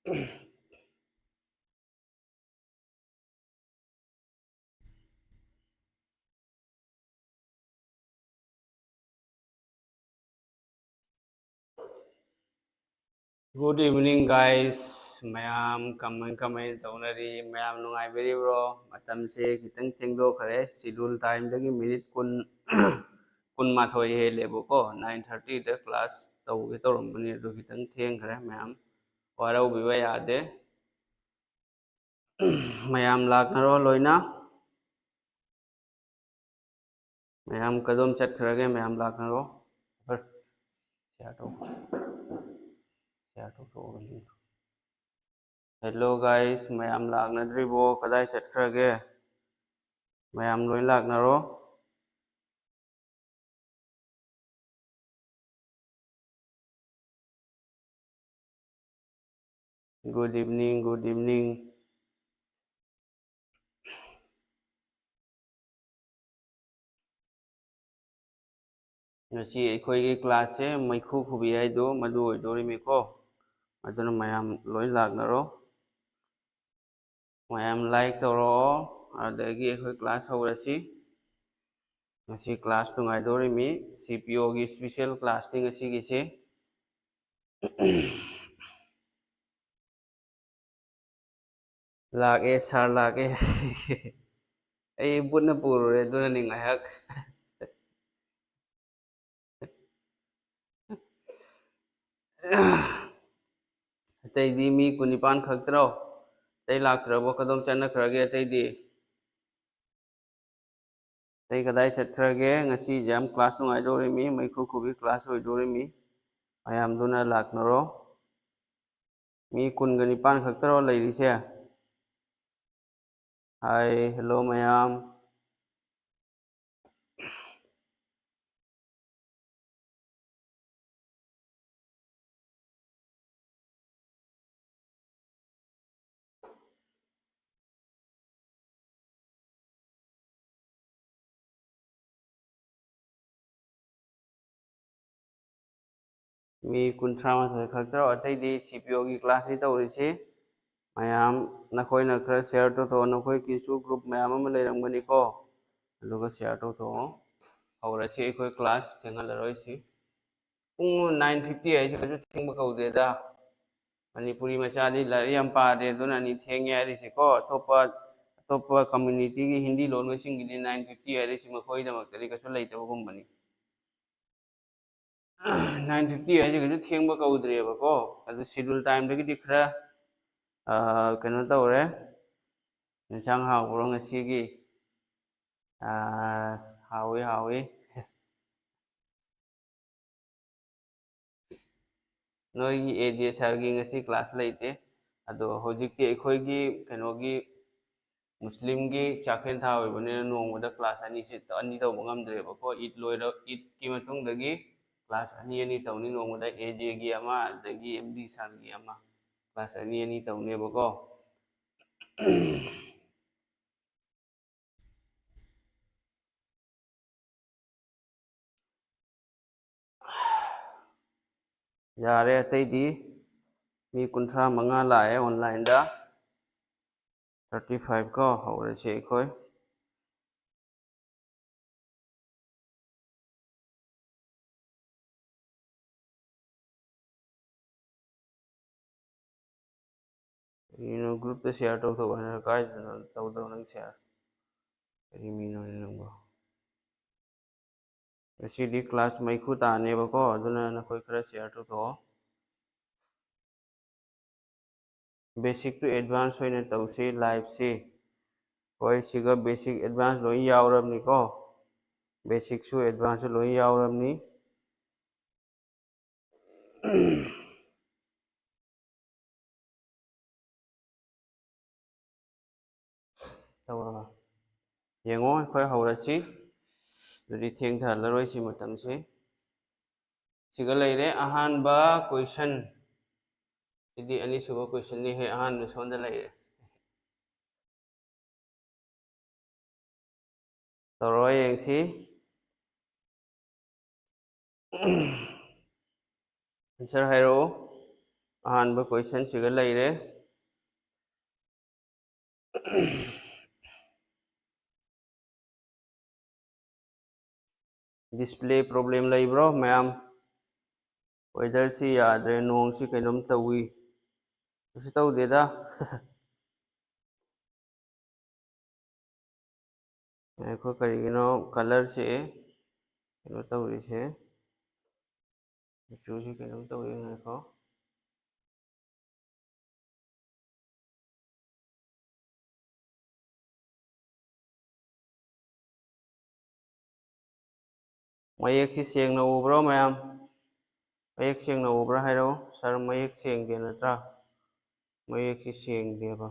Good evening, guys. Mayam kamay taunari mayam nungaibiribro matamse kitang thengdokhare schedule time dagi minute kun kun mathoi helebo ko 9:30 da class tawge tawrambani adu kitang thengkhare mayam warau biwa yade mayam laknaro loina mayam kadom chatkrage mayam laknaro share to Hello guys, mayam laknadribo kadai chatkrage mayam loi laknaro. Good evening, good evening. Ngasi ꯑꯩꯈꯣꯏꯒꯤ ꯀ꯭ꯂꯥꯁꯁꯦ ꯃꯩꯈꯨ ꯈꯨꯕꯤ ꯍꯥꯏꯗꯣ ꯃꯗꯨ ꯑꯣꯏꯗꯣꯔꯤꯃꯤꯀꯣ ꯑꯗꯨꯅ ꯃꯌꯥꯝ ꯂꯣꯏ ꯂꯥꯛꯅꯔꯣ ꯃꯌꯥꯝ like ꯇꯧꯔꯛꯑꯣ ꯑꯗꯒꯤ ꯑꯩꯈꯣꯏ ꯀ꯭ꯂꯥꯁ ꯍꯧꯔꯁꯤ ngasi class ꯅꯨꯡꯉꯥꯏꯗꯣꯔꯤꯃꯤ CPO ꯒꯤ ꯁ꯭ꯄꯦꯁꯤꯌꯦꯜ ꯀ꯭ꯂꯥꯁꯅꯤ ngasiꯒꯤꯁꯦ ꯂꯥꯛꯑꯦ ꯁꯥꯔ ꯂꯥꯛꯑꯦ ꯑꯩ ꯕꯨꯠꯅ ꯄꯨꯔꯨꯔꯦ ꯑꯗꯨꯅꯅꯤ ꯉꯥꯏꯍꯥꯛ ꯑꯇꯩꯗꯤ ꯃꯤ 19 ꯈꯛꯇꯔꯣ ꯑꯇꯩ ꯂꯥꯛꯇ꯭ꯔꯕꯣ ꯀꯗꯣꯝ ꯆꯠꯅꯈ꯭ꯔꯒꯦ ꯑꯇꯩꯗꯤ ꯑꯇꯩ ꯀꯗꯥꯏ ꯆꯠꯈ꯭ꯔꯒꯦ ꯉꯁꯤ ꯌꯥꯝ ꯀ꯭ꯂꯥꯁ ꯅꯨꯡꯉꯥꯏꯗꯣꯔꯤꯃꯤ ꯃꯩꯈꯨ ꯈꯨꯕꯤ ꯀ꯭ꯂꯥꯁ ꯑꯣꯏꯗꯣꯔꯤꯃꯤ ꯃꯌꯥꯝꯗꯨꯅ ꯂꯥꯛꯅꯔꯣ ꯃꯤ 19 ꯈꯛꯇꯔꯣ ꯂꯩꯔꯤꯁꯦ ꯍꯥꯏ ꯍꯦꯜꯂꯣ ꯃꯌꯥꯝ मी 38 खक्तरो अतैदी CPO की क्लास ही तौरीसी मयाम नखोइना खरा शेयर तो नखोइ किसु ग्रुप मयाम अमा लेरमगनिको अदुगा शेयर तो हौरसी अखोइ क्लास थेंगलरोइसी पुंग 9:50 हाइसे कजु थेंग कौदेदा मणिपुरी मचादी लारि याम पादे दुना नि थेंगे हाइरिसिको अतोपा कम्युनिटी की हिंदी लोन वसिंगिदि 9:50 हाइरिसि मखोइदमक्तदि कसु लेइतबगुम्बनि 9:50 हाइसे कजु थेंग कौद्रेबको अदु शेड्यूल टाइम दगी खरा कनो तौरे इंसांग हाउरो ngasiगी हावी नोई एजे सरगी ngasi क्लास लेते अदो होजिकति अखोइगी कनोगी मुस्लिम की चाखेन था होइबने नोंगदा क्लास अनि से अनि तौब ngamdrebako ईद लोइरो ईद की मतुंगदगी क्लास अनि तौनी नोंगदा एजे की अमा अदगी एमडी सरगी अमा क्लास अनि तौनेबको यारे अतैदी मी 35 लाए ऑनलाइन दा 35 को हौरसे अखोइ ग्रुप तो शेयर तो काय तौदो नंग शेयर करी मीनो नंगो ngasiदी क्लास मैखु तानेबको अदुना नखोइ खरा शेयर तो बेसिक टू एडवांस होइना तौसी लाइव से होय सिगा बेसिक एडवांस लोइ यावरबनिको बेसिक सु एडवांस लोइ यावरबनी तौरबा येंगो अखोइ हौरसी दुदि थेंग थालरोइसि मतमसे सिगा लेरे अहानबा क्वेश्चन सिदी अनिसुबा क्वेश्चन नि हे अहानबा सोंदा लेरे तौरो येंगसी आंसर हाइरो अहानब क्वेश्चन सिगा लेरे डिस्प्ले प्रॉब्लम लेब्रो मैम वेदर से यादरे नोंग से कइनोम तवी उसे तौदेदा देखो करिगिनो कलर से कइनो तौरी से मचू से कइनोम तवी देखो मयेक से सेंगना उब्रो मैम मयेक सेंगना उब्रा हैरो सर मयेक सेंगदे नत्रा मयेक से सेंगदेबा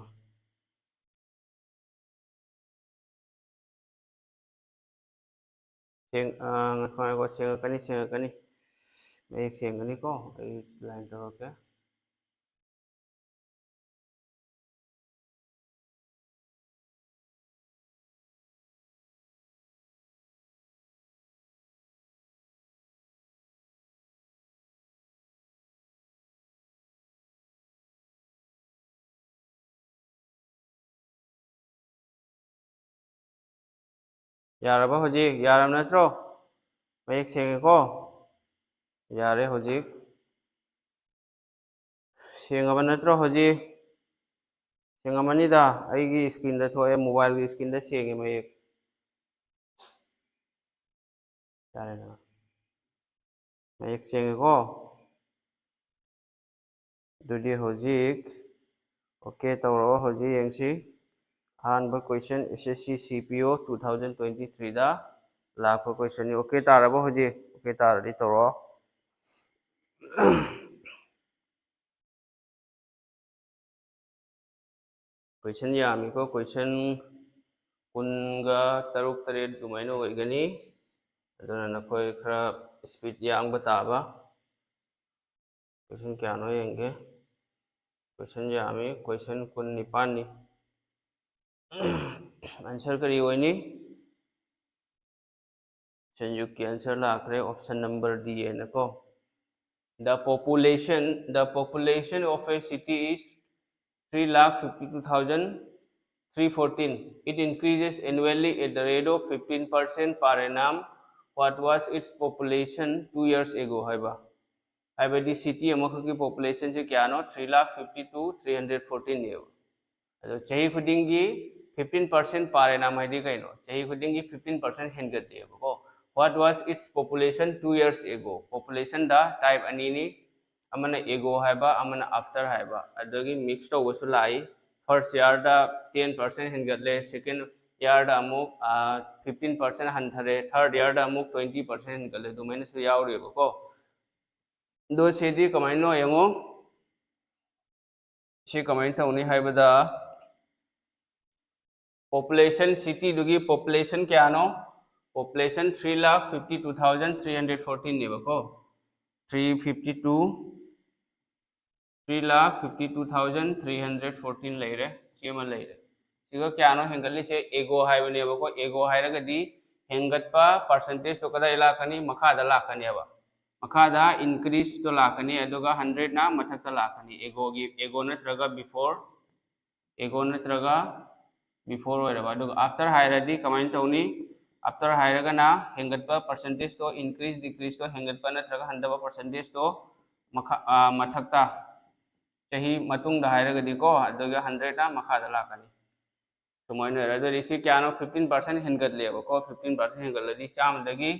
सेंग ngakho सेंगकनी मयेक सेंगनी को लाइन तौरके यारबा होजिक यारम नत्रो मयेक सेंगेको यारे होजिक सेंगबा नत्रो होजिक सेंगमनीदा आइगी स्क्रीन दा थोए मोबाइल की स्क्रीन दा सेंगे मयेक यारे ना मयेक सेंगेको दुदी होजिक ओके तौरो होजिक यंगसी अहानब क्वेश्चन SSC CPO 2023 दा लाखो क्वेश्चन ओके तारबो होजिक ओके तारदी तौरो क्वेश्चन यामी को क्वेश्चन कुनगा तरुक तरेट दुमाइनो ओइगनी अदुना नखोय खरा स्पीड यांग ताबा क्वेश्चन क्यानो येंगे क्वेश्चन यामी क्वेश्चन कुन निपानी आंसर करी होइनी संयुक्त की आंसर लाखरे ऑप्शन नंबर डी है नको the population of a city is 3,52,314. It increases annually at the rate of 15% per annum. What was its population 2 years ago? हाइबादी city अमखकी population से क्या no 3,52,314 ने अदो चाही खुदिंगी 15% per annum हाइदी कइनो चाही खुदिंगी 15% हेंगते को What was its population 2 years ago? Population da type anini amana ago haiba amana after haiba adagi mix to wasu lai first year da 10% hengatle second year da amuk 15% hanthare third year da amuk 20% hengatle do maina su yauri ko do sedi kamaino yango si kamain thauni haiba da population city dugi population kya no population 3,52,314 ने बको 3,52,314 ले रहे सीमा ले रहे सिगा क्या no हेंगली से एगो high बने बको एगो हाई रगा दी हेंगत पा परसेंटेज तो कदा इलाकनी मखादा लाकनी अब मखादा इंक्रीज तो लाकनी अदुगा 100 ना मथक लाकनी एगो नत्रगा बिफोर होइरबा अदुगा आफ्टर हाइरदी कमाइन तौनी आफ्टर हाइरगना हेंगतबा परसेंटेज तो इंक्रीज डिक्रीज तो हेंगतबा नत्रगा हंदबा परसेंटेज तो मथकता चाही मतुंग दा हाइरगदी को अदुगा 100 ना मखादा लाकनी सुमाइनो अदुरी सी क्यानो 15% हेंगत लेबो को 15% हेंगलदी चामदगी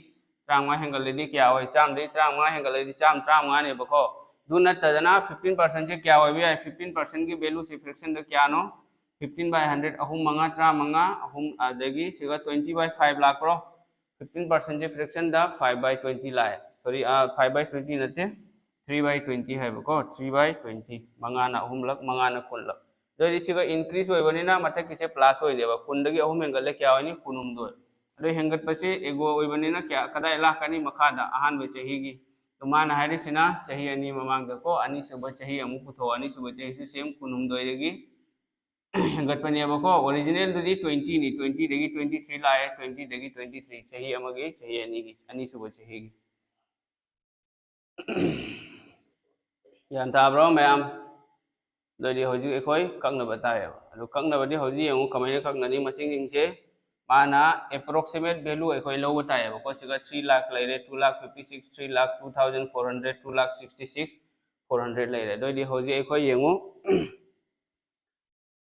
35 हेंगलदी क्या होय चामदगी 35 हेंगलदी चाम 35 ने बको दु नतदना 15% से क्या होय बे 15% की वैल्यू से फ्रैक्शन द क्यानो 15/100 ahum manga tra manga ahum adagi siga 20/5 lakh pro 15% je fraction da 5/20 lai sorry 5/20 nate 3/20 hai ko 3/20 manga na ahum lak manga na kun lak doi siga increase hoi bani na mata kise plus hoi deba kun dagi ahum engale kya hoini kunum do doi hengat pase ego hoi bani na kya kada ila kani makha da ahan be chahi gi to man hairi sina chahi ani mamang da ko ani suba chahi amu putho ani suba chahi su same kunum doi gi हेंगतपने बको original दुदी 20 नि 20 दगी 23 लाए 20 दगी 23 चाही अमगे चाही अनि सुबह चाही ꯒ꯭ꯌꯥꯟ ꯇꯥꯕ꯭ꯔꯣ ꯃꯌꯥꯝ ꯑꯗꯨꯗꯤ ꯍꯧꯖꯤꯛ ꯑꯩꯈꯣꯏ ꯀꯛꯅꯕ ꯇꯥꯏꯌꯦꯕ ꯑꯗꯨ ꯀꯛꯅꯕꯗꯤ ꯍꯧꯖꯤꯛ ꯌꯦꯡꯉꯨ ꯀꯃꯥꯏꯅ ꯀꯛꯅꯅꯤ ꯃꯁꯤꯡꯁꯤꯡꯁꯦ ꯃꯥꯅ ꯑꯦꯄ꯭ꯔꯣꯛꯁꯤꯃꯦꯠ ꯚꯦꯂꯨ ꯑꯩꯈꯣꯏ ꯂꯧꯕ ꯇꯥꯏꯌꯦꯕꯀꯣ ꯁꯤꯒ 3 ꯂꯥख ꯂꯩꯔꯦ 2,56,000 3,02,400 2,66,400 ꯂꯩꯔꯦ ꯑꯗꯨꯏꯗꯤ ꯍꯧꯖꯤꯛ ꯑꯩꯈꯣꯏ ꯌꯦꯡꯉꯨ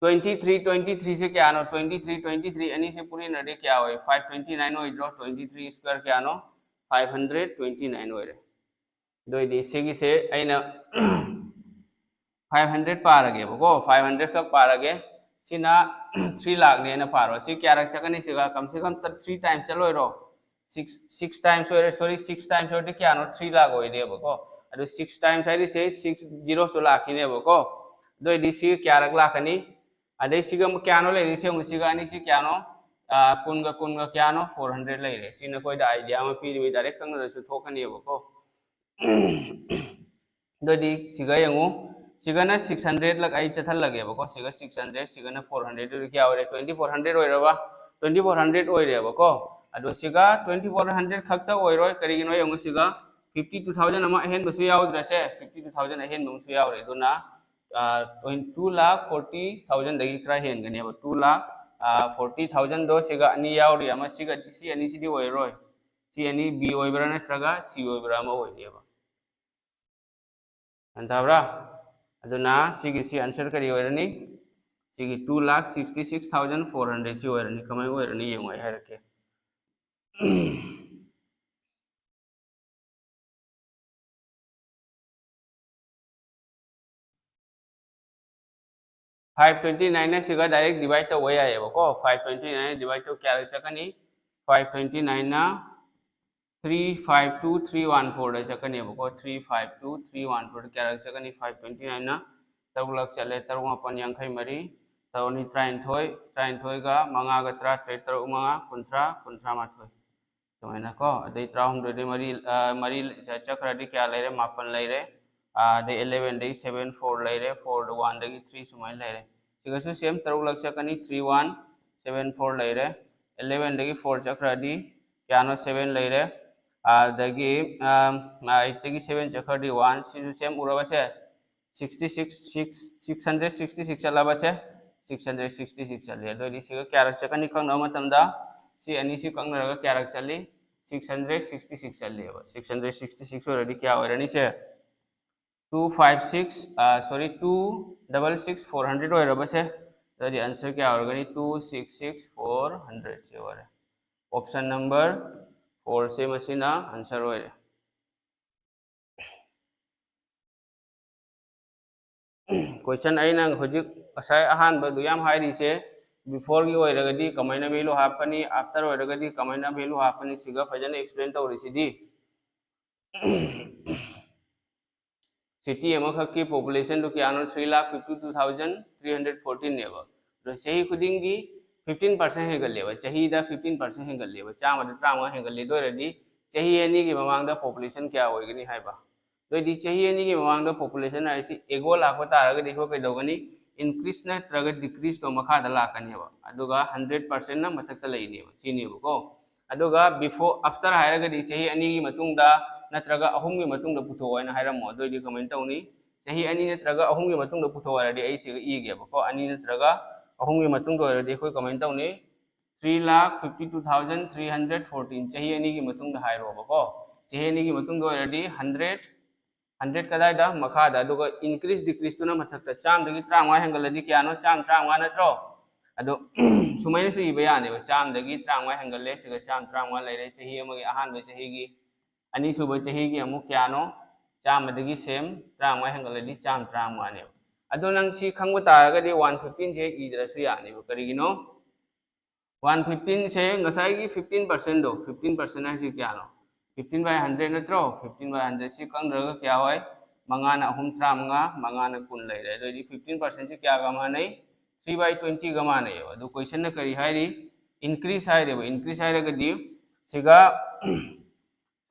23 से क्या नो 23 अनी से पूरी नडे क्या होए 529 हो इधर 23 स्क्वायर क्या नो 529 हो रे दो दी सेगी से आइना 500 पारगे बको 500 का पारगे सिना 3 लाख ने ना पारो सी क्या रख सकनी सिगा कम से कम 3 टाइम्स चलो रो 6 टाइम्स हो रे सॉरी 6 टाइम्स होते क्या नो 3 लाख हो रे बको अदो 6 टाइम्स है से 6 0 सो लाख ने बको दो दी सी क्या रख लाखनी अदे सिगा क्या नो ले से सिगा अनि सी क्या नो कुन क्या नो 400 ले रे सिना कोई दा आईडिया में पी डायरेक्ट खंग रसु थोकनी बको दो दी सिगा यंगु सिगना 600 लग आई चथल लगे बको सिगा 600 सिगना 400 दो क्या हो रे 2400 होय रबा 2400 होय रे बको अदो सिगा 2400 खक्ता होय रोय करिगिनो यंगु सिगा 52000 अमा हेन बसु यावद्रसे 52000 हेन बसु याव रे दुना 2,40,000 दगी क्रा हेन गने 2,40,000 दो सिगा अनि याव रे अमा सिगा सी अनि सिदी होय रोय सी अनि बी होयब्रा नत्रगा सी होयब्रा अमा होय देबा अंताब्रा अदुना सिगी सी आंसर करी होयरनी सिगी 2,66,400 सी होयरनी कमाय होयरनी येंगोय हायरके 529 सिगा डायरेक्ट डिवाइड तो वही आएगा 529 डिवाइड तो क्या रह सकनी 529 ना 352,314 रह सकनी है 352,314 क्या रह सकनी 529 ना तरुक लग चले तरुक अपन यांखै मरी तरुनी 33 का मंगा का 3 तरुक मंगा कुंत्रा माथोय समायना को अदे 3 दे मरी चक्रदी क्या ले रे मापन ले रे दे 11 दे 7 4 ले रे 4 1 दे 3 समाय ले रे सिगसु सेम तरुक लग सकनी 3 1 7 4 ले रे 11 दे 4 चक्रदी क्या नो 7 ले रे दगी 8 दगी 7 चक्रदी 1 सिसु सेम उरबसे 666 चला बसे 666 चले दो दिसिगा क्या रख सकनी खंग मतमदा सी अनि सी कंग रगा क्या रख चली 666 चली 666 ऑलरेडी क्या हो रही से 256 सॉरी 266 400 हो रहा बस है तो दी आंसर क्या होगा 266 400 से हो रहा है ऑप्शन नंबर 4 से मशीना आंसर हो रहा है क्वेश्चन अइना हुजिक असाय अहान ब दुयाम हाइरी से बिफोर की होइरगदी कमाइना वैल्यू हापनी आफ्टर होइरगदी कमाइना वैल्यू हापनी सिगा फजन एक्सप्लेन तौरिसिदी सिटी अमखक की पॉपुलेशन तो क्या 3,52,314 नेब तो सही खुदिंगी 15% हेगलेब चाहिदा 15% हेगलेब चामद त्रामा हेगले दोरदी चाही एनी की ममांग पॉपुलेशन क्या होइगनी हाइबा दोदी चाही एनी की ममांग पॉपुलेशन आइसी एगो लाखो तारगदी हो कैदोगनी इंक्रीज नत्रग डिक्रीज तो मखादा लाकनेबा अदुगा 100% ना मथक्ता लैनेबा सिनेबको अदुगा बिफोर आफ्टर हायरगदी चाही एनी की मतुंगदा नत्रगा अहुम की मतुंगदा पुथोयना हायरमो दोदी कमेंट तौनी चाही एनी नत्रगा अहुम की मतुंगदा पुथोयरदी आई सिगा इगेबको एनी नत्रगा अहुम की मतुंगदा होयरदी कोई कमेंट तौनी 3,52,314 चाही एनी की मतुंगदा हायरोबको चाही एनी की मतुंगदा होयरदी 100 कदाइदा मखादा अदुगा इंक्रीज डिक्रीज तुना मथक्ता चाम दगी 35 हेंगलदी क्यानो चाम 35 नत्रो अदो सुमैन सु इबे याने चाम दगी 35 हेंगले सिगा चाम 35 लेरे चाही अमगी अहान बे चाही की अनि सुब चाही की अमु क्यानो चाम दगी सेम 35 हेंगलदी चाम 35 ने अदो नंग सी खंगबो तारगदी 115 से इदरसु याने करिगिनो 115 से ngасai की 15% दो 15% है क्यानो 15/100 नत्रो 15/100 से कंगरगा क्या होय मंगाना अहुम त्रामंगा मंगाना कुन लेरे दोदी 15% से क्या गमानै 3/20 गमानै अदो क्वेश्चन न करी हाइरी इंक्रीज हाइरे इंक्रीज हाइरगदी सिगा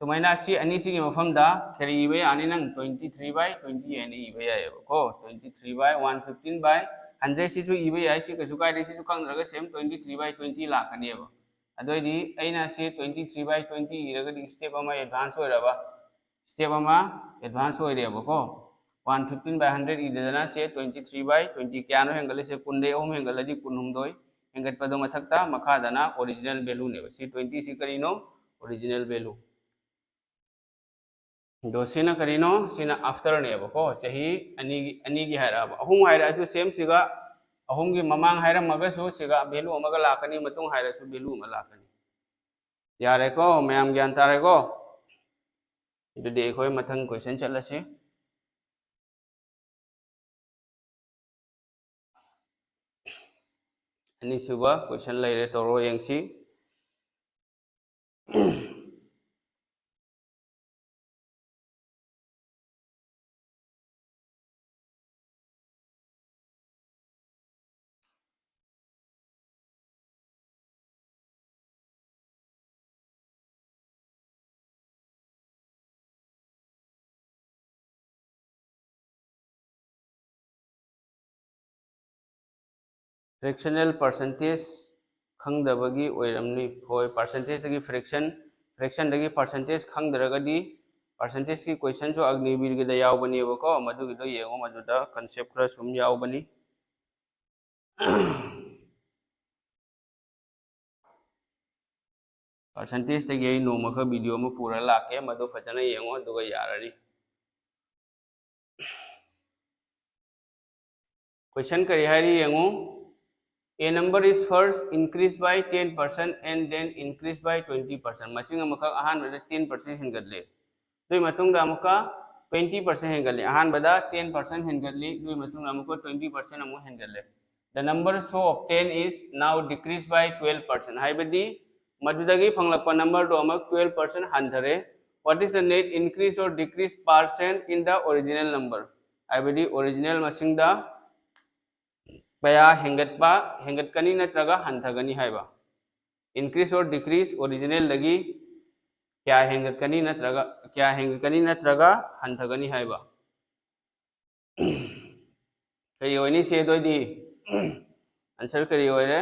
सुमाइना सी अनि सी मफमदा करी इबे यानी नंग 23/20 यानी इबे यायबको 23/115/100 सिसु इबे याय सी कसु कायदे सिसु कंगरगा सेम 23/20 लाखनेबा अदोदी अइना से 23/20 इरगदी स्टेप अमा एडवांस होइरबा स्टेप अमा एडवांस होइरेबको 115/100 इदना से 23/20 क्या नो हेंगल से कुंदे ओम हेंगल दी कुनहुमदोय हेंगत पदो मथक्ता मखादना ओरिजिनल वैल्यू ने सी 20 सी करीनो ओरिजिनल वैल्यू दो सिना करीनो सिना आफ्टर ने बको चाही अनि की हायरा अहुम हायरा सु सेम सिगा अहुम की ममांग हायरा मगसु सिगा वैल्यू अमगा लाकनी मतुंग हायरा सु वैल्यू अमा लाकनी यारे को मैम ज्ञान तारे को दुदे खोय मथंग क्वेश्चन चलसे अनिसुबा क्वेश्चन लेरे तोरो यंगसी फ्रैक्शनल परसेंटेज खंगदबगी ओइरमनी होय परसेंटेज दगी फ्रैक्शन दगी परसेंटेज खंगदरगदी परसेंटेज की क्वेश्चन जो अग्निवीर के यावबनीबको मदुगी दो येंगो मदुदा कांसेप्ट खरा सुम यावबनी परसेंटेज दगी नोमख वीडियो में पूरा लाके मदु फजना येंगो दुगा यारनी क्वेश्चन करी हारी येंगो A number is first increased by 10% and then increased by 20%. मसिंग अमुका आहान बदा 10% हिंगदले दुई मतुंग अमुका 20% हिंगदले आहान बदा 10% हिंगदले दुई मतुंग अमुका 20% अमु हिंगदले The number so obtained is now decreased by 12%. हाइबदी मदुदगी फंगलप number दो अमक 12% हंधरे. What is the net increase or decrease percent in the original number? हाइबदी original मसिंग दा कया हेंगतकनी नत्रगा हंथगनी हाइबा increase और decrease original लगी क्या हेंगतकनी नत्रगा हंथगनी हाइबा कई होनी से दोदी आंसर करी होरे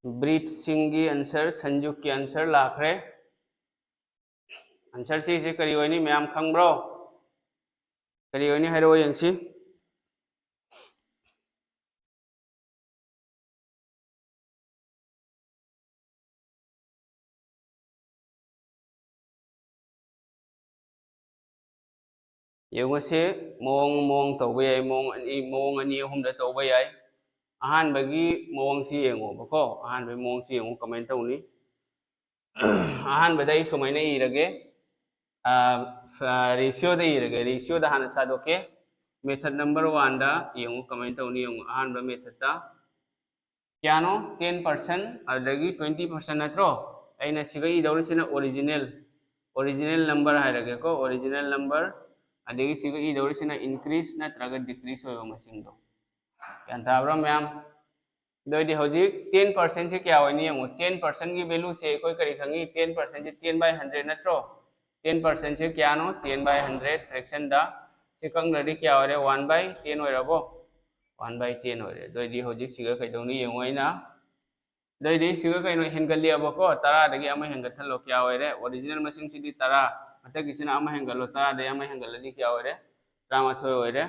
ब्रीथ सिंह की आंसर संजू की आंसर लाखरे आंसर से करी होनी मैम खंगब्रो करी होनी हाइरो यंगसी येंगोसे मोंग तौबे याय मोंग अनि अहुमदा तौबे याय अहान बगी मोंग सी येंगो बको अहान बे मोंग सी येंगो कमेंट तौनी अहान बदाई सुमाइने इरगे रेशियो दा इरगे रेशियो दा हाना सादोके मेथड नंबर 1 दा येंगो कमेंट तौनी येंगो अहान बे मेथड दा क्यानो 10% अदगी 20% नत्रो अइना सिगा इदौरसिना ओरिजिनल नंबर हायरगे को ओरिजिनल नंबर अदगी सिगा इदौरसिना इंक्रीज नत्रगा डिक्रीज होयो मसिंगदो यान ताब्रो मैम दोदी होजिक 10% से क्या होनी है 10% की वैल्यू से कोई करी खंगी 10% से 10/100 नत्रो 10% से क्या नो 10/100 फ्रैक्शन दा से कंगदि क्या होरे 1/10 होरबो 1/10 होरे दोदी होजिक सिगा कइदौनी येंगोइना दोदी सिगा कइनो हेंगल्ली अबको 10 दगी अमा हेंगथलो क्या होरे ओरिजिनल मसिंग सिदी 10 अतगिसिना अमा हेंगलो 10 दे अमा हेंगलदी क्या होरे 13 होरे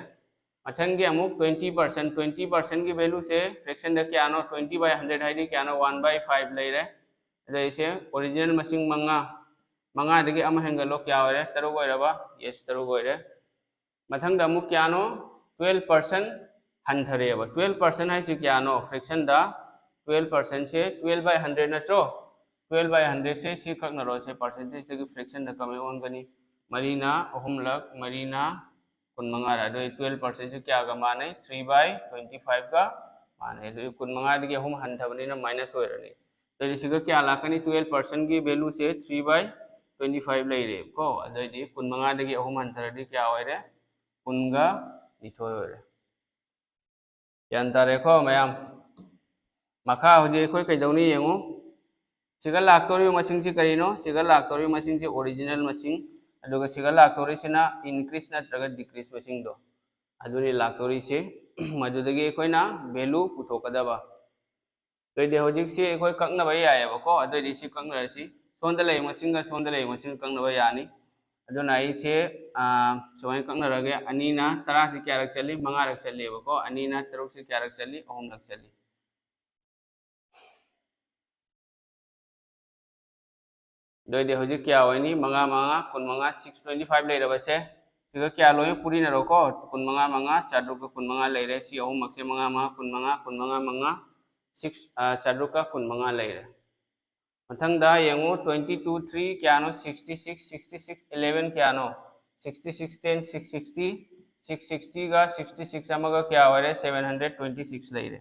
मथंगे अमुक 20% की वैल्यू से फ्रैक्शन द क्या नो 20/100 है क्या नो 1/5 ले रहे इसे ओरिजिनल मसिंग मंगा दगे अम हेंगलो क्या हो रहे तरुग होइरबा यस तरुग होइरे मथंग द अमुक क्या नो 12% हंथरेबा 12% है से क्या नो फ्रैक्शन द 12% से 12/100 नत्रो 12/100 से सी खकनरो से परसेंटेज दगे फ्रैक्शन द कमे ओनगनी मरीना अहुमलक मरीना 12% से क्या का मान है 3/25 का मान है तो 15 की हम हंथबनी ना माइनस हो रही तो इसका क्या लाकनी 12% की वैल्यू से 3/25 ले रे को अदि 15 की हम हंथरदी क्या हो रे 15 निथोय हो रे यान तारे को मैम मखा होजे कोई कइदौनी येंगो सिगा लाक्टोरी मसिंग से करिनो सिगा लाक्टोरी मसिंग से ओरिजिनल मसिंग अदुगा सिगा लाक्टोरी सिना इंक्रीज नत्रगा डिक्रीज मसिंग दो अदुनी लाक्टोरी से मदुदगी कोइना वैल्यू पुथोकदबा तोदे होजिक से कोइ कक्नबा यायबको अदुदी से कक्नरसी सोंदा लय मसिंग कंगनबा यानी अदुना इसे सुमाय कक्नरगे अनीना 10 से क्या रख चली 5 रख चलीबको अनीना 3 से क्या रख चली 3 रख चली दोइदे होजि क्या होइनी 5 5 15 625 लेरबसे सिगा क्या लोय पुरी नरोको 15 5 चादुका 15 लेरे सि अहुम मक्से 5 5 15 15 5 6 चादुका 15 लेरे मथंगदा यंगो 22 3 क्यानो 66 66 11 क्यानो 66 10 660 660 गा 66 अमगा क्या होरे 726 लेरे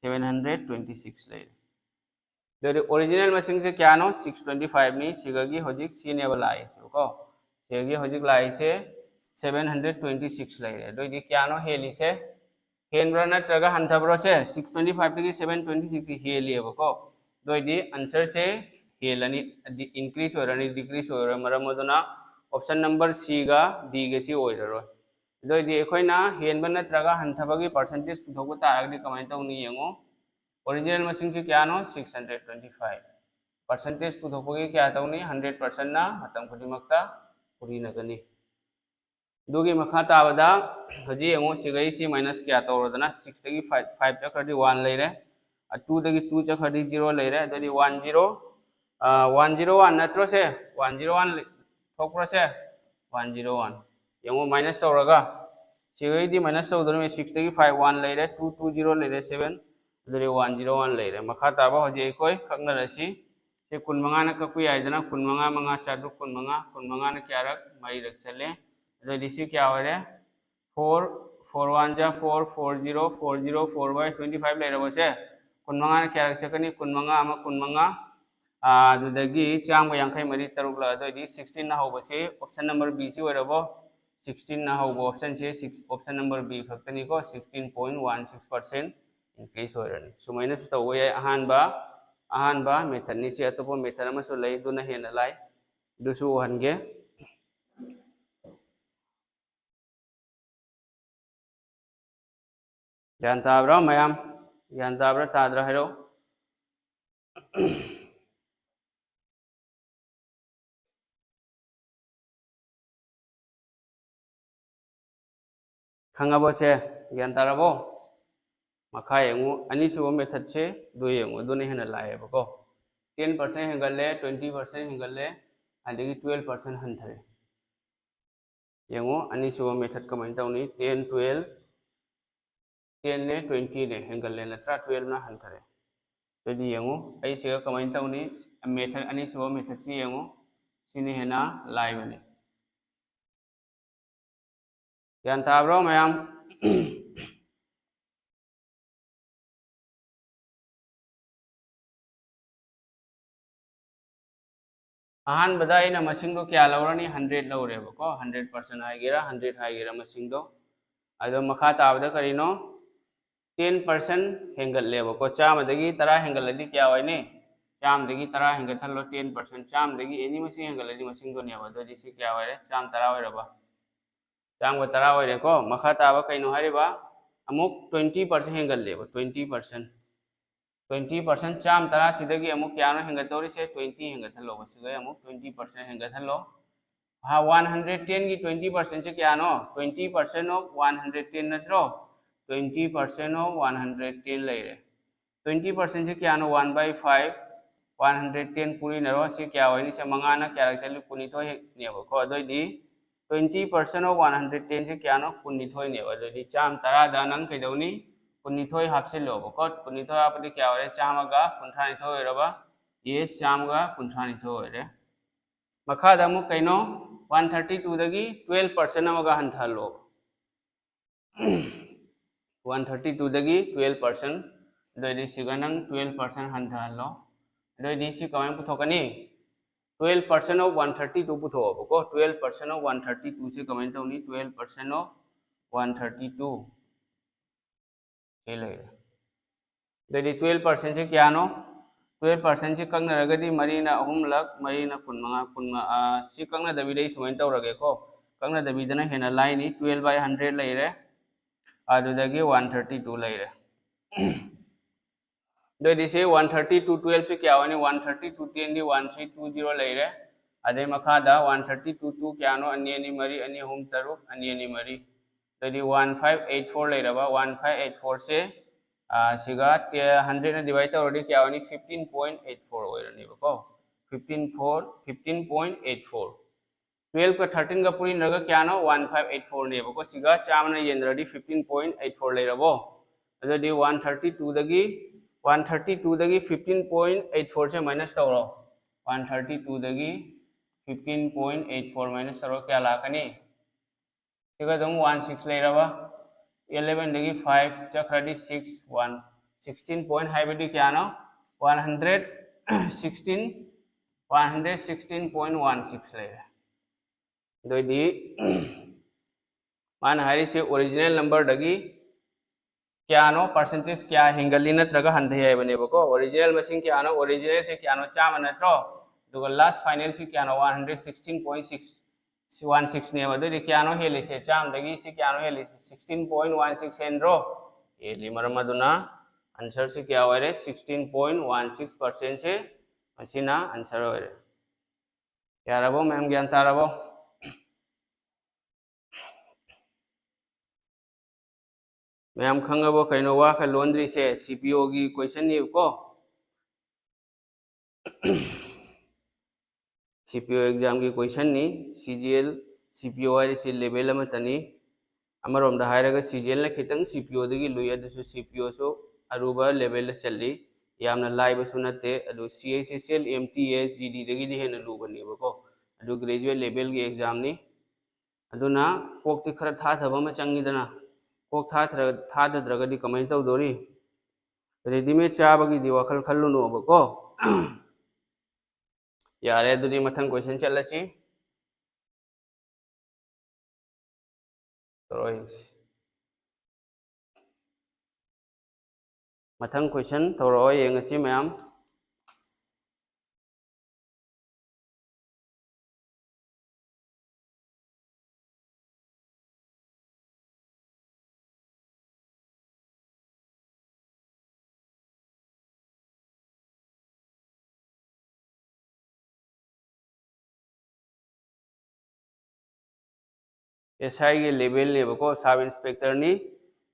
726 लेरे the original machine से क्या नो 625 नी सिगगी होजिक सीनेबल आए से को सिगगी होजिक लाई से 726 लेरे दो ये क्या नो हेली से हेनब्रा नत्रगा हंथब्रो से 625 की 726 हेली है को दो ये आंसर से हेलनी इंक्रीज हो रहा डिक्रीज हो रहा मरम मदना ऑप्शन नंबर सी गा डी के सी हो रहा दो ये कोई ना हेनबा नत्रगा हंथबगी परसेंटेज पुथोको तारगदी कमाई तौनी यंगो ओरिजिनल मशीन से क्या नो 625 परसेंटेज पुथोपगी क्या तौनी 100% ना मतम खुदिमक्ता पुरी नगनी दुगी मखा ताबदा हजी यंगो सिगई सी माइनस क्या तौरदना 6 दगी 5 चखरदी 1 लेरे 2 दगी 2 चखरदी 0 लेरे ददी 1 0 101 नत्रो से 101 थोकरो से 101 यंगो माइनस तौरगा सिगई दी माइनस तौदर में 6 दगी 5 1 लेरे 2 2 0 लेरे 7 101 लेरे मखा ताबा हजे कोई खगनरसी से 15 ना ककु याइदना 15 5 चादु 15 15 ना क्या रख मई रख चले दिसी क्या हो रे 4 4 1 जा 4 4 0 4 0 4 by 25 लेरे बसे 15 ना क्या रख सकनी 15 ama 15 अदुदगी चांग यांखै मरी तरुक ला दि 16 ना हो बसे ऑप्शन नंबर बी सी ओरबो 16 ना हो ऑप्शन से ऑप्शन नंबर बी खक्तनी को 16.16% increase हो रही सुमाइना तब अहानबा अहानबा मेथड से अतोप मेथड हेन लाई हनगे ज्ञान ताब्रा मैम ज्ञान ताब्रा ताद्रा हेरो खंगाबो से ज्ञान ताराबो मखा यंगु अनीसुबो मेथड से दो यंगु दोने हेन लाएबको 10% हेंगले 20% हेंगले अदगी 12% हंथरे यंगु अनीसुबो मेथड कमाइन तौनी 10 12 10 ने 20 ने हेंगले नत्रा 12 ना हंथरे तदी यंगु आई से कमाइन तौनी मेथड अनीसुबो मेथड से यंगु सिने हेना लाइबने ज्ञान ताब्रो मैम अहान बदाई ना मसिंग दो क्या लौरनी 100 लौरेबको 100% हाइगेरा 100 हाइगेरा मसिंग दो अदो मखा ताबदा करिनो 10% हेंगलेबको चामदगी 10 हेंगलदी क्या होइने चामदगी 10 हेंगथलो 10% चामदगी एनी मसिंग हेंगलदी मसिंग दो नेबा दो दिसी क्या होइरे चाम 10 होइरबा चाम को 10 होइरेको मखा ताबा कइनो हारिबा अमुक 20% हेंगलेबो 20% 20% चाम 10 सिदगी अमुक क्यानो हेंगतौरी से 20 हेंगथलो बसिगे अमुक 20% हेंगथलो हा 110 की 20% से क्यानो 20% ऑफ 110 नत्रो 20% ऑफ 110 लेरे 20% से क्यानो 1/5 110 पूरी नरो से क्या होइनी से मंगाना क्या चली कुनिथो नेबो को दोइदी 20% ऑफ 110 से क्यानो कुनिथो नेबो दोइदी चाम 10 दा नंग कैदौनी कुनिथोय हापसिलोबको कुनिथोय हापदि क्या होरे चामगा कुंथ्रानिथोय होइरबा ये चामगा कुंथ्रानिथोय होइरे मखादा मु कैनो 132 दगी 12% अमगा हंथलो 132 दगी 12% दोइदि सिगनंग 12% हंथलो दोइदि सि कमाय पुथोकनी 12% of 132 पुथोबको 12% of 132 से कमाय तौनी 12% of 132 लेरे 12% से क्या नो 12% से कंगनरगदी मरीना अहुमलक मरीना कुनमंगा कुनमा सी कंगनदबिदे सुमाइन तौरगेको कंगनदबिदना हेना लाइनी 12/100 लेरे अदुदगी 132 लेरे दोइदि से 132 12 से क्या होनी 132 10 दी 1320 लेरे अदे मखादा 132 2 क्यानो अनि अनि मरी अनि होम तरुक अनि अनि मरी तदी 1584 लेरबा 1584 से सिगा 100 ने डिवाइड तौरदी क्या होनी 15.84 होइरनी बको 15.84 12 का 13 का पूरी नरगा क्या नो 1584 ने बको सिगा चामना येंद्रदी 15.84 लेरबो अददी 132 दगी 132 दगी 15.84 से माइनस तौरो 132 दगी 15.84 माइनस तौरो क्या लाकनी सिगा दम 16 लेरबा 11 दगी 5 चक्रदी 6 1 16 point हाइबदी क्या नो 116.16 लेरे दोदी मान हारी से ओरिजिनल नंबर दगी क्या नो परसेंटेज क्या हिंगली नत्रगा हंधे बने बको ओरिजिनल मशीन क्या नो ओरिजिनल से क्या नो चाम नत्रो दुगो लास्ट फाइनल से क्या नो 116.16 ने बदे क्या नो हेली से चाम दगी से क्या नो हेली 16.16 हेंड्रो हेली मरम मदुना आंसर से क्या होरे 16.16% से मशीना आंसर होरे क्या रबो मैम ज्ञान तारबो मैम खंगबो कइनो वा का लॉन्ड्री से सीपीओ की क्वेश्चन नि को सीपीओ एग्जाम की क्वेश्चन नि सीजीएल सीपीओ वाली से लेवल में तनी अमरोम दा हायरगा सीजीएल ने खितंग सीपीओ दगी लुय अदसु सीपीओ सो अरुबा लेवल चली यामना लाइव सुनते अदु सीएसीएल एमटीएस जीडी दगी दि हेन लुबनी बको अदु ग्रेजुएट लेवल की एग्जाम नि अदुना कोक्ति खरा था थबा में चंगीदना कोक था द्रगदी कमाई तौदोरी रेडीमेड चाबगी दी वखल खल्लुनो बको यारे दुदी मथंग क्वेश्चन चलसी मथंग क्वेश्चन थोरो येंगसी मैम एसआई के लेवल लेबको सब इंस्पेक्टर नि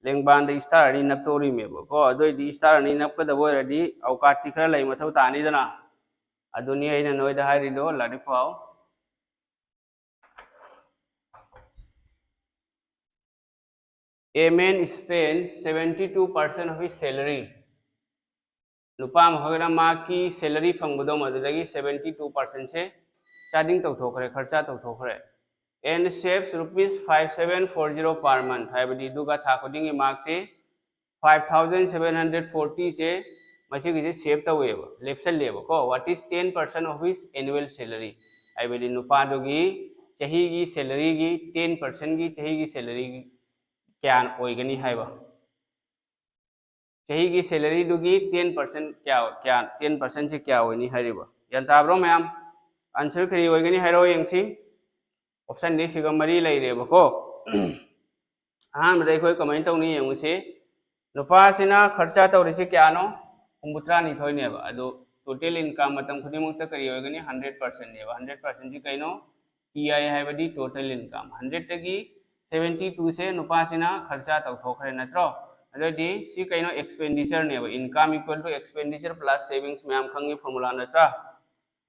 लेंबान द स्टार नि नपतोरी मेबको अदोय दी स्टार नि नपकदबो रदी औकाति खरा लई मथौ तानी दना अदुनी आइना नोयदा हारिदो लादि पाओ A man spends 72% of his salary नुपा Magra मा की सैलरी फंगबदो मदुदगी 72% से चार्जिंग तौथोखरे खर्चा तौथोखरे and saves rupees 5740 per month हाइबदी दुगा था खुदिंग मार्क से 5740 से मसी की सेव तवेब लेफ्सल लेब को what is 10% of his annual salary हाइबदी नुपा दोगी चाही की सैलरी की 10% की चाही की सैलरी की क्या होइगनी हाइबा चाही की सैलरी दुगी 10% क्या 10% से क्या होइनी हाइबा यान ताब्रो मैम आंसर करी होइगनी हाइरो यंगसी ऑप्शन डी सिगा मरी लेरेबको अहमद अखोय कमें तौनी यंगसे नुपासिना खर्चा तौरिसे क्यानो 53 अदो टोटल इनकम मतम खुदिमुक्त करी होइगनी 100% नेबा 100% जी कइनो टीआई हाइबदी टोटल इनकम 100 तगी 72 से नुपासिना खर्चा तौथोखरे नत्रो अदोदी सी कइनो एक्सपेंडिचर नेबा income equal to expenditure plus savings ma'am खंगी फॉर्मूला नत्रा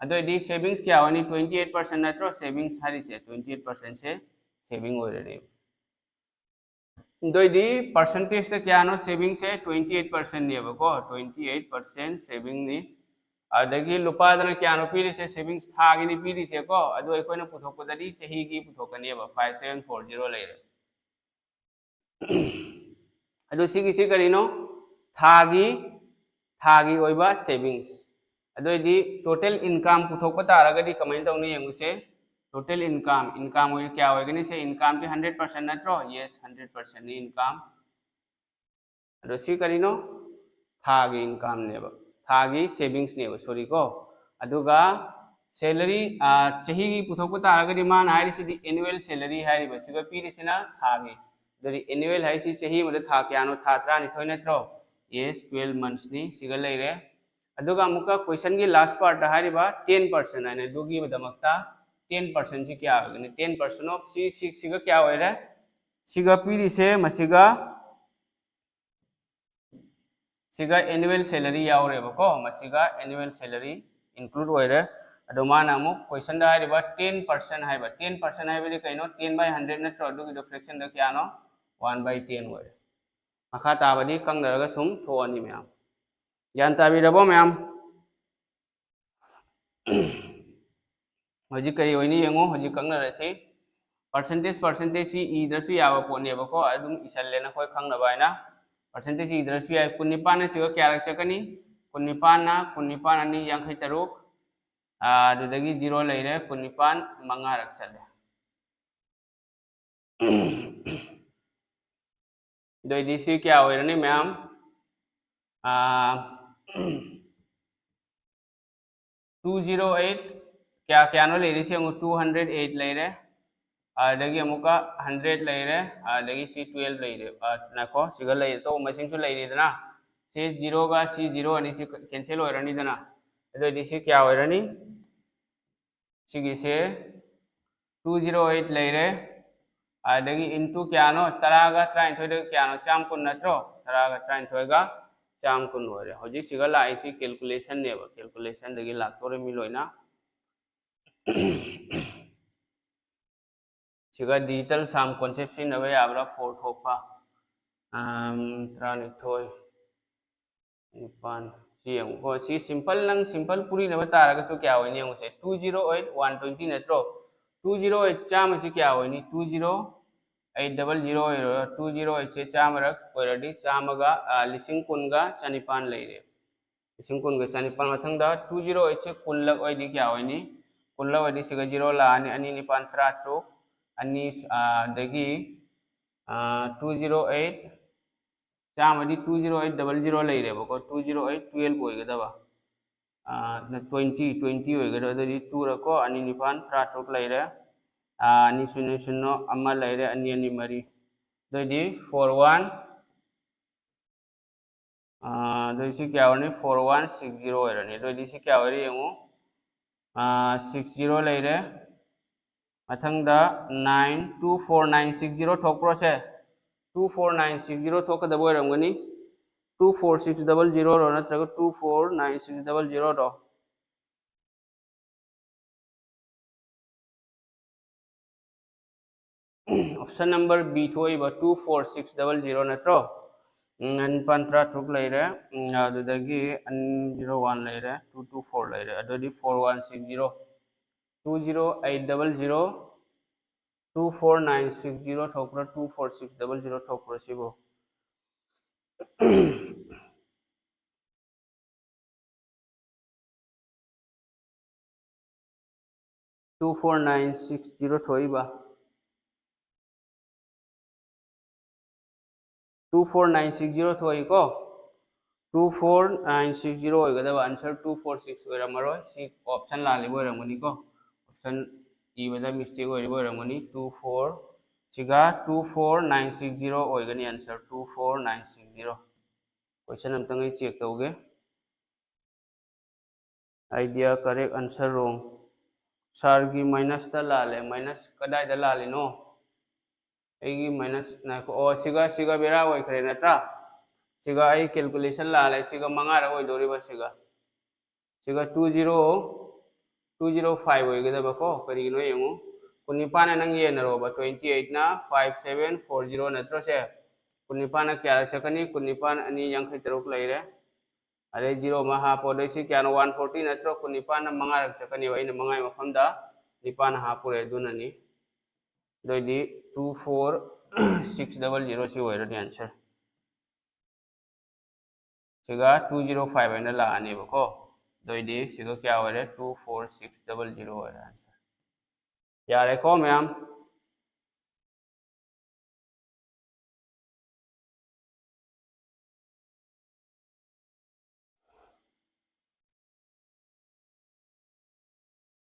अदोदी सेविंग्स क्या होनी 28% नत्रो सेविंग्स हारी से 28% से सेविंग हो रही दोदी परसेंटेज तो क्या नो सेविंग से 28% नेबको 28% सेविंग नि अदगी लुपादना क्या नो पीरी से सेविंग्स थागी नि पीरी से को अदो अखोइना पुथोकदरी चही की पुथोकनेबा 5740 लेरे अदो सिगी करिनो थागी ओइबा सेविंग्स अदोदी टोटल इनकम पुथोकपा तारगदी कमें तौनी यंगसे टोटल इनकम हो क्या होइगनी से इनकम ती 100% नत्रो यस 100% नि इनकम अदो सी करिनो थागी इनकम नेबा थागी सेविंग्स नेबा सॉरी को अदुगा सैलरी चाही की पुथोकपा तारगदी मान हाइरिसिदी एनुअल सैलरी हाइरिबा सिगा पीरिसिना थागी दरी एनुअल हाइसि चाही मदे था क्यानो था 3 नत्रो यस 12 मंथ्स नि सिगा लेरे अदुगा अमुका क्वेश्चन की लास्ट पार्ट हारिबा 10% आने दुगी बदमक्ता 10% से क्या होगनी 10% ऑफ सी 6 सिगा क्या होइरे सिगा पीरी से मसिगा सिगा एनुअल सैलरी यावरेबको मसिगा एनुअल सैलरी इंक्लूड होइरे अदो माना अमु क्वेश्चन दा हारिबा 10% हाइबा 10% हाइबदि कइनो 10/100 नत्रो दुगी दो फ्रैक्शन दा क्या नो 1/10 होइरे मखा ताबदि कंगदरगा सुम थोअनी मैम यान ताबिरबो मैम हजी करी होइनी यंगो हजी कंगनरसी परसेंटेज सी इदरसु याबा पोनेबको अदुम इसल्लेना खोय खंगनबायना परसेंटेज इदरसु या 19 सिगा क्या रचकनी 19 ना 19 अनि यांखै तरुक अदुदगी 0 लेरे 19 मंगा रखसले दोइदी सी क्या होइरनी मैम 208 क्या क्या नो लेरी से 208 लेरे अदगी अमुका 100 लेरे अदगी सी 12 लेरे नाको सिगा लेरे तो मसिंग सु लेरे दना सी 0 गा सी 0 अनि सी कैंसिल होइरनी दना अदगी सी क्या होइरनी सिगी से 208 लेरे अदगी इनटू क्या नो तरागा 33 दे क्या नो चाम कुन नत्रो तरागा 33 गा चाम कुन होइरे हजि सिगा लाइसी कैलकुलेशन नेबा कैलकुलेशन दगी लाक्तोरे मिलोइना सिगा डिजिटल साम कॉन्सेप्ट सिनबा याब्रा 4 थोपा त्रानिथोय निपान सी हमको सी सिंपल नंग सिंपल पूरी नबा तारगसु क्या होइनी हमसे 208 120 नत्रो 208 चाम से क्या होइनी 20800 208 से चाम रख ओरडी चामगा लिसिंग कुनगा चनिपान लेरे लिसिंग कुनगा चनिपान मथंगदा 208 से कुनलक ओइदी क्या होइनी कुनलक ओइदी सिगा 0 लानी अनि निपान 3 अनि दगी 208 चामदी 20800 लेरेबको 208 12 होइगदबा 20 होइगदो अदि 2 रको अनि निपान 3 लेरे अनि 0 अमा लेरे अनि अनि मरी दोइदी 41 दोइसी क्या होनी 4160 होइरनी दोइदी सी क्या होइरी यंगो 60 लेरे मथंगदा 924960 थोकप्रो से 24960 थोकदब होइरमगनी 24600 रो नत्रगा 24960 रो ऑप्शन नंबर बी थोइबा 24600 नत्रो निपान 3 लेरे अदुदगी 01 लेरे 224 लेरे अदुदी 4160 20800 24960 थोकरा 24600 थोकरा सिबो 24960 थोइबा 24960 थोइको 24960 होइगदबा आंसर 246 होइरमरो सी ऑप्शन लालिबो होइरमगनी को ऑप्शन इबदा मिस्टेक होइबो होइरमगनी 24 सिगा 24960 होइगनी आंसर 24960 क्वेश्चन अमतंग चेक तौगे idea correct answer wrong sir की माइनस ता लाले माइनस कदाय दा लालिनो एगी माइनस ना को ओ सिगा सिगा बेरा होइखरे नत्रा सिगा आई कैलकुलेशन लाले सिगा मंगा रा होइदोरिबा सिगा सिगा 205 होइगदबको करिनो यंगो कुनिपाना नंग येनरोबा 28 ना 5740 नत्रो से कुनिपाना क्या सकनी कुनिपान अनि यांखै तरुक लेरे अरे 0 महा पोदे सी क्या 140 नत्रो कुनिपाना मंगा रख सकनी वैन मंगाय मफमदा निपाना हापुरे दुननी दोइदी 24600 सी होइरनी आंसर सिगा 205 हैन लाने बको दोइदी सिगा क्या होइरे 24600 होइरे आंसर यारे को मैम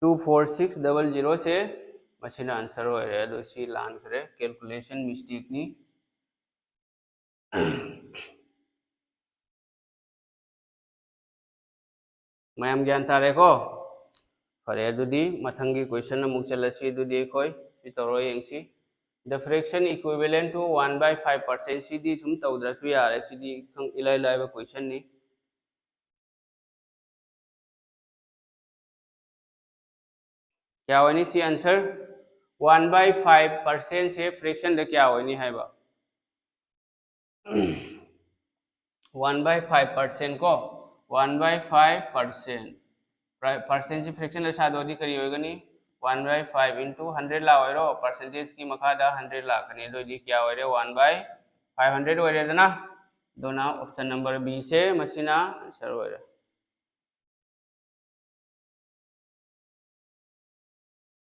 टू 4600 से मशीन आंसर होइरे दो सी लान करे कैलकुलेशन मिस्टेक नी मैम ज्ञान तारे को फरे अदुदी मथंगी क्वेश्चन अमुक चलसी अदुदी कोई सि तौरो यंगसी the fraction equivalent to 1/5% सीधी तुम तौद्रसु यारे सीधी खंग इलाई लाइव क्वेश्चन नि क्या होनी सी आंसर 1/5% से फ्रैक्शन द क्या होनी है बा 1/5% को 1/5% परसेंट से फ्रैक्शन द साथ होती करी होगा नहीं 1/5 into 100 ला होइरो परसेंटेज की मखादा 100 ला कने दो दी क्या होइरे 1/500 होइरे दना दोना ऑप्शन नंबर बी से मसीना आंसर होइरे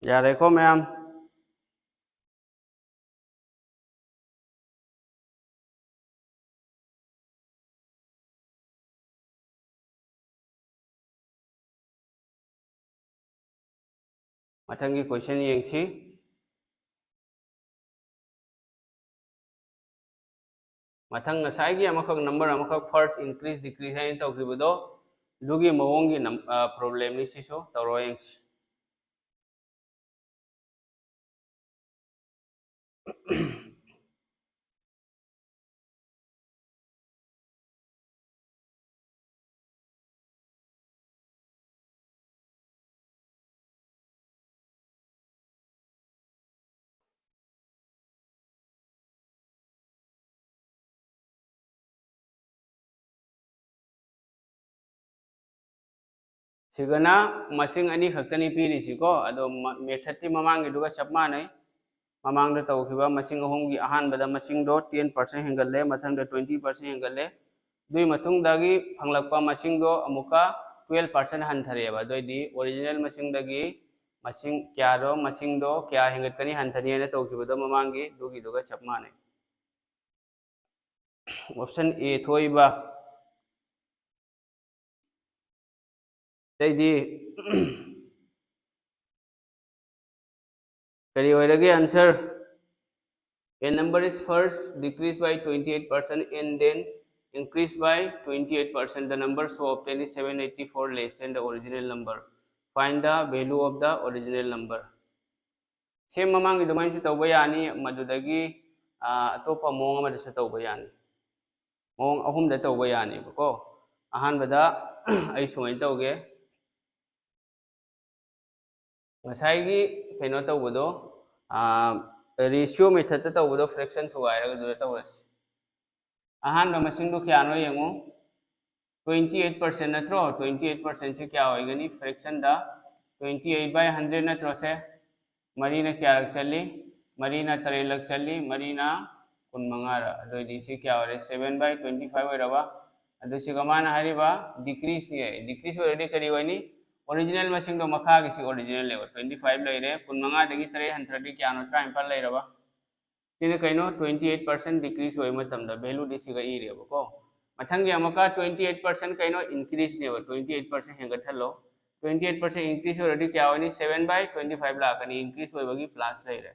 यारे को मैम मथंगी क्वेश्चन यंगसी मथंग ngसाई अमखक नंबर अमखक फर्स्ट इंक्रीज डिक्रीज है तौखिबदो दुगी मवोंगी प्रॉब्लम नि सिसो तौरो यंगसी सिगना मसिंग अनि खक्तनी पीरिसिको अदो मेथड ममांगी दुगा चप मानै ममांग तौखिबा मसिंग अहुमगी अहानबदा मसिंग दो 10% हेंगल्ले मथंग 20% हेंगल्ले दुई मतुंग दागी फंगलकपा मसिंग दो अमुका 12% हंथरेबा दोइदी ओरिजिनल मसिंग दागी मसिंग क्या दो मसिंग दो क्या हेंगतकनी हंथनी ने तौखिबदा ममांगी दुगी दुगा चप मानै ऑप्शन ए थोइबा तैदी करी होइरगे answer a number is first decreased by 28% and then increased by 28%. The number so obtained is 784 less than the original number. Find the value of the original number. Same mamang idumain su tawba yani madudagi atopa mong amada su tawba yani. Mong ahum da tawba yani ko. Ahan bada ay sumay tawge. Ngasay gi kaino tawba do ratio method ta tawba do fraction thugairaga du tawras. Ahaan मसिंग दो क्या no यंगो 28% नत्रो 28% से क्या होएगा नी fraction दा 28/100 नत्रो से मरीना क्या लग चली मरीना तरे लग चली मरीना कुन मंगारा दो दी से क्या हो रहे 7/25 होइरबा अदो से गमान हरिबा डिक्रीज नहीं है डिक्रीज ऑलरेडी करी होइनी ओरिजिनल मसिंग दो मखा की ओरिजिनल लेवल 25 लेरे कुन मंगा दगी तरे 130 क्या नो ट्राई पर लेरबा सिने कइनो 28% डिक्रीज होय मतमदा वैल्यू दिसिगा इरेबको मथंगे अमका 28% कइनो इंक्रीज नेबो 28% हेंगथलो 28% इंक्रीज ऑलरेडी क्या होनी 7/25 लाकनी इंक्रीज होयबगी प्लस लेरे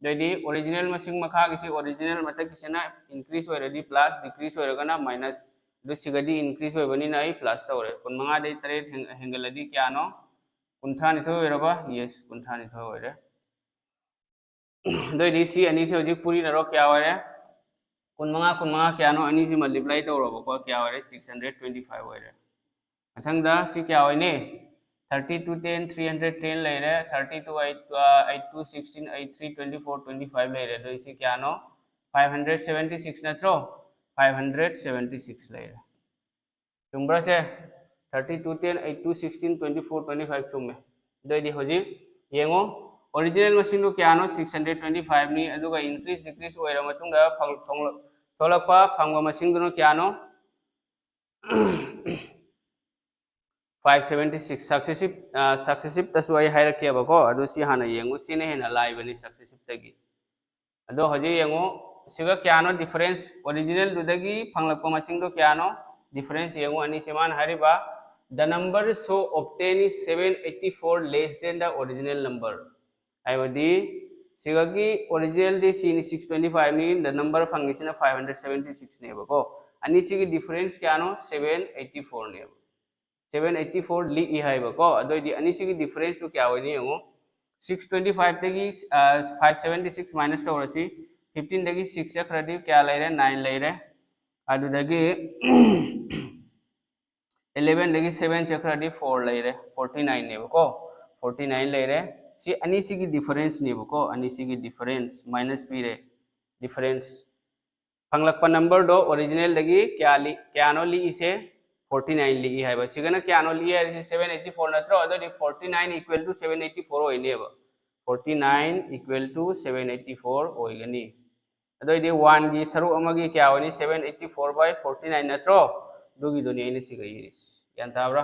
देदी ओरिजिनल मसिंग मखा किसी ओरिजिनल मत किसना इंक्रीज ऑलरेडी प्लस डिक्रीज होयरगना माइनस दुसिगदी इंक्रीज होयबनी नाई प्लस तौरे कुन मंगा दे तरे हेंगलदी क्यानो कुंथ्रा निथो होयरबा यस कुंथ्रा निथो होयरे दोइदी सी अनि से होजि पुरी नरो क्या होरे कुनमंगा क्या नो अनि से मल्टीप्लाई तौरबको क्या होरे 625 होरे मथंगदा सी क्या होइने 32 10 310 लेरे 32 8 2 16 8 3 24 25 लेरे दो इसी क्या नो 576 नत्रो 576 लेरे चुम्ब्रा से 32 10 8 2 16 24 25 चुम्मे दोइदी होजि येंगो ओरिजिनल मशीन क्या नो 625 नी अदुगा इंक्रीज डिक्रीज होइरा मतुंगा थोलकपा फंगवा मशीन दुनो क्या नो 576 सक्सेसिव तसु आई हाइरकेबको अदु सी हाना येंगु सिने हेना लाइबनी सक्सेसिव तगी अदो हजे येंगु सिगा क्या नो डिफरेंस ओरिजिनल दुदगी फंगलकपा मशीन दो क्या नो डिफरेंस येंगु अनि सेमान Hariba the number so obtained is 784 less than the original number आइबदी सिगगी ओरिजिनल दे सी 625 नि द नंबर फंगिसना 576 नेबको अनि सिगी डिफरेंस क्या नो 784 नेब 784 लिई हाइबको अदोइदी अनिसिगी डिफरेंस तो क्या होइनी यंगो 625 तगी 576 माइनस तौरसी 15 तगी 6 चक्रदी क्या लेरे 9 लेरे अदुदगी 11 तगी 7 चक्रदी 4 लेरे 49 नेबको 49 लेरे सी अनिसिगी डिफरेंस नेबको अनिसिगी डिफरेंस माइनस पीरे डिफरेंस फंगलप नंबर दो ओरिजिनल दगी क्या नो ली इसे 49 ली है बस सिगना क्या नो ली है 784 नत्रो अदो 49 इक्वल टू 784 होइनेबो 49 इक्वल टू 784 होइगनी अदो इदि 1 गी सरु अमगी क्या होनी 784 बाय 49 नत्रो दुगी दुनी इने सिगई यान ताब्रा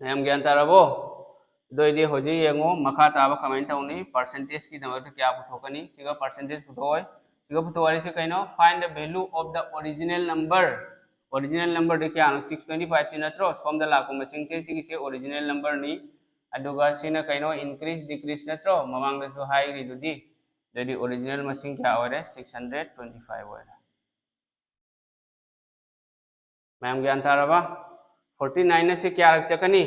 हम ज्ञान ताराबो दो इदि होजी यंगो मखा ताबा कमेंट तौनी परसेंटेज की नंबर क्या पुथोकनी सिगा परसेंटेज पुथोय सिगा पुथोवारी से कइनो find the value of the original number दे क्या 625 से नत्रो सोम द लाको मसिंग से सिगी से ओरिजिनल नंबर नी अदुगा सिना कइनो इंक्रीज डिक्रीज नत्रो ममांग दसु हाई री दुदी ददी ओरिजिनल मसिंग क्या होरे 625 होरे मैम ज्ञान ताराबा 49 से क्या रख चकनी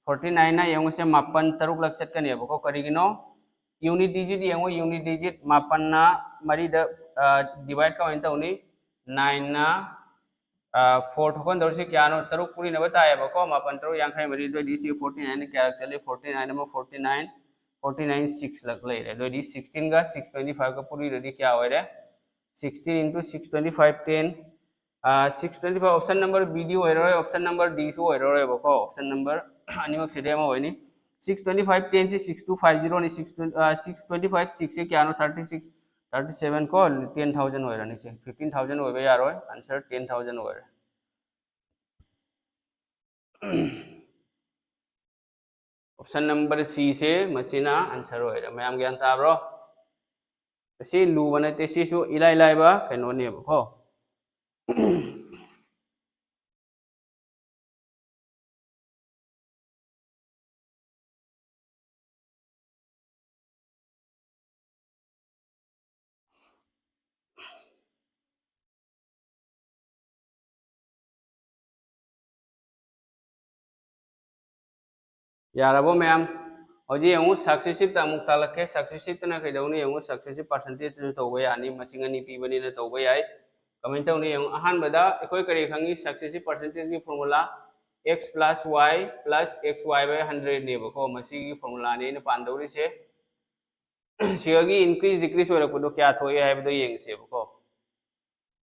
49 ना यंगो से मापन तरुक लग सकनी है बको करिगिनो यूनिट डिजिट यंगो यूनिट डिजिट मापन ना मरी द डिवाइड का वंता उनी 9 ना 4 ठोकन दर से क्या नो तरुक पूरी न बताया बको मापन तरुक यांखाई मरी दो डी सी 49 ने क्या रख चले 49 में 49 6 लग ले रे दो डी 16 का 625 का पूरी रेडी क्या हो रे 16 into 625 10 625 option number video option number D so option number अनिमक से डेमो होइनी 625 10 से 6250 ने 625 6 से क्या नो 36 37 को 10000 होइरा नि से 15000 होइबे यारो आंसर 10000 होइरा ऑप्शन नंबर सी से मसिना आंसर होइरा मैम ज्ञान ताब्रो सी लू बनते सिसु इलाइ लाइबा कनो ने हो यारबो मैम हजी यंगु सक्सेसिव तमुक तालके सक्सेसिव तना कइदौनी यंगु सक्सेसिव परसेंटेज तौबे यानी मसिंग अनि पीबनी न तौबे याय कमेंट तौनी यंगु अहान बदा एकोय करी खंगी सक्सेसिव परसेंटेज की formula x plus y plus xy by 100 ने बको मसी की फार्मूला ने न पांदौरी से सियोगी इंक्रीज डिक्रीज होरपदो क्या थोय हायबदो यंगसे बको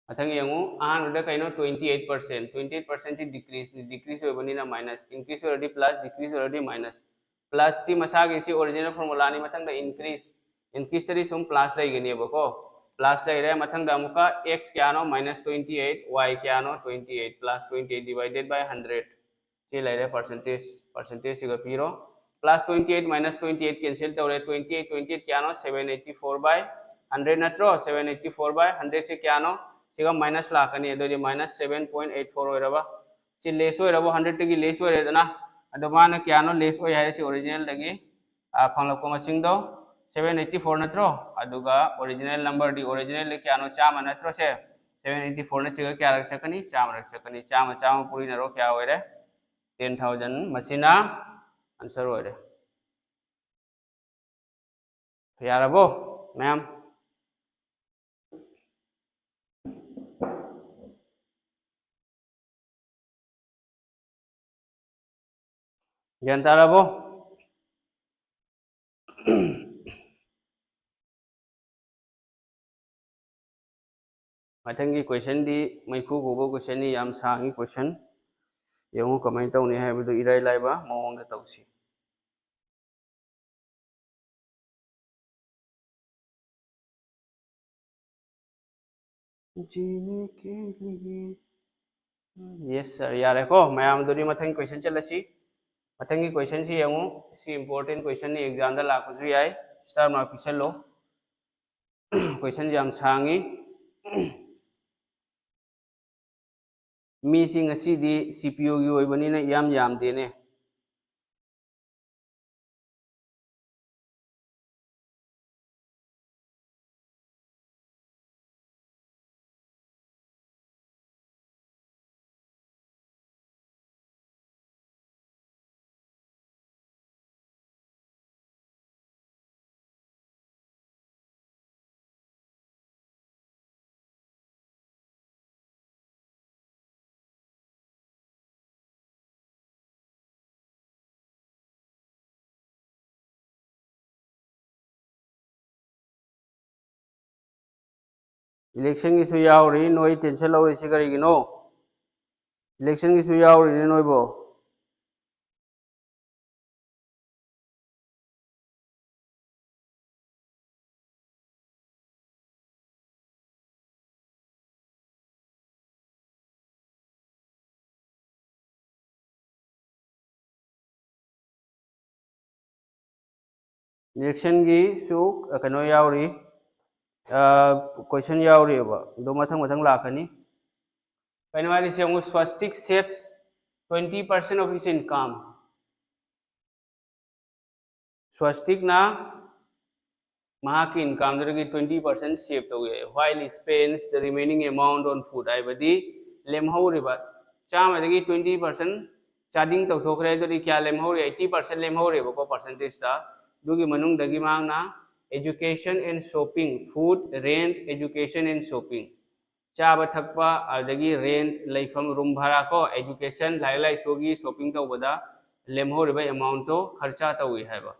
अथंग यंगु अहान बदा कइनो 28% से डिक्रीज होबनी ना माइनस इंक्रीज होरदी प्लस डिक्रीज होरदी माइनस प्लस टी मसा के सी ओरिजिनल फार्मूला नि मथंग द इंक्रीज तरी सुम प्लस लाइगनी बको प्लस लाइरे मथंग द अमुका x क्या नो -28 y क्या नो 28 प्लस 28 डिवाइडेड बाय 100 सी लाइरे परसेंटेज सिगा पीरो प्लस 28 माइनस 28 कैंसिल तौरे 28 क्या नो 784 बाय 100 नत्रो 784 बाय 100 से क्या नो सिगा माइनस लाकनी अदोदी माइनस 7.84 होइरबा सी लेस होइरबो 100 तगी लेस होइरेदना अदमाना क्या नो लेस होय हाइसे ओरिजिनल दगी फंगलको मसिंग दो 784 नत्रो अदुगा ओरिजिनल नंबर दी ओरिजिनल क्या नो चामा नत्रो से 784 ने सिगा क्या रख सकनी चामा रख सकनी चामा पूरी नरो क्या होइरे 10000 मसिना आंसर होइरे यारबो मैम ज्ञान ताराबो मथंगी क्वेश्चन दी मैखु गोबो क्वेश्चन नि याम सांगी क्वेश्चन यंगु कमेंट तौनी हायबदो इराय लाइबा मओंग द तौसी जीने के लिए यस सर यारे को मैम दोरी मथंगी क्वेश्चन चलसी मथंगी क्वेश्चन सी यंगु सी इंपोर्टेंट क्वेश्चन नि एग्जाम द लाखुसु याय स्टार मार्क पिसलो क्वेश्चन याम सांगी मीसिंग असीदी सीपीयू की ओइबनिना याम देने इलेक्शन की यावरी नोई टेंशन लौरिसे करिगिनो इलेक्शन की यावरी नोइबो इलेक्शन की कनो यावरी क्वेश्चन यावरी दो मथंग मथंग लाकनी कनो वाली से Swastik saves 20% of his income Swastik ना इनकम 20% सेव तौए while he spends the remaining amount on food आइबदी लेमहौरिबा चामदगी 20% चार्जिंग तौथोखरे दरी क्या लेमहौरे 80% लेमहौरेबो को परसेंटेज ता दुगी मनुंगदगी मांगना education and shopping food rent education and shopping चाब थकपा अदगी रेंट लेफम रूम भाड़ा को एजुकेशन लाई सोगी शॉपिंग तौबदा लेमहौरिबा अमाउंट तो खर्चा तौई हैबा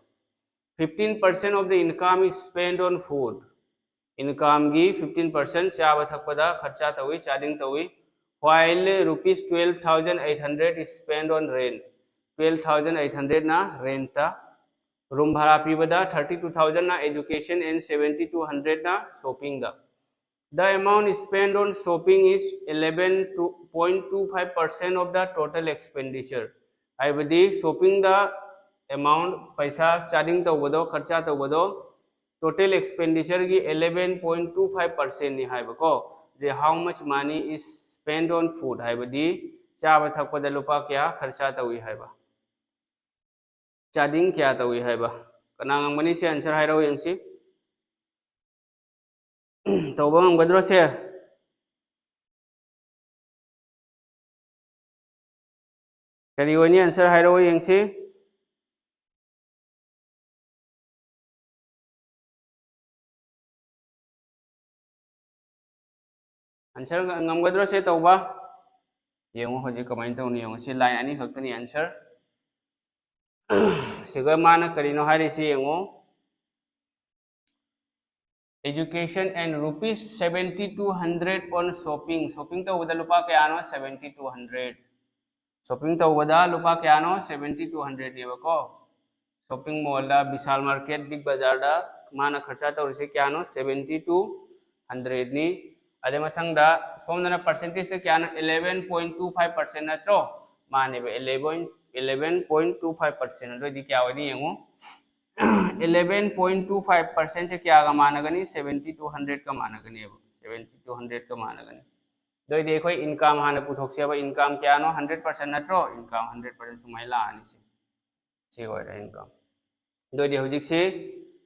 15% of the income is spent on food. Income की 15% चाव थकपदा खर्चा Tawi charging Tawi while rupees 12,800 is spent on rent. 12,800 ना rent ता रूम भाड़ा पीबदा 32,000 ना education and 7,200 ना shopping दा. The amount spent on shopping is 11.25% of the total expenditure. आइबदी shopping दा अमाउंट पैसा चार्जिंग तौबदो खर्चा तौबदो टोटल एक्सपेंडिचर की 11.25% नि हाइबको जे how much money is spend on food हाइबदी चाब थकपद लुपा क्या खर्चा तौई हाइबा चार्जिंग क्या तौई हाइबा कना ngambani से आंसर हाइरो यंगसी तौबा ngambadro से करी वनी आंसर हाइरो यंगसी आंसर ngambadro से तौबा येंगो होजि कमाइन तौनी येंगो से लाइन ani खक्तनी आंसर सिगा माना करिनो हारिसि येंगो education and rupees 7,200 on shopping तौबदा लुपा कयानो 7,200 shopping तौबदा लुपा कयानो 7,200 नेबको shopping mall दा विशाल मार्केट बिग बाजार दा माना खर्चा तौरिसे कयानो 7,200 नि अदे मथंगदा सोमना परसेंटेज ते कयानो 11.25% नत्रो मानेबे 11.25% रो दि क्या वनी येंगो 11.25% से क्या मानगनी 7,200 का मानगनी 7,200 का मानगनी दो देखो इनकम हाने पुथोक्से इनकम क्या नो 100% नत्रो इनकम 100% सुमाइला आनी से होय इनकम दो दे हुजिक से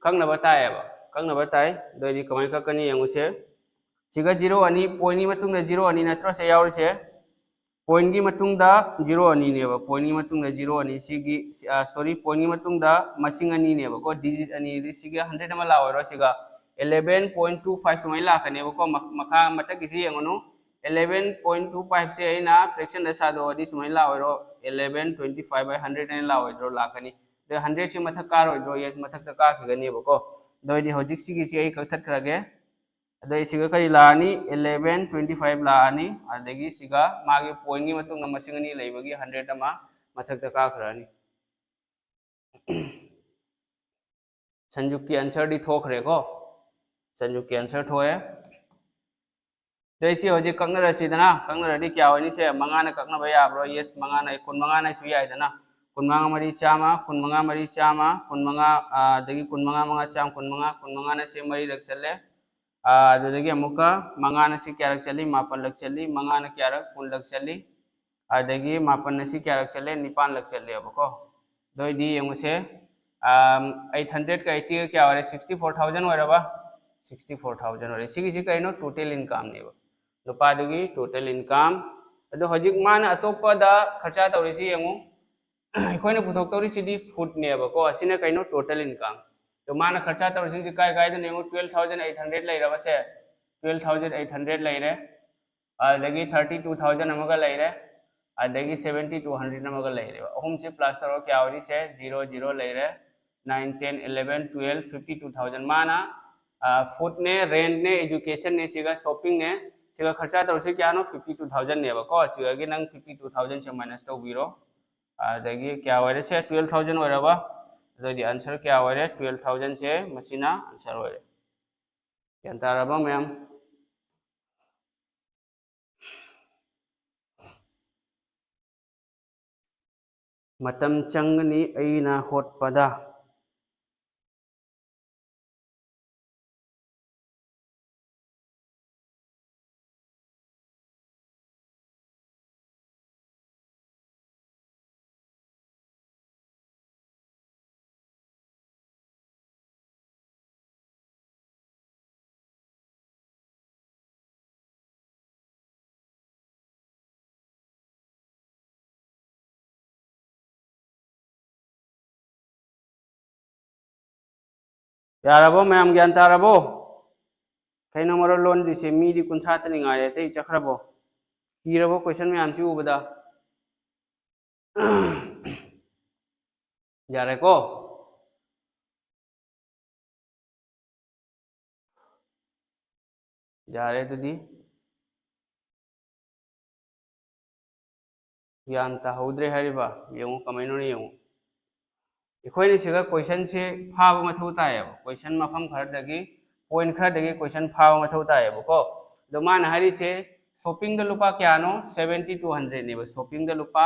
खंगना बताएबा खंगना बताए दो दि कमाय खकनी यंगुसे सिगा 0 अनि पॉइंट नि मतुंग 0 अनि नत्रो से यावरसे पॉइंट की मतुंगदा 0 अनि नेबा पॉइंट की मतुंगदा 0 अनि सिगी सॉरी पॉइंट की मतुंगदा मसिंग अनि नेबा को डिजिट अनि सिगा 100 मा लावरो सिगा 11.25 सुमाय लाखनेबा को मखा मत किसी यंगनु 11.25 से ना फ्रैक्शन द सादो अदि सुमाय लावरो 11.25 by 100 ने लावरो लाखनी दे 100 से मथक कारो दो यस मथक त का खगनेबा को दोइदि होजिक सिगी से आई कथत खरगे अदई सिगा करी लानी 11.25 लानी अदगी सिगा मागे पॉइंट की मतुंग मसिंगनी लेबगी 100 अमा मथक का खरानी संजुक की आंसर दी थोखरे को संजुक की आंसर थोए देसी होजी कंगना रसीदना कंगना रदी क्या वनी से मंगाना ककना भया ब्रो यस मंगाना कुन मंगाना सुया आइदना कुन मंगा मरी चामा कुन मंगा मरी चामा कुन मंगा दगी कुन मंगा मंगा चाम कुन मंगाना से मरी रखसले अदगी अमुका मंगाना से क्या रख चली मापन लग चली मंगाना क्या रख कुन लग चली अदगी मापन से क्या रख चले निपान लग चले अब को दो दी यंग से 800 का 80 क्या हो रहा है 64,000 हो रहा 64,000 हो रहा सिगी सी कहीं टोटल इनकम ने लुपादगी टोटल इनकम अदो हजिक मान अतोपदा खर्चा तौरिसी यंगो अखोइना पुथोक्तौरिसिदी फूड नेबको असिना कहीं टोटल इनकम तो मान खर्चा तौरिसिंग काय काय दने 12,800 लेरबा से 12,800 लेरे अदगी 32,000 अमगा लेरे अदगी 7,200 अमगा लेरे अहुम से प्लस तौर क्या होरी से 0 0 लेरे 9 10 11 12 52,000 माना फूड ने रेंट ने एजुकेशन ने सिगा शॉपिंग ने सिगा खर्चा तो से क्या नो 52,000 ने बको सिगा के नंग 52,000 से माइनस तो बिरो अदगी क्या होरे से 12,000 होरबा अदगी आंसर क्या होरे 12,000 से मसीना आंसर होरे क्या तारबा मैम मतम चंगनी अइना होटपदा यारबो मैम ज्ञान तारबो कहीं मरो लोन दिसे मीदी कुंथा तनिंगाय ते चखरबो कीरबो क्वेश्चन में आंसर उबदा यारे को यारे तुदी ज्ञान ताहौद्रे हरिबा येमु कमेनो ने येमु इखोइनि सिगा क्वेश्चन से फाब मथौ तायब क्वेश्चन मफम खरदगी पॉइंट खरदगी क्वेश्चन फाब मथौ तायब को दो मान हरि से शॉपिंग द लुपा क्यानो 7200 ने शॉपिंग द लुपा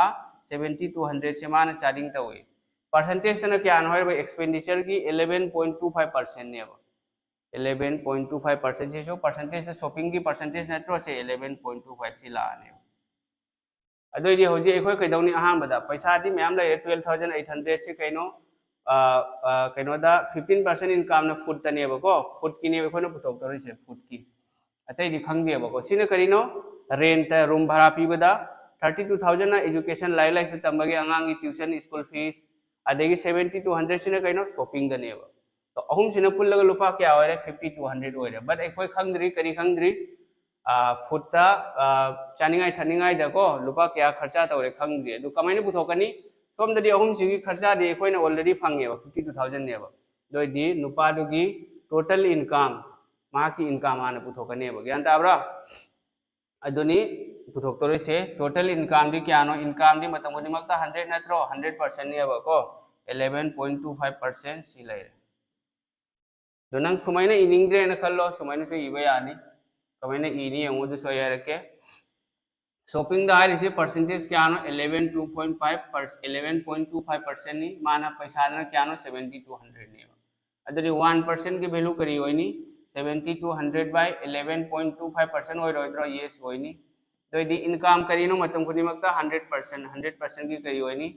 7200 से मान चार्जिंग तवे परसेंटेज तन क्यानो हरिबा एक्सपेंडिचर की 11.25% ने 11.25% से जो परसेंटेज शॉपिंग की परसेंटेज नत्रो से 11.25 से लाने अदोइदि होजी एखोय कैदौनी अहानबदा पैसादी मैम ले 12,800 से कैनो कैनोदा 15% इनकम ना फूड तनेबको फूड किने एखोयनो पुथोक तोरिसे फूड की अतैदि खंगदेबको सिने करिनो रेंट रूम भाड़ा पीबदा 32,000 ना एजुकेशन लाई लाई से तंबगे अंगांगी ट्यूशन स्कूल फीस अदेगी 7200 सिने कैनो शॉपिंग दनेब तो अहुम सिने पुल्लगा लुपा क्या होरे 5200 होरे बट एखोय खंगद्री करी खंगद्री फूडता चानिंगाई थनिंगाई दको लुपा क्या खर्चा तौरे खंगद्री अदु कमाइनो पुथोकनी सोमददी अहुम सिगी खर्चा दे एखोयना ऑलरेडी फंगेबा 52,000 नेबा दोइदि नुपादुगी टोटल इनकम माकी इनकम आना पुथोकनेबा ज्ञान ताब्रा अदुनी पुथोक्तोरिसे टोटल इनकम दी क्यानो इनकम दी मतम गुदिमक्ता 100 नत्रो 100% नेबा को 11.25% सी लेरे दो नंग सुमाइना इनिंग्रे न खल्लो सुमाइना से इबा यानी कमाइना इनी यमु दु सो यारके शॉपिंग दा हारिसे परसेंटेज क्यानो 11.25% नी माना पैसा न क्यानो 7200 ने अदरी 1% की वैल्यू करी होइनी 7200 by 11.25% होय रोइद्रो यस होइनी दोइदि इनकम करिनो मतम कुनिमक्ता 100% की करी होइनी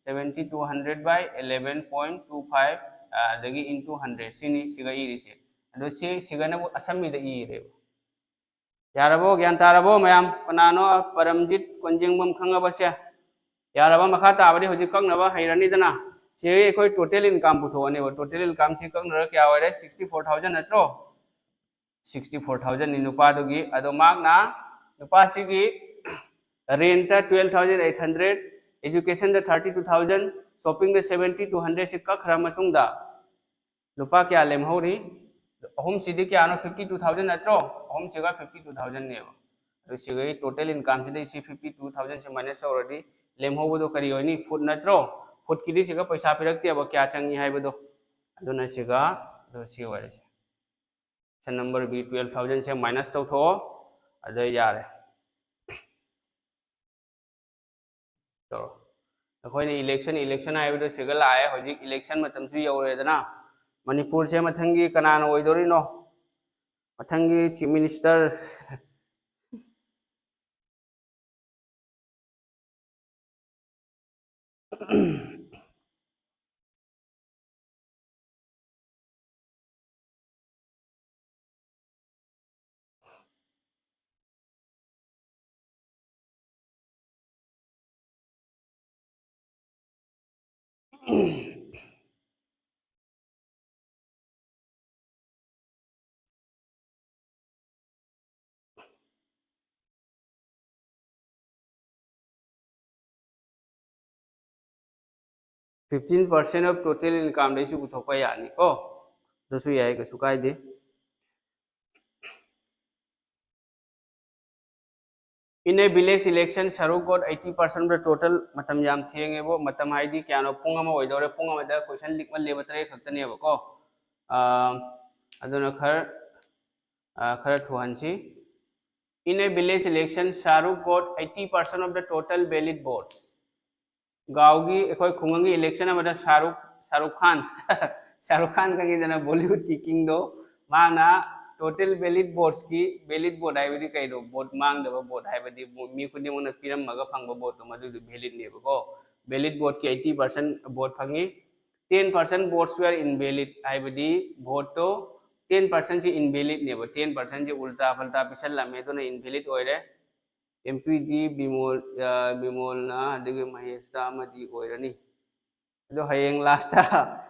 7200 by 11.25 दगी into 100 सिनी सिगा इरिसे अदो सिगाना असमी द इरे यारबो ज्ञान तारबो मैम कनानो परमजित कोंजिंगबम खंगबसे यारबा मखा ताबदि होजि कंगनबा हैरनी दना से एखोय टोटल इनकम पुथोने टोटल इनकम से कंगनर क्या होरे 64,000 नत्रो 64,000 नि नुपादुगी अदो मागना नुपासिगी रेंट 12,800 एजुकेशन द 32,000 शॉपिंग द 70,200 से कखरा मतुंगदा लुपा क्या लेमहौरी अहुम सिदी क्या नो 52,000 नत्रो अहुम सिगा 52,000 ने तो सिगई टोटल इनकम से इसी 52,000 से माइनस ऑलरेडी लेमहौबदो करी होनी फूड नत्रो फूड की सिगा पैसा पिरक्ते अब क्या चंगी हाइबदो अदुना सिगा दो सी होरे से नंबर बी 12,000 से माइनस तो थो अदो यारे तो अखोइने इलेक्शन हाइबदो सिगा लाए होजि इलेक्शन मतम सु यौरेदना मणिपुर से मथंगी कनान ओइदोरिनो मथंगी chief minister 15% of total income दे पुथोपा यानी को दसु याय कसु कायदे In a village election, Shahrukh got 80% of the total matam yam thienge bo matam haidi kyano punga ma oidore punga ma da question lik mal lebatre khaktane ba ko aduna khar thuanchi. In a village election, Shahrukh got 80% of the total valid votes. गाँव की कोई खुंगंगी election है मतलब शाहरुख खान शाहरुख खान का किधर बॉलीवुड की king दो मांगना टोटल वैलिड वोट्स की वैलिड वोट है बड़ी कई दो वोट मांग दो वोट है बड़ी मी खुद ने मुन्ना पीरम मगा फंगो वोट तो मधु वैलिड नहीं बको वैलिड वोट की 80% वोट फंगी 10% वोट्स वेर इनवैलिड है बड़ी वोट तो 10% से इनवैलिड नहीं बको 10% से उल्टा फल्टा पिछल लम्हे तो ना इनवैलिड हो रहे MPD बिमोलना अदगी महेशता अमदी ओइरनी अदो हयेंग लास्टा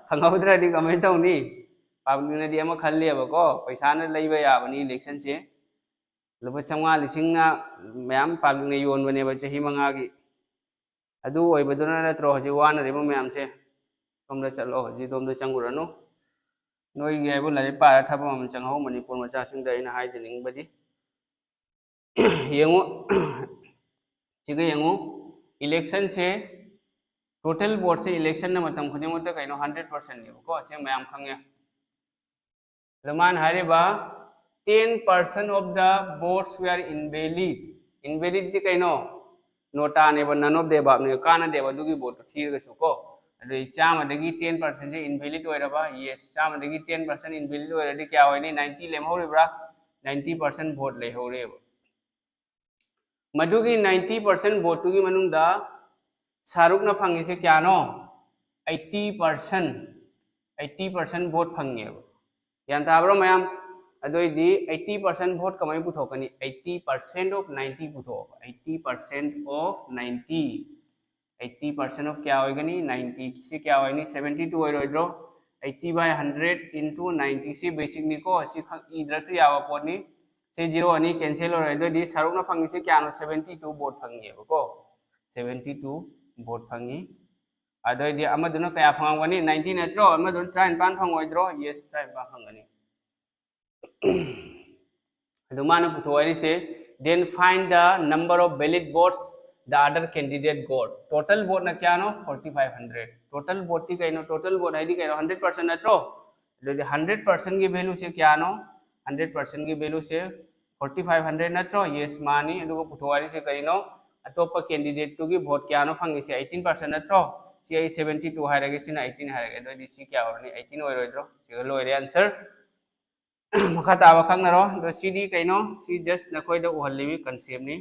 खंगौद्रादि कमाय तौनी पाब्लिकनादि अमा खल्लेबको पैसाना लैबा याबनी इलेक्शन से लुपा 500 लिसिंगना मयाम पाब्लिकना योनबनेबा चही मंगागी अदु ओइबदुना नत्रो हजि वानरेबा मयामसे तोमदा चलो हजि तोमदा चंगुरनु नोइगी हाइबो लारि पारा थबम चंगहौ मणिपुर मचासिंगदा इना हाइजनिंगबदि येंगो चिगे येंगो इलेक्शन से टोटल वोट से इलेक्शन ना मतम खुदे मत कइनो 100% ने को से मयाम खंगे लमान हारेबा 10% of the votes were invalid di kaiनो नोटा ने ब नन ऑफ दे बाप ने काना दे बा दुगी वोट थीर गसु को अदु चाम दगी 10% से इनवैलिड होइरबा यस चाम दगी 10% इनवैलिड होइरदि क्या होइनी 90 लेम होरिब्रा 90% वोट ले होरेबा मधुगी 90% वोट की मनुंगदा शाहरुख ना फंगी से क्या नो 80% वोट फंगे यान ताब्रो मयाम अदोइदी 80% वोट कमाई पुथोकनी 80% ऑफ 90 पुथो 80% ऑफ 90 80% ऑफ क्या होइगनी 90 से क्या होइनी 72 होइरोइद्रो 80 by 100 into 90 से बेसिक निको असि खंग इद्रसु यावा पोनी से 0 अनि कैंसिल हो रहा है शाहरुख ना फंगी से क्या नो 72 वोट फंगे को 72 वोट फंगी अदोइदी अमदुना कया फंगवनी 90 नत्रो अमदुन 35 फंगोइद्रो यस 35 फंगनी अदुमाना पुथोइरी से then find the number of valid votes the other candidate got total vote ना क्या नो 4500 total vote की कहीं नो total vote है दी कहीं 100% नत्रो 100% की वैल्यू से क्या नो 100% की वैल्यू से 4500 नत्रो यस मानी अदुगो पुथोवारी से करिनो अतोप कैंडिडेट टू की वोट क्या नो फंगी से 18% नत्रो सी 72 हायरगे सिना 18 हायरगे दोदी सी क्या होरनी 18 ओइरोइद्रो सिगा लोइरे आंसर मखा ताबा खंगनरो दो सीडी कइनो सी जस्ट नखोइदा उहल्लिबी कंसेप्ट नि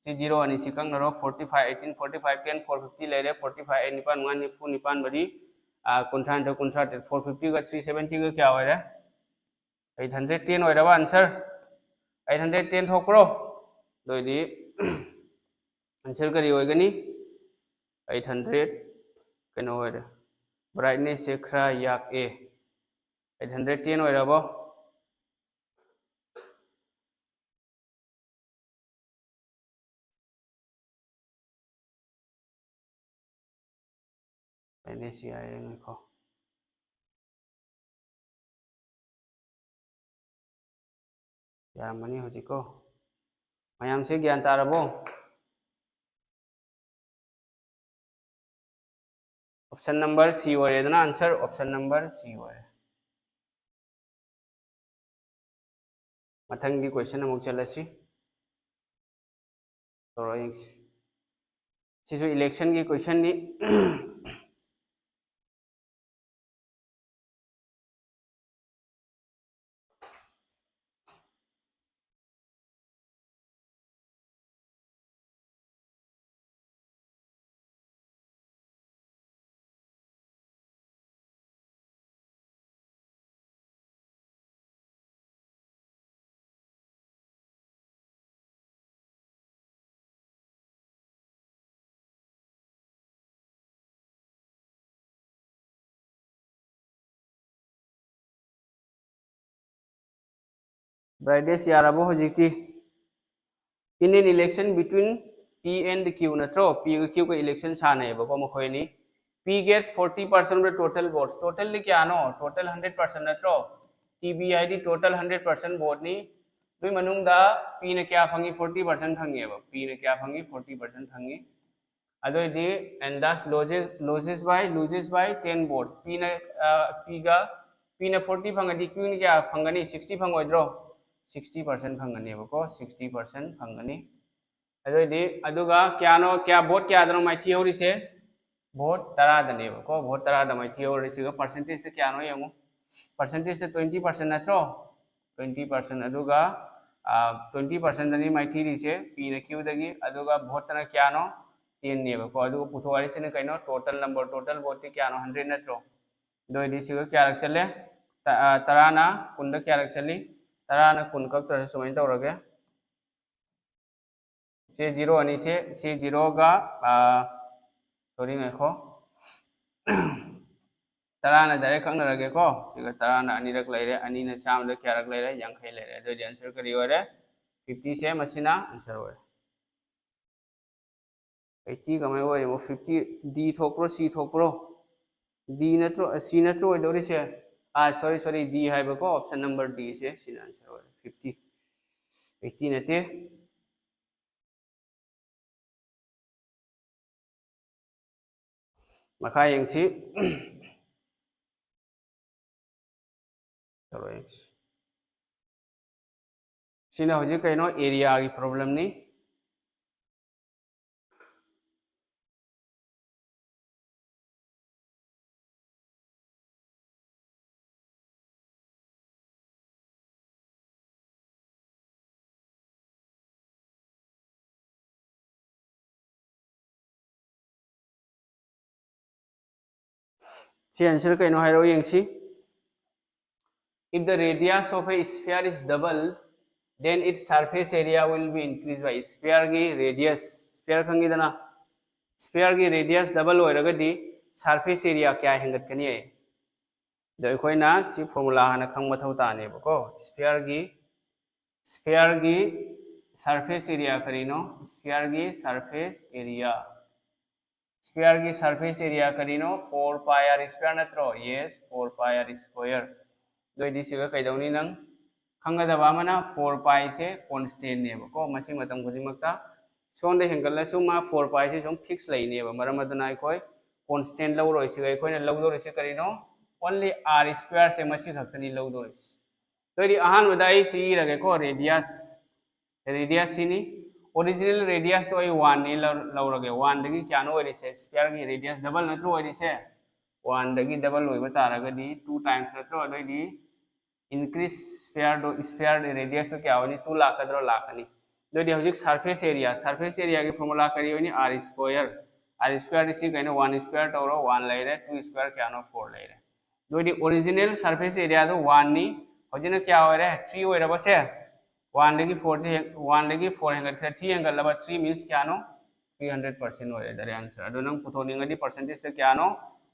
सी 0 अनि सी खंगनरो 45 18 45 10 450 लेरे 45 निपान मान फु निपान बडी कुंथान तो कुंथ्रा 450 का 370 का क्या होइरा 810 होइराबा आंसर 810 थोकरो दोइदी आंसर करी होइगनी 800 कनो होइरा ब्राइटनेस से खरा याक ए 810 होइराबो ब्राइटनेस आए को यारमनी होजिको मयाम से ज्ञान तारबो ऑप्शन नंबर सी होरेदना आंसर ऑप्शन नंबर सी होरे मथंगी क्वेश्चन अमुक चलसी तो सिसु इलेक्शन की क्वेश्चन नि ब्राइडेस याराबो होजिति in an election between P and Q नत्रो P का Q का इलेक्शन साने बको मखोइनी P gets 40% of the total votes total क्या नो total 100% नत्रो TB ID total 100% vote नि तुई मनुंगदा पी ने क्या फंगी 40% फंगी अब पी ने क्या फंगी 40% फंगी अदोइदी and thus loses by 10 votes p ने p ने 40 फंगदी q ने क्या फंगनी 60 फंगोइद्रो 60% फंगनी बको 60% फंगनी अदोइदी अदुगा क्यानो क्या वोट क्या दनो माइथी होरिसे वोट 10 दने बको वोट 10 द माइथी होरिसे परसेंटेज से क्यानो यमु परसेंटेज से 20% नत्रो 20% अदुगा 20% दनी माइथी रिसे p ने q दगी अदुगा वोट तना क्यानो 10 ने बको अदुगा पुथोवारी से कइनो टोटल नंबर टोटल वोट ती क्यानो 100 नत्रो दोइदी सिगा क्या रखसले 10 ना 10 क्या रखसली 10 ना 10 कक तर सुमाइन तौरगे से 0 अनि से 0 गा सॉरी ngखो 10 ना डायरेक्ट खंगनरगे को सिगा 10 ना अनिरक लेरे अनि ना चाम द क्या रख लेरे यांखै लेरे दोइदी आंसर करी होरे 50 से मसिना आंसर होरे 80 कमाय होरे वो 50 डी थोकरो सी थोकरो डी नत्रो सी नत्रो होइदोरि से सॉरी डी हाइबको ऑप्शन नंबर डी से सिना आंसर होरे 50 80 नते मखा यंगसी चलो यंगसी सिना होजी कइनो एरिया की प्रॉब्लम नी आंसर कहीं हाइरो यंगसी if the radius of a sphere is double then its surface area will be increased by sphere की radius sphere खंगी दना sphere की radius double होइरगदी surface area क्या हेंगत कनी है दो कोई ना सी फॉर्मूला हना खंग मथौ ताने बको sphere की surface area करीनो sphere की surface area स्क्वायर की सरफेस एरिया करीनो 4 पाई आर स्क्वायर नत्रो यस 4 पाई आर स्क्वायर दोइदी सिगा कइदौनी नंग खंगदबा मना 4 पाई से कांस्टेंट ने बको मसी मतम खुदिमक्ता सोंदे हेंगलसु मा 4 पाई से सम फिक्स लइने बा मरम अदना इखोय कांस्टेंट लौरोय सिगा इखोयना लौदोरिसे करीनो ओनली आर स्क्वायर से मसी खक्तनी लौदोरिस दोइदी अहान वदाई सी रगे को रेडियस सिनी ओरिजिनल रेडियस तो 1 ने लौरगे 1 दगी क्यानो ओरिसे स्क्वायर की रेडियस डबल नत्रो ओरिसे 1 दगी डबल ओइबा तारगदी 2 टाइम्स नत्रो अदोइदी इंक्रीज स्क्वायर रेडियस तो क्या होनी 2 लाखद्रो लाखनी दोइदी हजिक सरफेस एरिया की फॉर्मूला करी होनी r स्क्वायर इसी कइनो 1 स्क्वायर तौरो 1 लेरे 2 स्क्वायर क्यानो 4 लेरे दोइदी ओरिजिनल सरफेस एरिया तो 1 नि हजिना क्या होरे 3 ओइरबसे 1 लगी 4 से 1 लगी 4 हेंगल 3 हेंगल लबा 3 मींस क्या नो 300% होरे दरे आंसर अदो नंग पुथोनिंगदी परसेंटेज से क्या नो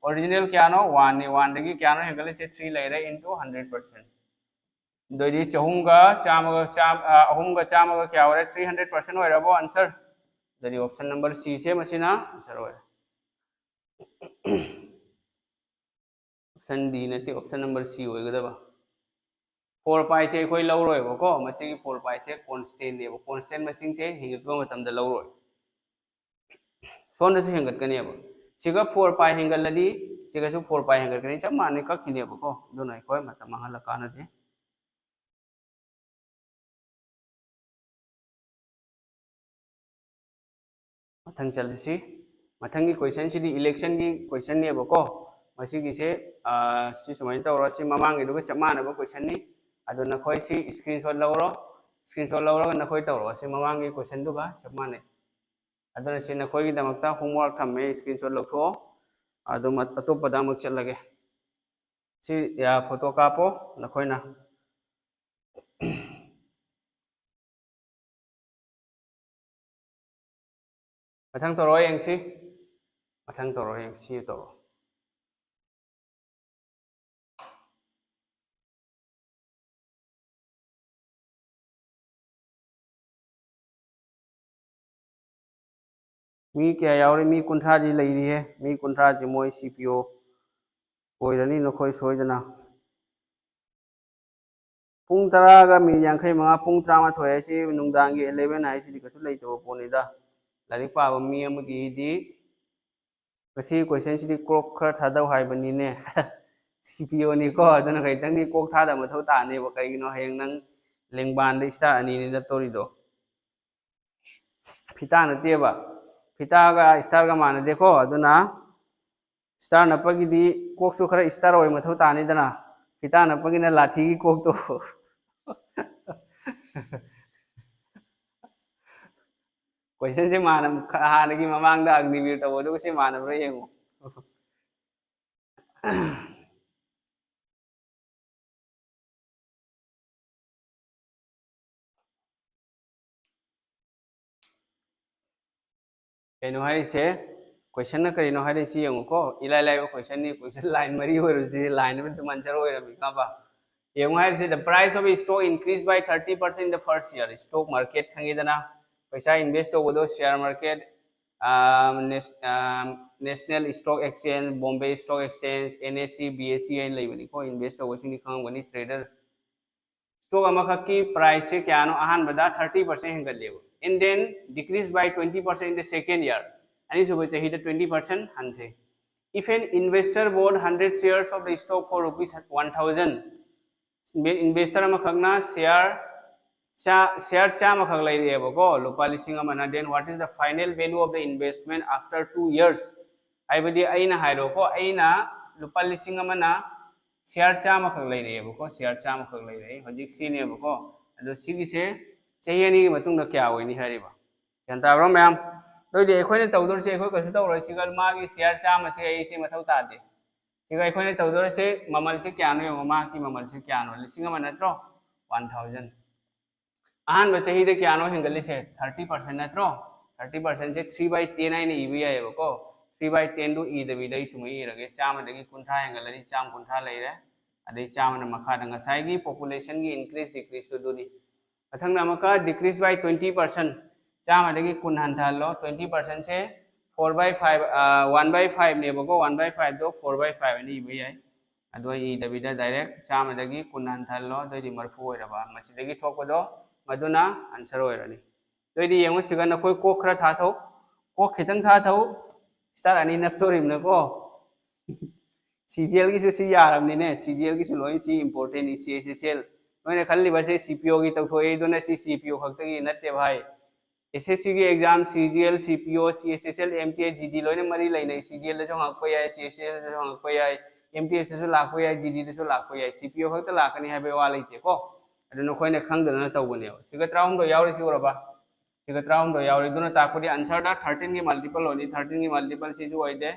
ओरिजिनल क्या नो 1 ने 1 लगी क्या नो हेंगल से 3 लेरे इनटू 100% दोइदी चहुंगा अहुंगा चामगा क्या होरे 300% होरबो आंसर दरी ऑप्शन नंबर सी से मसिना आंसर होरे ऑप्शन डी नते ऑप्शन नंबर सी होइगदबा 4 पाई से कोई लौरोय बको मसी 4 पाई से कांस्टेंट ने कांस्टेंट मसिंग से हिंगतबा मतम द लौरोय सोन से हिंगत कने अब सिगा 4 पाई हिंगलदी सिगा सु 4 पाई हिंगत कने सब माने का खिने बको दोनों कोई मतम हल काना दे मथंग चलसी मथंग की क्वेश्चन सिदी इलेक्शन की क्वेश्चन ने बको मसी की से सि समाइन तौरा सि ममांग दुग चमानबो क्वेश्चन नि अदो नखोय सि स्क्रीनशॉट लौरो नखोय तौरो सि ममांग की क्वेश्चन दुगा चमाने अदो सि नखोय की दमकता होमवर्क थमे स्क्रीनशॉट लौथो अदो मत अतोपदा मक चलगे सि या फोटो कापो नखोयना मथंग तौरो यंगसी मथंग तौरो यंगसी तौरो मी क्या यावरे मी कुंठा जी लईरी है मी कुंठा जी मोय सीपीओ ओइरनी नखोय सोइदना पुंग तरागा मी यांखै मंगा पुंग 13 हाइसि नुंगदांगी 11 हाइसि कसु लेइतबो पोनिदा लारिक पाबा मी अमगीदी कसी क्वेश्चन सिदी कोक खर थादौ हाइबनिने CPO ni ko aduna kai tang ni kok thada mathau ta ne ba kai no hayang nang lengban de star ani ni da tori do phita na te ba phita ga star ga mana dekho aduna star na pagi di kok su khara star oi mathau ta ni dana phita na pagi na lathi gi kok to question se mana ha na gi mamang da agnivir to do se mana bra yengo keno hari se question na kari no hari si yengo ko ilai lai question ni question line mari horu si line में तो मंचर हो रहा बिका बा yengo hari se the price of a stock increased by 30% in the first year stock market खंगे दना पैसा invest हो दो share market national stock exchange bombay stock exchange NSE BSE ai लेबनी को invest हो सिनी खंग वनी trader stock अमखकी price से क्या no आहान बदा 30% हेंगल लेबो and then decreased by 20% in the second year and is over say 20% hanthe if an investor bought 100 shares of the stock for rupees 1000 investor amakhakna share cha makhak lai rebo ko lupa lising amana then what is the final value of the investment after 2 years aibadi aina hairo ko aina lupa lising amana share cha makhak lai rebo ko share cha makhak lai rei hojik si ne ko ado sigi se chahi ani gi matung da kya hoini hariba yan ta bro ma'am तो दे अखोने तौदर से अखोय कसु तौर सिगल मागी share चाम से आई से मथौ तादे सिगा अखोने तौदर से ममल से क्या नो मा की ममल से क्या नो लिसिंग म नत्रो 1000 आहान बचही दे क्या नो हेंगली से 30% नत्रो 30% से 3/10 आई ने इबी आए बको 3/10 दु ई दबी दई सुमई रगे चाम दगी कुंठा हेंगलरी चाम कुंठा लेरे अदई चाम न मखा दंग साइगी पॉपुलेशन की इंक्रीज डिक्रीज दुनी अथंग नमका डिक्रीज बाय 20% चाम दगी कुन हंथालो 20% से 4/5 1/5 ने बको 1/5 दो 4/5 नि इबी आए अदो ई दबिदा डायरेक्ट चाम दगी कुन हंथालो दई मरफु होइरबा मसिदगी थोकदो मदुना आंसर होइरनी दोइदी यंगो सिगन कोई को खरा थाथौ को खितंग थाथौ स्टार अनि नप्तोरिम नको CGL की सु यारमनी ने CGL की सु लोइ सी इंपोर्टेंट CSSL मैंने खल्ली बसे CPO की तौथोई दोना सी CPO खक्तगी नत्ते भाई SSC की exam CGL CPO CSSL MTS GD लोइने मरी लैनै CGL जो हक पय CSSL जो हक पय MTS जो लाख पय GD जो लाख पय CPO खक्ता लाखनी हाबे वा लैते को अदुनो खोइने खंगदना तौबने सिगा 13 यावरि सिगरबा सिगा 13 यावरि दुना ताकुदी आंसर दा 13 की मल्टीपल होनी 13 की मल्टीपल सिजु होइदे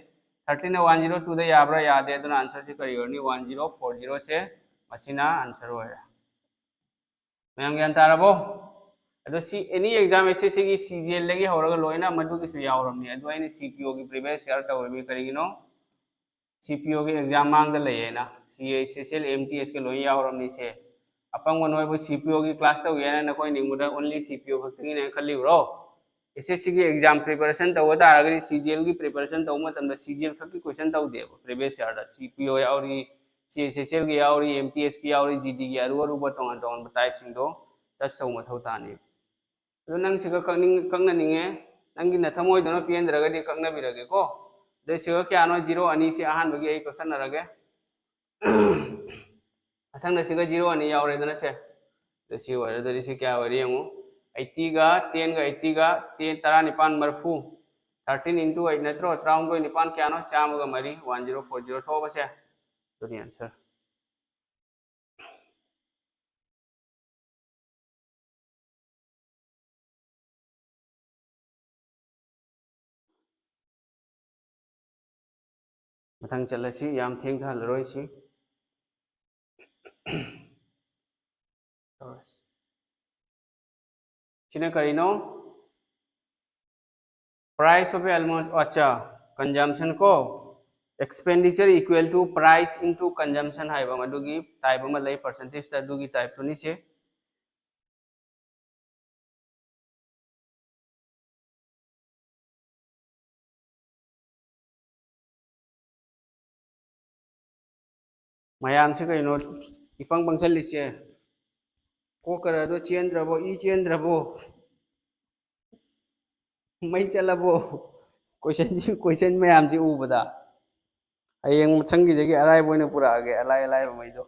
13 102 दे याब्रा यादे दुना आंसर से करी होनी 1040 से मसिना आंसर होय मैम ज्ञान तारबो अदो सी एनी एग्जाम SSC की CGL लगी होरगा लोइना मदु की सु यावरमनी अदो आइने CPO की प्रीवियस ईयर तौरबी करिगिनो CPO की एग्जाम मांग द लयेना CSSL MTS के लोइ यावरमनी से अपंग नोइबो CPO की क्लास तौ येना नकोइ निमुदा ओनली CPO खक्तगी ने खल्ली ब्रो SSC की एग्जाम प्रिपरेशन तौ तारगरी CGL की प्रिपरेशन तौ मतम CGL खक्की क्वेश्चन तौ देबो प्रीवियस ईयर दा CPO यावरी CSSL की यावरी MTS की यावरी GD की अरुअरुब तोंगान तोंगान टाइप सिंगदो टच तौ मथौ तानी तो नंग सिगा कंगना निंगे नंगी नथमोय दोनो पेंद्रगदी कंगना बिरगे को दे सिगा क्यानो 0 अनि से आहान बगी ए क्वेश्चन नरगे अथंग न सिगा 0 अनि यावरे दना से दे सि वरे दे सि क्या वरे यमु 80 गा 10 गा 80 गा 10 तरा निपान मरफू 13 into 8 नत्रो 13 निपान क्यानो चाम गा मरी 1040 थो बसे तो आंसर मथंग चलसी याम थेंग था लरोइसी चिने करिनो प्राइस ऑफ almost अच्छा कंजम्पशन को expenditure equal to price into consumption हाइबा मदुगी टाइप अमा लई परसेंटेज ता दुगी टाइप तो निसे मयाम से कइनो इपंग पंगसल लिसे को करा दो चेंद्रबो ई चेंद्रबो मई चलबो क्वेश्चन मैम जी उबदा हयेंग मथंगी जगी अराय बोइना पुरागे अलाय अलाय मैदो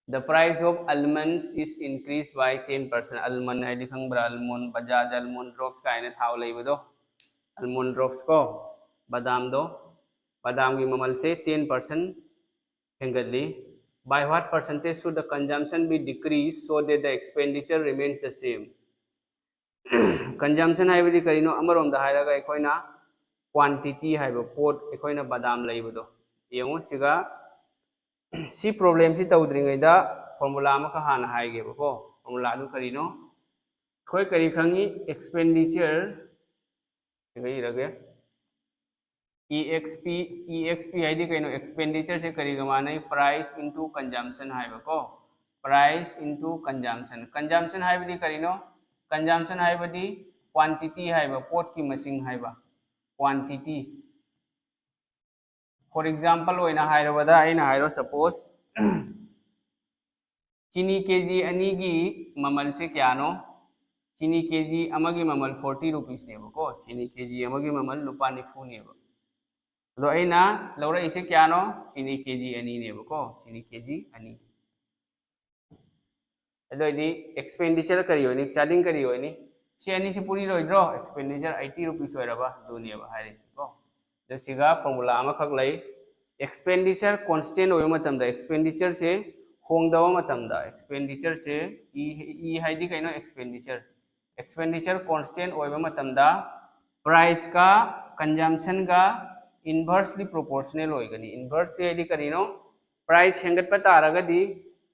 The price of almonds is increased by 10%. Almond है दिखंग बरा almond Bajaj almond drops का इन्हें थाव ले बदो almond drops को बादाम दो बादाम की ममल से 10% हेंगली. By what percentage should the consumption be decreased so that the expenditure remains the same? Consumption है बड़ी करीनो अमरों दा है लगा एक ना quantity है वो पोट एक ना बादाम ले बदो ये वो सिगा सी प्रॉब्लम सी तौद्रिंग इदा फॉर्मूला में कहाँ ना है ये वो फॉर्मूला दो करीनो कोई करी खंगी expenditure सिगा ये लगे EXP है दी कहीं expenditure से करेगा माने price into consumption है बको price into consumption है बदी करीनो consumption है बदी quantity है बा पोट की मशीन है बा quantity for example वो इना है रो बदा इना है रो suppose चीनी केजी अनी की ममल से क्या नो चीनी केजी अमगी ममल 40 रुपीस ने बको चीनी केजी अमगी ममल लुपा निफू ने बको तो अना लौर इसे क्या नो चीनी केजी अनी ने बको चीनी केजी अनी अदोदी एक्सपेंडिचर करी होनी चार्जिंग करी होनी से अनी से पूरी रोइद्रो एक्सपेंडिचर 80 रुपीस होइरबा दुनिया बा हारिस को जो सिगा फॉर्मूला अमा खक लई एक्सपेंडिचर कांस्टेंट होय मतम दा एक्सपेंडिचर से होंगदव मतम दा एक्सपेंडिचर से ई हाइदी कइनो एक्सपेंडिचर कांस्टेंट होय मतम दा प्राइस का कंजम्पशन का इनवर्सली प्रोपोर्शनल होगनी इनवर्सली है करीनो प्राइस हेंगटप तारगदी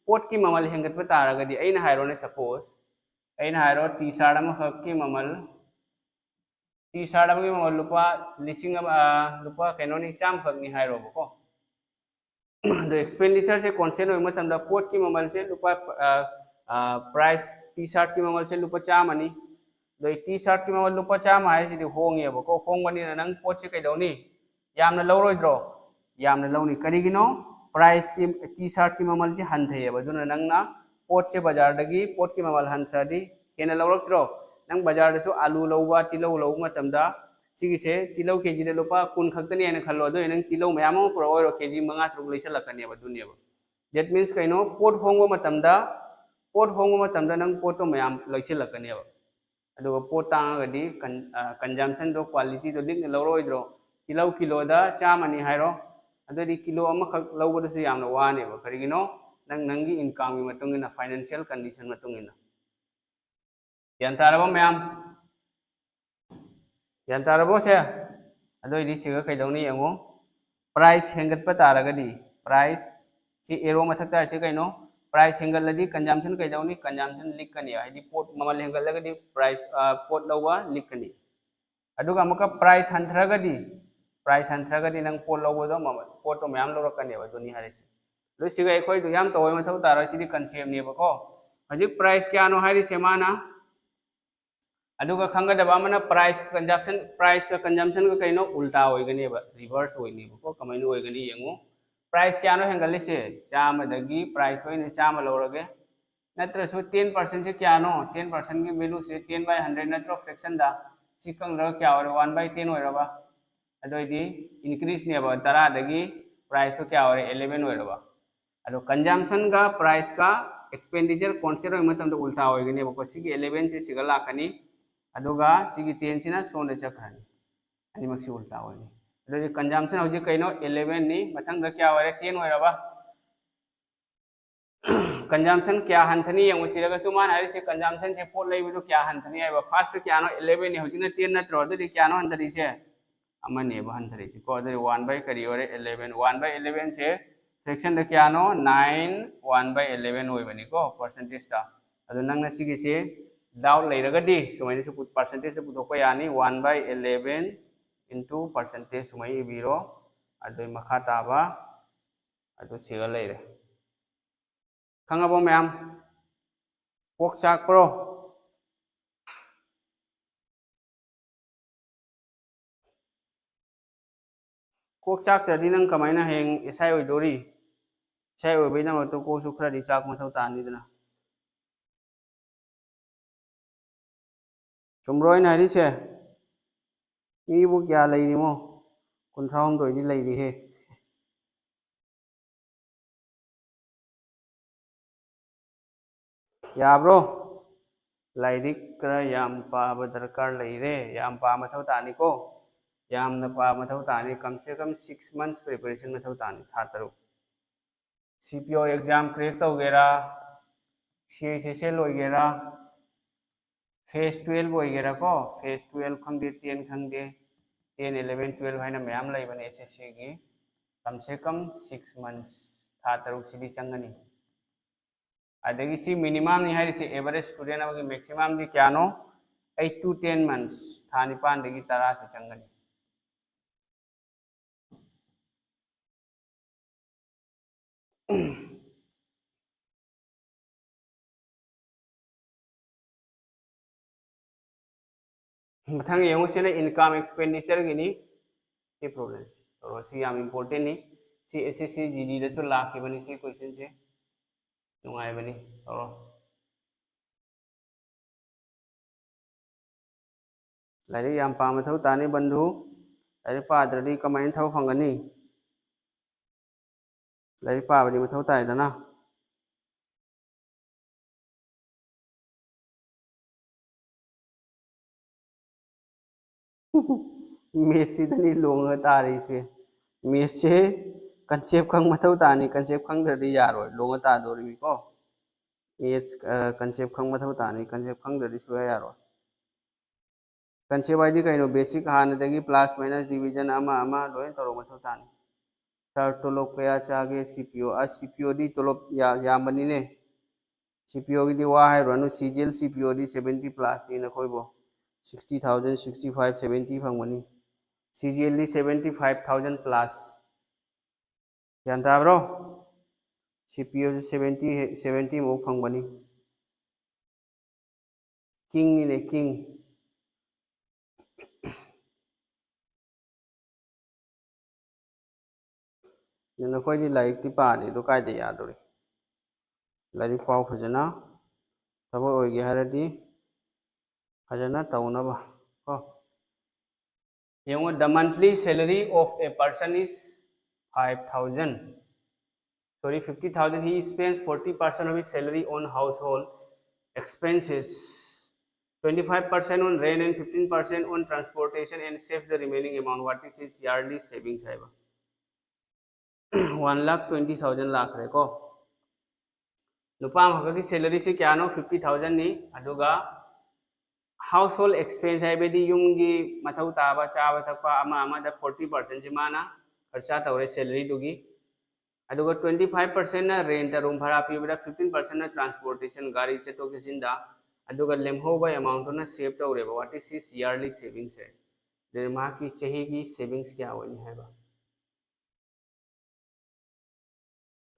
पोट की ममल हेंगटप तारगदी अइना हाइरोने सपोज अइना हाइरो टी शर्ट अमा खक की ममल टी शर्ट अमा की ममल लुपा लिसिंग लुपा कैनोनी चाम खकनी हाइरो बको द एक्सपेंडिचर से कांस्टेंट होय मतम दा पोट की ममल से लुपा प्राइस टी शर्ट की ममल से लुपा चामनी दो टी शर्ट की ममल लुपा चाम है सिदि होंगे बको होंगबनी नंग पोट से कैदौनी यामना लौरोइद्रो यामना लौनी करिगिनो प्राइस की टी शर्ट की ममल से हंथेयब दुना नंगना पोट से बाजार दगी पोट की ममल हंथ्रदी हेना लौरक्त्रो नंग बाजार दसु आलू लौबा तिलौ लौ मतमदा सिगिसे तिलौ केजी दे लुपा 10 खक्तनी एना खल्लो दो नंग तिलौ मयाम पुरा ओइरो केजी 5 तरुक लैसलकनेब दुनियब दैट मीन्स कइनो पोट होंगो मतमदा नंग पोटो मयाम लैसलकनेब अदुगा पोट तांगगदी कंजम्पशन दो क्वालिटी दो लिंग लौरोइद्रो किलो किलोदा चामनी हाइरो अदुदी किलो अमखक लौबदसु यामना वानेबा करिगिनो नंग नंगी इनकम की मतुंगिना फाइनेंशियल कंडीशन मतुंगिना यांतारबो मैम यांतारबो से अदुदी सिगा कैदौनी यंगो प्राइस हेंगटप तारगदी प्राइस सी एरो मथकता से कइनो प्राइस हेंगलदी कंजम्पशन कैदौनी कंजम्पशन लिखकनी हाइदी पोट ममल हेंगलगदी प्राइस पोट लौबा लिखकनी अदुगा अमका प्राइस हंथ्रगदी प्राइस हंथ्रगदी नंग पोट लौबदो ममल पोट तो मयाम लौरकनेब दुनी हारिसे लो सिगा एखोय दु याम तोय मथौ तारा सिदि कंसेप्ट नेबको हजिक प्राइस क्यानो हारिसे माना अदुगा खंगदबा मना प्राइस का कंजम्पशन का कइनो उल्टा होइगनेब रिवर्स होइनेबको कमैनो होइगनी यंगो प्राइस क्यानो हेंगलिसे चामदगी प्राइस होइने चाम लौरगे नत्रसु 10% से क्यानो 10% की वैल्यू से 10/100 नत्रो फ्रैक्शन दा सिकंग लर क्या और 1/10 होइरबा अदोइदी इंक्रीज नेबा 10 दगी प्राइस तो क्या होरे 11 होइरबा अदो कंजम्पशन का प्राइस का एक्सपेंडिचर कांस्टेंट होय मतम उल्टा होइगनेबको सिगी 11 से सिगा लाकनी अदुगा सिगी 10 सिना सोने चखरानी अनिमक्सी उल्टा होइनी अदो कंजम्पशन हौजी कइनो 11 नी मथंग द क्या होरे 10 होइरबा कंजम्पशन क्या हंथनी यंग सिरगा सुमान हारि से कंजम्पशन से पोट लेबिदो क्या हंथनी आइबा फर्स्ट क्या नो 11 नी हौजिना 10 नत्रो अदुदी क्या नो हंथरी से अमने बा हंथरी से को अदुदी 1 करी होरे 11 1/11 से फ्रैक्शन द क्या नो 9 1/11 होइबनी को परसेंटेज ता अदु नंगना सिगी से डाउट लेरगदी सुमाइनि से परसेंटेज से पुथोकपा यानी 1/11 इनटू परसेंटेज सुमाइ इबिरो अदु मखा ताबा अदु सिगा लेरे खंगबो मैम कोक चाकप्रो कोक चाक चदी नंग कमाइना हेंग SI ओइदोरी sai oibina to ko su khra di chak mathau tani dana chumroi na ri se mi bu kya lai ni mo kun thawm doi di lai ri he ya bro lairik kra yam pa ba darkar lai re yam pa mathau tani ko yam na pa mathau tani kam se kam 6 months preparation mathau tani tha taru CPO exam crack tawgera CSSL oigera phase 12 oigera ko phase 12 khangde 10 khangde 10 11 12 haina mayam lai bane SSC gi kam se kam 6 months tha taruk sidi changani adagi si minimum ni hari si average student amagi maximum di kya no 8 to 10 months tha nipan dagi tara si changani mathang yengu sene income expenditure gini si problems और सी याम important ni si SSC GD da so lakhi bani si question se nungai bani और like याम palm थौ तानी बंधु like पाद्रदी कमाइन थौ फंगनी like पाबदी मथौ ताइदना Messi दनी लोंग तारी से मेसे कंसेप्ट खंग मथौ तानी कंसेप्ट खंग ददी यारो लोंग ता दोरी को मेस कंसेप्ट खंग मथौ तानी कंसेप्ट खंग ददी सुया यारो कंसेप्ट आईडी कइनो बेसिक हानदगी प्लस माइनस डिवीजन ama लोइन तरो मथौ तानी सर तोलोप कया चागे CPO CPO दी तोलोप यामबनी ने CPO की दी वा है रनु CGL CPO दी 70 प्लस नी नखोइबो 60,000 65 70 फंगमनी CGL दी 75,000 प्लस जानता ब्रो CPO 70 मो फंगमनी किंग ने किंग नखोइदी लाइक ती पानी दो कायदे यादोरे लाइक पाव फजना तब ओइगे हरदी फजना तौनबा को the monthly salary of a person is 5,000 sorry 50,000 he spends 40% of his salary on household expenses 25% on rent and 15% on transportation and saves the remaining amount what is his yearly savings है 1,20,000 लाख रे को नुपा मखा की salary से क्या no 50,000 नी अदुगा household expense है बेदी युंगी मथौ ताबा चाबा थकपा अमा अमा दा 40% जी माना खर्चा तौरे सैलरी दुगी अदुगा 25% ना रेंट रूम भाड़ा पीबदा 15% ना ट्रांसपोर्टेशन गाड़ी चतोक चसिंदा अदुगा लेमहोबा अमाउंट ना सेव तौरेबा what is his yearly savings है दे मा की चही की सेविंग्स क्या होनी है बा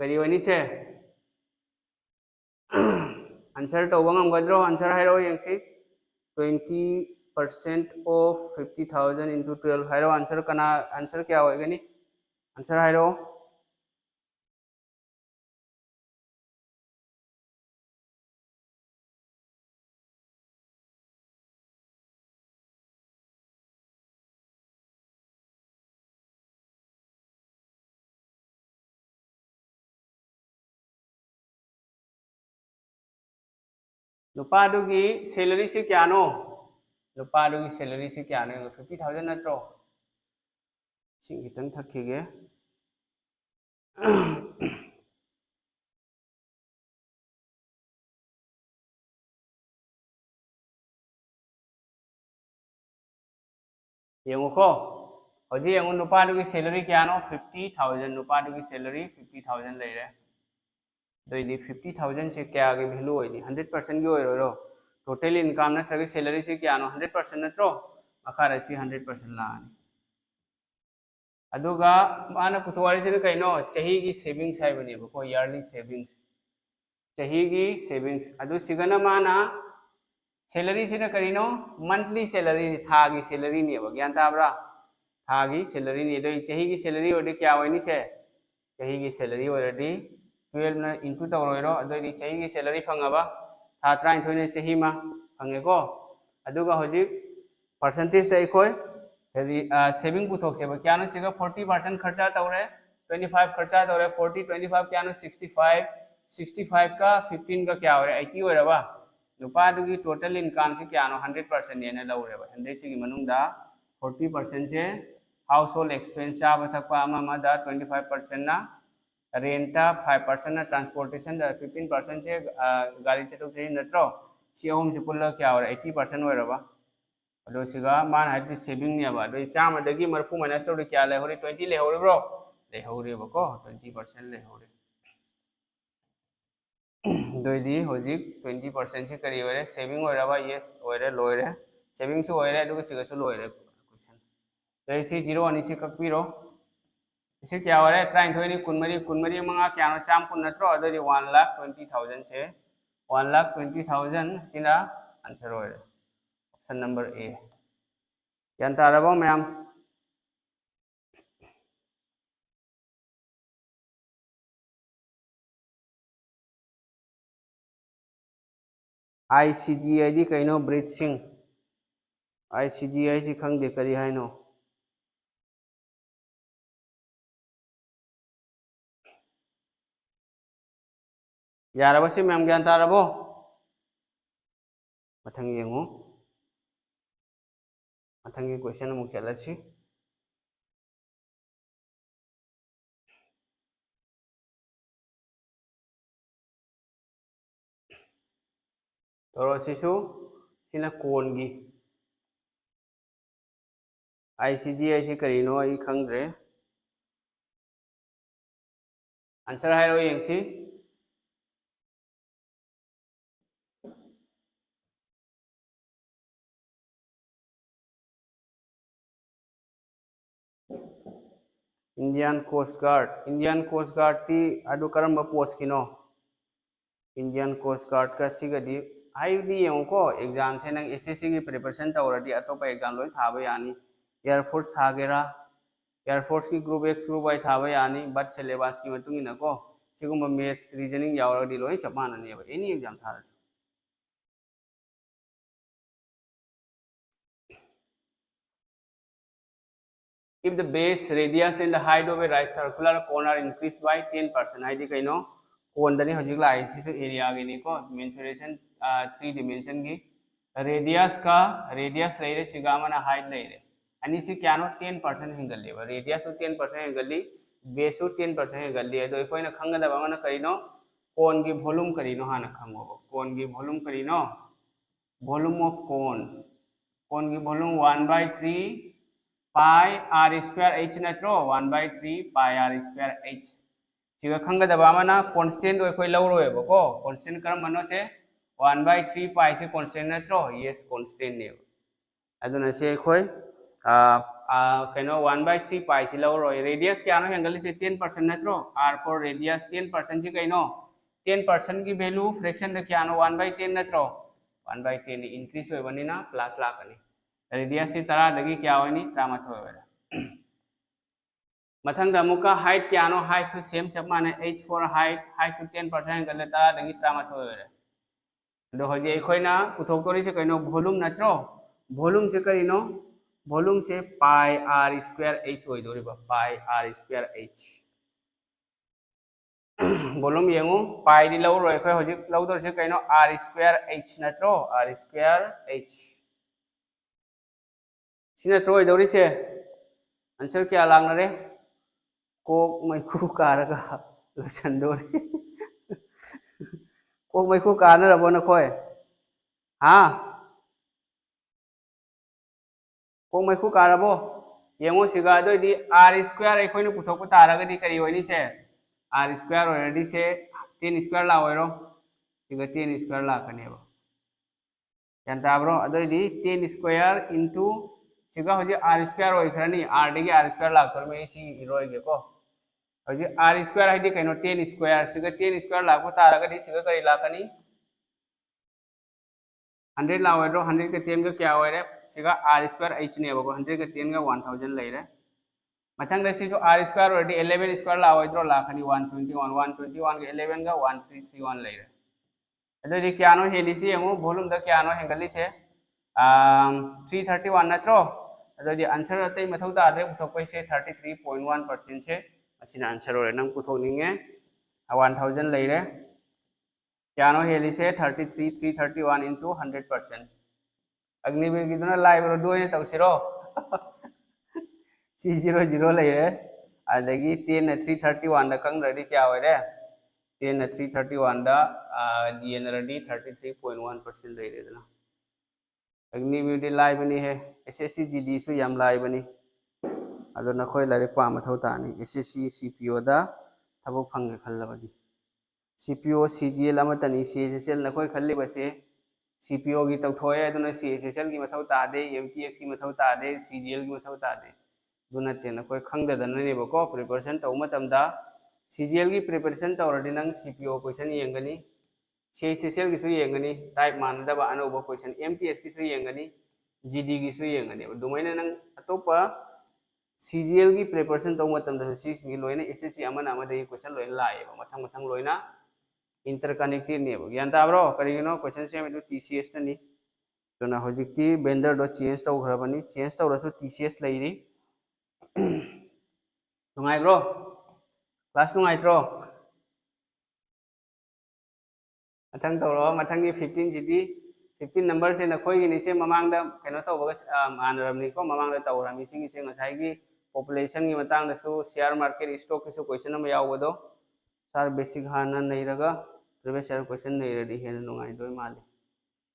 करी होनी से आंसर तो वंगम गद्रो आंसर है रो यंगसी 20% of 50,000 into 12 है रो आंसर कना आंसर क्या होएगा नी आंसर है रो नुपादुगी सैलरी से क्या नो नुपादुगी सैलरी से क्या नो 50,000 नत्रो सिंग खितंग थक्खिगे येंगो को होजी येंगो नुपादुगी सैलरी क्या नो 50,000 नुपादुगी सैलरी 50,000 ले रे दोइदी 50,000 से क्या की वैल्यू होइदी 100% की होइरो रो टोटल इनकम नत्रगे सैलरी से क्या नो 100% नत्रो अखार से 100% लानी अदुगा माना पुथवारी से कइनो चही की सेविंग्स है बने को ईयरली सेविंग्स चही की सेविंग्स अदु सिगना माना सैलरी से करिनो मंथली सैलरी था की सैलरी ने ज्ञान ताब्रा था की सैलरी ने दो चही की सैलरी ओदे क्या होइनी से चही की salary ओरदी 12 na into tawroiro adoi chahi gi salary phangaba tha 33 ne chahi ma phange ko aduga hojik percentage ta ikoi saving puthok se ba kyano siga 40% kharcha tawre 25 kharcha tawre 40 25 kyano 65 65 का 15 का क्या हो रहा है 80 हो रहा बा नुपा दुगी total income से क्या नो 100% ने ना लौरे बा 100 से की मनुंग दा 40% से हाउस होल्ड एक्सपेंस चाबा थकपा अमा मा दा 25% ना रेंटा 5% ना ट्रांसपोर्टेशन दा 15% से गाड़ी चलो से नत्रो सी होम से पुल्ला क्या हो रहा है 80% हो रहा बा अदो सिगा मान हाइ से सेविंग ने बा दो चामा दगी मरफु माइनस तो क्या ले होरी 20 ले होरी ब्रो ले होरी बको 20% ले होरी दोइदी होजिक 20% से करी होरे सेविंग होरा बा यस होरे लोरे सेविंग सु होरे दुग सिगा सु लोरे क्वेश्चन तो इसी 0 अनि से कपिरो इसे क्या हो रहा है ट्राइन थोड़ी कुनमरी मंगा क्या नो चाम कुन नत्रो अदरी 1,20,000 से 1,20,000 सिना आंसर हो रहा ऑप्शन नंबर ए यान ताराबो मैम ICGI दी कइनो ब्रीथिंग ICGI से खंग दे करी है नो यारबो से मैम ज्ञान ताराबो मथंग येंगो मथंगी क्वेश्चन अमुक चलसी तोरो सिसु सिना कोनगी ICGI से करीनो आई खंगरे आंसर है रो येंगसी इंडियन कोस्ट गार्ड ती अदु करम पोस्ट किनो इंडियन कोस्ट गार्ड का सिगदी हाइदी येंको एग्जाम से नंग SSC की प्रिपरेशन तौरदी अतोप एग्जाम लोई थाबा यानी एयरफोर्स थागेरा एयरफोर्स की ग्रुप X ग्रुप Y थाबा यानी बट सिलेबस की मतुंग इनको सिगुम मैथ्स रीजनिंग यावरदी लोई चपानने बा एनी एग्जाम थारस if the base radius and the height of a right circular cone are increased by 10% हाइदी कइनो कोन दनी हजिक लाई सिसु एरिया गे नि को मेंसुरेशन 3 डिमेंशन की रेडियस लेरे सिगामना हाइट लेरे अनि सि क्यानो 10% हिंगल्ले बा रेडियस 10% हिंगल्ली बेस 10% हिंगल्ली अदो इकोइना खंगदबा मन करिनो कोन की वॉल्यूम करिनो हाना खंगो कोन की वॉल्यूम करिनो वॉल्यूम ऑफ कोन की volume 1/3 pi r square h नत्रो 1/3 pi r square h सिगा खंगदबा मना कांस्टेंट ओय कोइ लौरोय बको कांस्टेंट करम मनो से 1/3 pi से कांस्टेंट नत्रो यस कांस्टेंट ने अदुना से कोइ कनो 1/3 pi से लौरोय रेडियस क्या नो हेंगल से 10% नत्रो r for रेडियस 10% से कइनो 10% की वैल्यू फ्रैक्शन द क्या नो 1/10 नत्रो 1/10 इंक्रीज होय बनिना प्लस लाकनी रेडियस से तरा दगी क्या होनी त्रामथो होय मथंग दमुका हाइट क्या नो हाइट तो सेम चप माने h for height to 10% गले तरा दगी त्रामथो होय दो हजे खोइना पुथोक्तोरी से कइनो वॉल्यूम नत्रो वॉल्यूम से करिनो वॉल्यूम से पाई r स्क्वायर h होय दोरिबा पाई r स्क्वायर h वॉल्यूम येंगो पाई दि लौ रोय खोय हजे लौदोर से कइनो r square h नत्रो r square h सिना ट्रोय दौरी से आंसर क्या लांग रे कोक मैखु कारगा लसंदोरी कोक मैखु कारना रबो न खोय हां कोक मैखु कारबो येंगो सिगा दोदी r स्क्वायर ए खोइनो पुथोक तारागदी करी होइनी से r स्क्वायर ऑलरेडी से 10 स्क्वायर ला होइरो सिगा 10 स्क्वायर ला कनेबो यांताब्रो अदोदी 10 स्क्वायर इनटू सिगा होजे r स्क्वायर होय खरनी r देगी r स्क्वायर लाक्तर में सी इरोय गे को होजे r स्क्वायर हाइदि कइनो 10 स्क्वायर सिगा 10 स्क्वायर लाको तारागदी सिगा करी लाकनी 100 लावैरो 100 के 10 का क्या होय रे सिगा r स्क्वायर h ने बको 100 के 10 का 1000 लई रे मथंग सिसु r स्क्वायर और 11 स्क्वायर लाओद्रो लाखनी 121 121 के 11 का 1331 लेरे अदोदि क्यानो हेलिसी यमु वॉल्यूम द क्यानो हेंगलिसे 331 नत्रो अदोदि आंसर अतै मथौ तादे पुथोकैसे 33.1% से असिना आंसर ओरे नंग पुथोकनिंगे 1000 लेरे क्यानो हेलिसे 331 into 100%. अग्निवीर की दुना लाइव दो ने तौसिरो C00 लेरे अदगी 10 ने 331 द कंग रेडी क्या होरे 10 ने 331 दा ये रेडी 33.1% लेरे दना अग्निवीर दी लाइव नहीं है SSC GD सु यम लाइव नहीं अदो नखोय लारे पाम थौ तानी SSC CPO दा थबक फंगे खल्लबदी CPO CGL अमतनी CSSL नखोय खल्ली बसे CPO की तौथोय अदुना CSSL की मथौ तादे MTS की मथौ तादे CGL की मथौ तादे दुनते नखोय खंगददनने बको प्रिपरेशन तौ मतमदा CGL की प्रिपरेशन तौरदि नंग CPO क्वेश्चन येंगनी CSSL की सु येंगनी टाइप मानदबा अनोबा क्वेश्चन MTS की सु येंगनी GD की सु येंगनी दुमैना नंग अतोपा CGL की प्रिपरेशन तौ मतमदा सी लोइना SSC अमना अमदे क्वेश्चन लोइना लाएबा मथंग मथंग लोइना इंटरकनेक्टेड ने ज्ञान ताब्रो करिगिनो क्वेश्चन सेम इदु TCS तनी तोना होजिकती वेंडर दो चेंज तौ घरबनी चेंज तौरसु TCS लैरी नुंगाइब्रो क्लास नुंगाइत्रो मथंग तौरो मथंगी 15 जिदी 15 नंबर से नखोई नि से ममांग दा केनो तौबगा मानरमनी को ममांग दा तौरामी सिगी से ngसाइगी पॉपुलेशन की मतंग दसु शेयर मार्केट स्टॉक की क्वेश्चन अमा यावबदो सार बेसिक हाना नैरगा प्रीवियस ईयर क्वेश्चन नैरदी हेन नुंगाइ दोय माले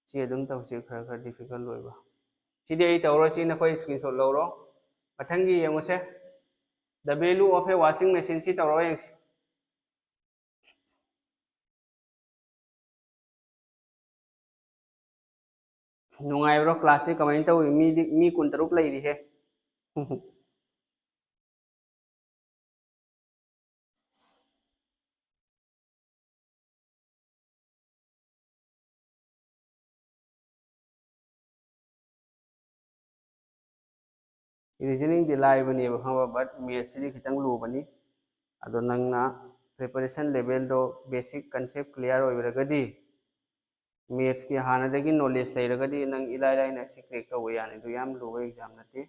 सी अदुम तौसे खर खर डिफिकल्ट लोइबा सिदि आई तौरो सी नखोई स्क्रीनशॉट लौरो मथंगी यमुसे the value of a washing machine सी तौरो यंगसी नुंगाइब्रो क्लास से कमाइन तौ मी कुन तरुक लैरी हे रीजनिंग दि लाइबनी बखंबा बट मैथ्स सिदि खितंग लुबनी अदो नंगना प्रिपरेशन लेवल दो बेसिक कंसेप्ट क्लियर होइबरगदी मैथ्स की हानादगी नॉलेज लेरगदी नंग इलाइ लाइना सि क्रैक तौबा यानी दु याम लुबा एग्जाम नते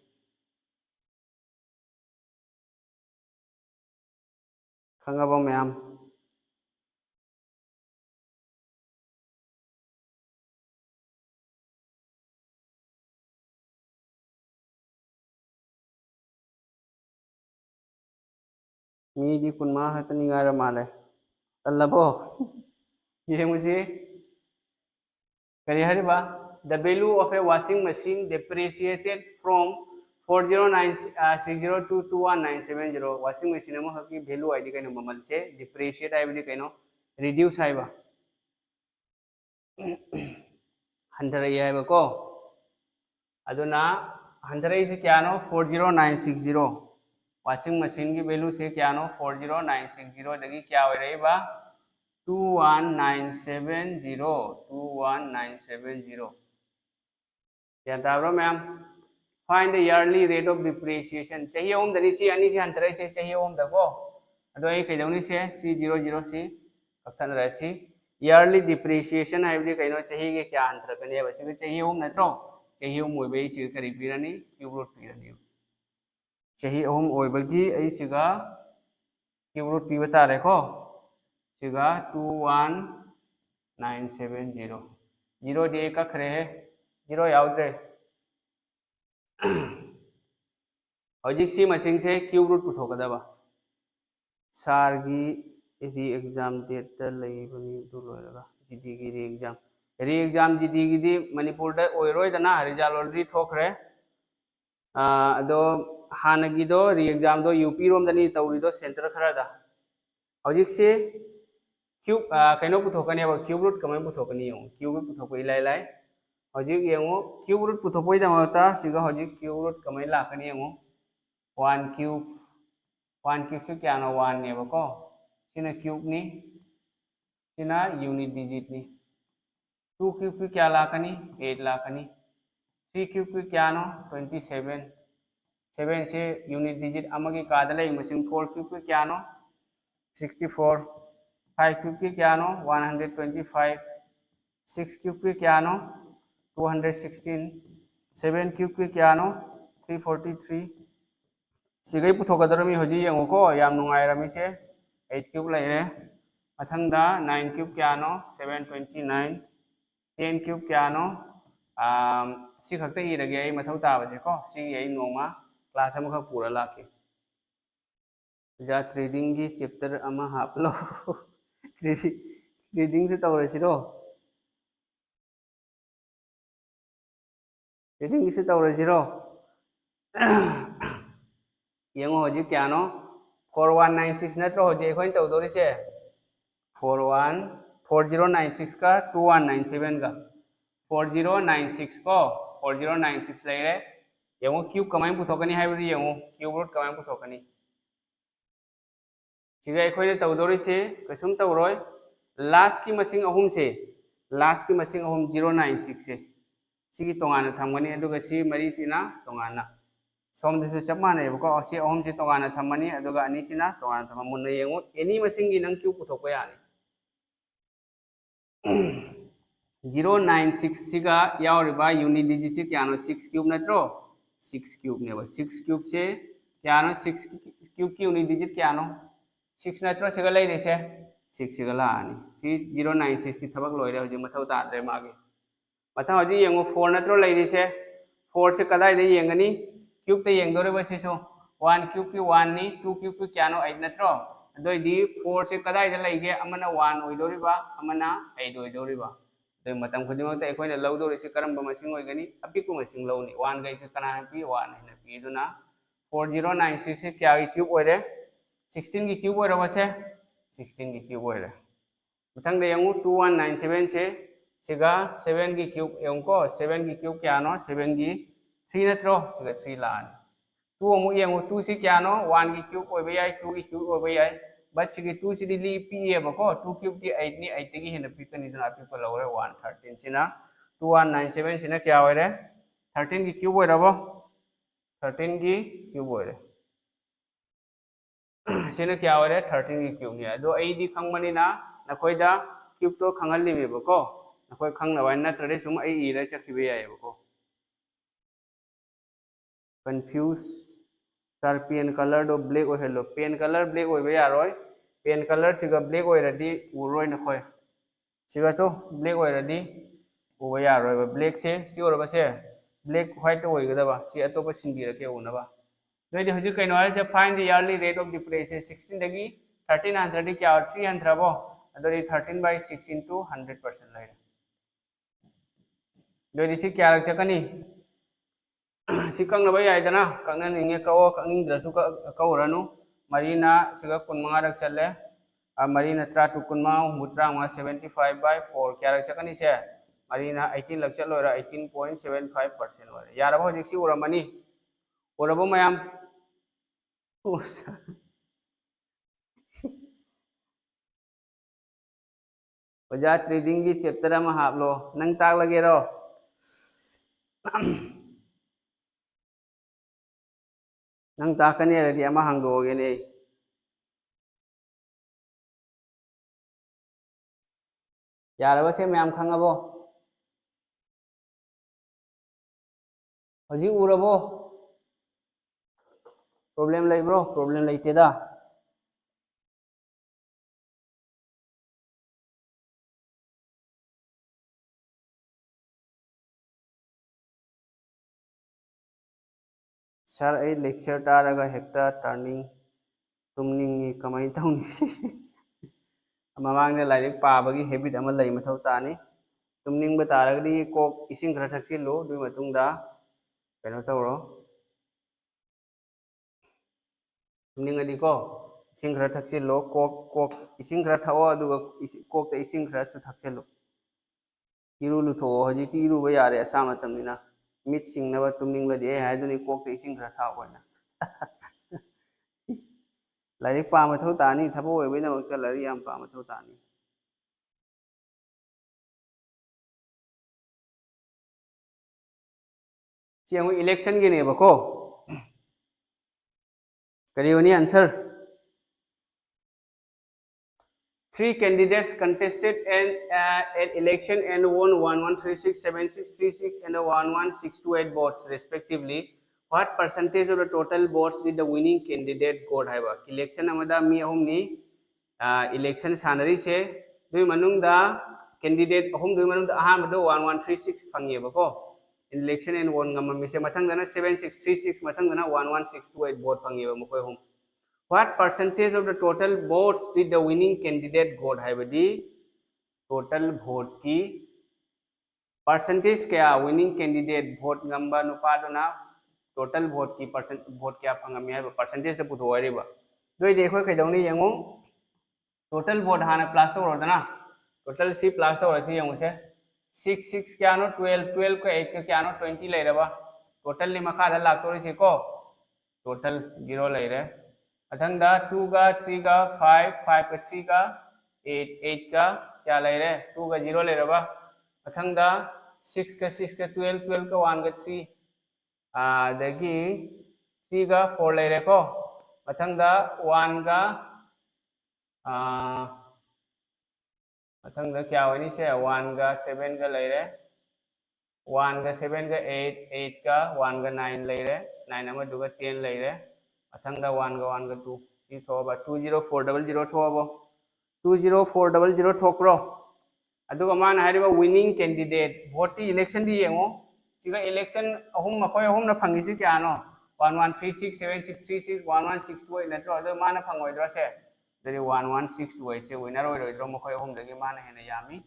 खंगाबो मैम मीदी कुनमा हतनी गारा माले तल्लबो ये मुझे करी हरिबा the value of a washing machine depreciated from 409602 to 21970 washing machine अमा हकी वैल्यू आईडी कइनो ममल से डिप्रिशिएट आईबदी कइनो रिड्यूस आइबा हंधरई आइबको अदुना हंधरई से क्यानो 40960 वॉशिंग मशीन की वैल्यू से क्यानो 40960 दगी क्या हो रही बा 21970 क्या ताब्रो ma'am find the yearly rate of depreciation चाहिए ओम दनी सी अनि से हंतरे से चाहिए ओम दको अदो ए कइदौनी से C00 सी कथन रसी ईयरली डिप्रिसिएशन हाइबदी कइनो चाहिए के क्या हंतर कने बसी चाहिए ओम नत्रो चाहिए ओम ओइबे सी करी पिरनी क्यूब रूट पिरनी चाहिए ओम ओइबगी ए सिगा क्यूब रूट पिबा तारे को सिगा 21970 0 दे का खरे है 0 याउद्रे हजिक सी मसिंग से क्यूब रूट पुथोकदबा सारगी री एग्जाम डेट लैबनी दु लोयरगा जीडी की री एग्जाम जीडी की दी मणिपुर दा ओइरोयदना रिजल्ट ऑलरेडी थोखरे अदो हानगिदो री एग्जाम दो यूपी रोम दनी तौरिदो सेंटर खरादा हजिक से क्यूब कइनो पुथोकनी अब क्यूब रूट कमाय पुथोकनी यो क्यूब रूट पुथोकई लाई लाई हजिक येंगो क्यूब रूट पुथोकई दमता सिगा हजिक क्यूब रूट कमाय लाकनी येंगो 1 क्यूब से क्या नो 1 ने बको सिना क्यूब नि सिना यूनिट डिजिट नि 2 क्यूब की क्या लाकनी 8 लाकनी 3 क्यूब की क्या नो 27 7 से यूनिट डिजिट अमगी कादा लई मसिंग 4 क्यूब के क्या नो 64 5 क्यूब के क्या नो 125 6 क्यूब के क्या नो 216 7 क्यूब के क्या नो 343 सिगै पुथोकदरमी होजी यंगोको याम नुंगाइरमी से 8 क्यूब लेरे मथंगदा 9 क्यूब क्या नो 729 10 क्यूब क्या नो सी खक्ते इरगे आई मथौ ताबजे को सी आई नोमा क्लास अमखक पूरा लाके जा ट्रेडिंग की चैप्टर अमा हापलो ट्रेडिंग से तौरसिरो ट्रेडिंग से तौरसिरो यंगो होजी क्या नो 4196 नत्रो होजी अखोइन तौदोरिसे 4096 का 2197 का 4096 को 4096 लेरे यंगो क्यूब कमाई पुथोकनी हाइबदी यंगो क्यूब रूट कमाई पुथोकनी सिगा अखोइन तौदोरिसे कसुम तौरोय लास्ट की मसिंग अहुम से लास्ट की मसिंग अहुम 096 से सिगी तोंगाना थमगनी अदुगा सी मरी सिना तोंगाना सोमदसु चप मानेबको सी अहुम से तोंगाना थमनी अदुगा अनि सिना तोंगाना थम मुन्ना यंगो एनी मसिंग की नंग क्यूब पुथोको यानी 096 सिगा यावरिबा यूनिट डिजिट से क्या नो 6 क्यूब नत्रो 6 क्यूब ने 6 क्यूब से क्या नो 6 क्यूब की यूनिट डिजिट क्या नो 6 नत्रो सिगा ले रेसे 6 सिगा लानी सी 096 की थबक लोइरे होजी मथौ ताद्रे मागे मथा होजी यंगो 4 नत्रो ले रेसे 4 से कदाई दे यंगनी क्यूब ते यंगदोरे बसिसो 1 क्यूब की 1 नी 2 क्यूब की क्या नो 8 नत्रो अदोइदी 4 से कदाई दे लेगे अमना 1 ओइदोरिबा अमना 8 ओइदोरिबा तो मतम खुदिमत अखोइना लौदोरिसे करंबा मसिंग ओइगनी अपिकु मसिंग लौनी 1 गै कना पी 1 हैना पी दुना 4096 से क्या की क्यूब ओइरे 16 की क्यूब ओइरबसे 16 की क्यूब ओइरे मथंग दे यंगु 2197 से सिगा 7 की क्यूब यंगको 7 की क्यूब क्या नो 7 की 3 नत्रो सिगा 3 लानी 2 अमु यंगु 2 से क्या नो 1 की क्यूब ओइबे याय 2 की क्यूब ओइबे याय बस सिगी 2 सिदी ली पीए बको 2 क्यूब की 8 नी 8 की हेना पिकनी दना पिक लौरे 113 सिना 2197 सिना क्या ओइरे 13 की क्यूब ओइरबो 13 की क्यूब ओइरे सिना क्या ओइरे 13 की क्यूब नि अदो एदी खंगमनिना नखोइदा क्यूब तो खंगलिमेबको नखोइ खंगनबाय नत्रदे सुम ए इरे चखिबे यायबको कंफ्यूज सर पेन कलर दो ब्लैक ओहेलो पेन कलर ब्लैक ओइबे यारोय पेन कलर सिगा ब्लैक ओइरदी उरोय नखोय सिगा तो ब्लैक ओइरदी उबे यारोय ब्लैक से सी ओरबसे ब्लैक व्हाइट ओइगदबा सी अतोप सिंबिरके उनबा नोइदि हजि कैनो हाइसे find the yearly rate of depression 16 दगी 1300 दि क्या 300 बो अदोरि 13/6 into 100% लाइरे नोइदि सी क्या रख सकनी सी कंगनबा याइदना कंगन निंगे कओ कंगिंग द्रसु कौरनु मरीना सिगा 15 रख चले मरीना 3 15 मुत्रा 75/4 क्या रख सकनी से मरीना 18 लग चलोरा 18.75% ओरे यारबो हजिक सी उरमनी उरबो मयाम ओजा ट्रेडिंग की चैप्टर अमा हापलो नंग ताक लगेरो नंग ताकने रदी अमा हंगदोगेने यारबो से मयाम खंगबो हजी उरबो प्रॉब्लम लेब्रो प्रॉब्लम लेतेदा सर ए लेक्चर तारगा हेक्टा टर्निंग तुमनिंगी कमाई तौनी ममांगने लाइक पाबगी हेबिट अमा लई मथौ तानी तुमनिंग तारगदी कोक इसिंग खरा थक्सिलो दुई मतुंगदा कनो तौरो तुमनिंगदी को इसिंग खरा थक्सिलो कोक इसिंग खरा थाओ अदुगा कोक इसिंग खरा सु थक्सिलो इरु लुथो हजिति इरु बा यारे असा मतमनिना मिट सिंगनबा तुमनिंगलदि ए हायदुनि कोक इसिंग खरा थाओ होना लाइक पा मथौ तानी थबो ओइबेना मक्ता लरी याम पा मथौ तानी सियंगु इलेक्शन गिनेबको करी होनी answer 3 candidates contested an election and won 1136, 7636 and 11628 votes respectively. What percentage of the total votes did the winning candidate got? Haiba election amada mi ahum ni election sanari se dui manung da candidate ahum dui manung da aham do 1136 phangi ba ko election and won ngam mi se mathang dana 7636 mathang dana 11628 vote phangi ba mo ko hum. What percentage of the total votes did the winning candidate got? हाइबदी total vote की percentage क्या winning candidate vote ngamba nupadona total vote की vote क्या फंगमी है percentage तो पुथो वरीबा दोई देखो कइदौनी यंगो total vote हाना plus तो रोदना total C plus तो रसी यंगो से 6 6 क्या नो 12 12 का 8 का क्या नो 20 ले रबा total नि मखा दा लाग तो रसी को total 0 ले रहे अथंगदा 2 का 3 का 5 5 का 3 का 8 8 का क्या ले रहे 2 का 0 ले रहा अथंगदा 6 का 6 का 12 12 का 1 का 3 दगी 3 का 4 ले रहे को अथंगदा 1 का अथंगदा क्या होनी से 1 का 7 का ले रहे 1 का 7 का 8 8 का 1 का 9 ले रहे 9 नंबर 2 का 10 ले रहे अथंगदा 1 का 2 सी थोबा 20400 थोबो 20400 थोक्रो अदुगा मान हारिबा विनिंग कैंडिडेट वोट टी इलेक्शन दी येंगो सिगा इलेक्शन अहुम मखोय अहुम ना फंगिसि क्यानो 1136 7636 11628 नत्रो अदो माना फंगोइद्रो से दरी 11628 से विनर होइद्रो मखोय अहुम दगी माना हेना यामी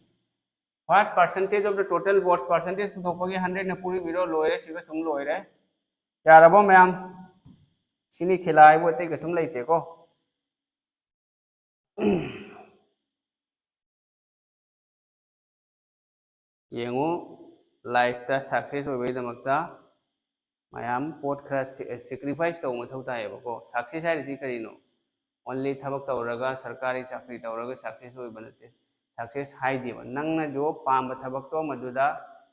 what percentage of the total votes percentage थोपगी 100 ने पूरी बिरो लोयरे सिगा सुम लोयरे यारबो मैम सिनी खिलाय बोते के सुम लेते को येंगो लाइफ ता सक्सेस होइबैदमक्ता मैम पोट खरा सैक्रिफाइस तौ मथौ तायेबको सक्सेस हाइरिसि करिनो ओनली थबक तौरगा सरकारी चाकरी तौरगा सक्सेस होइबा नते सक्सेस हाइदिबा नंगना जो पाम थबक तो मदुदा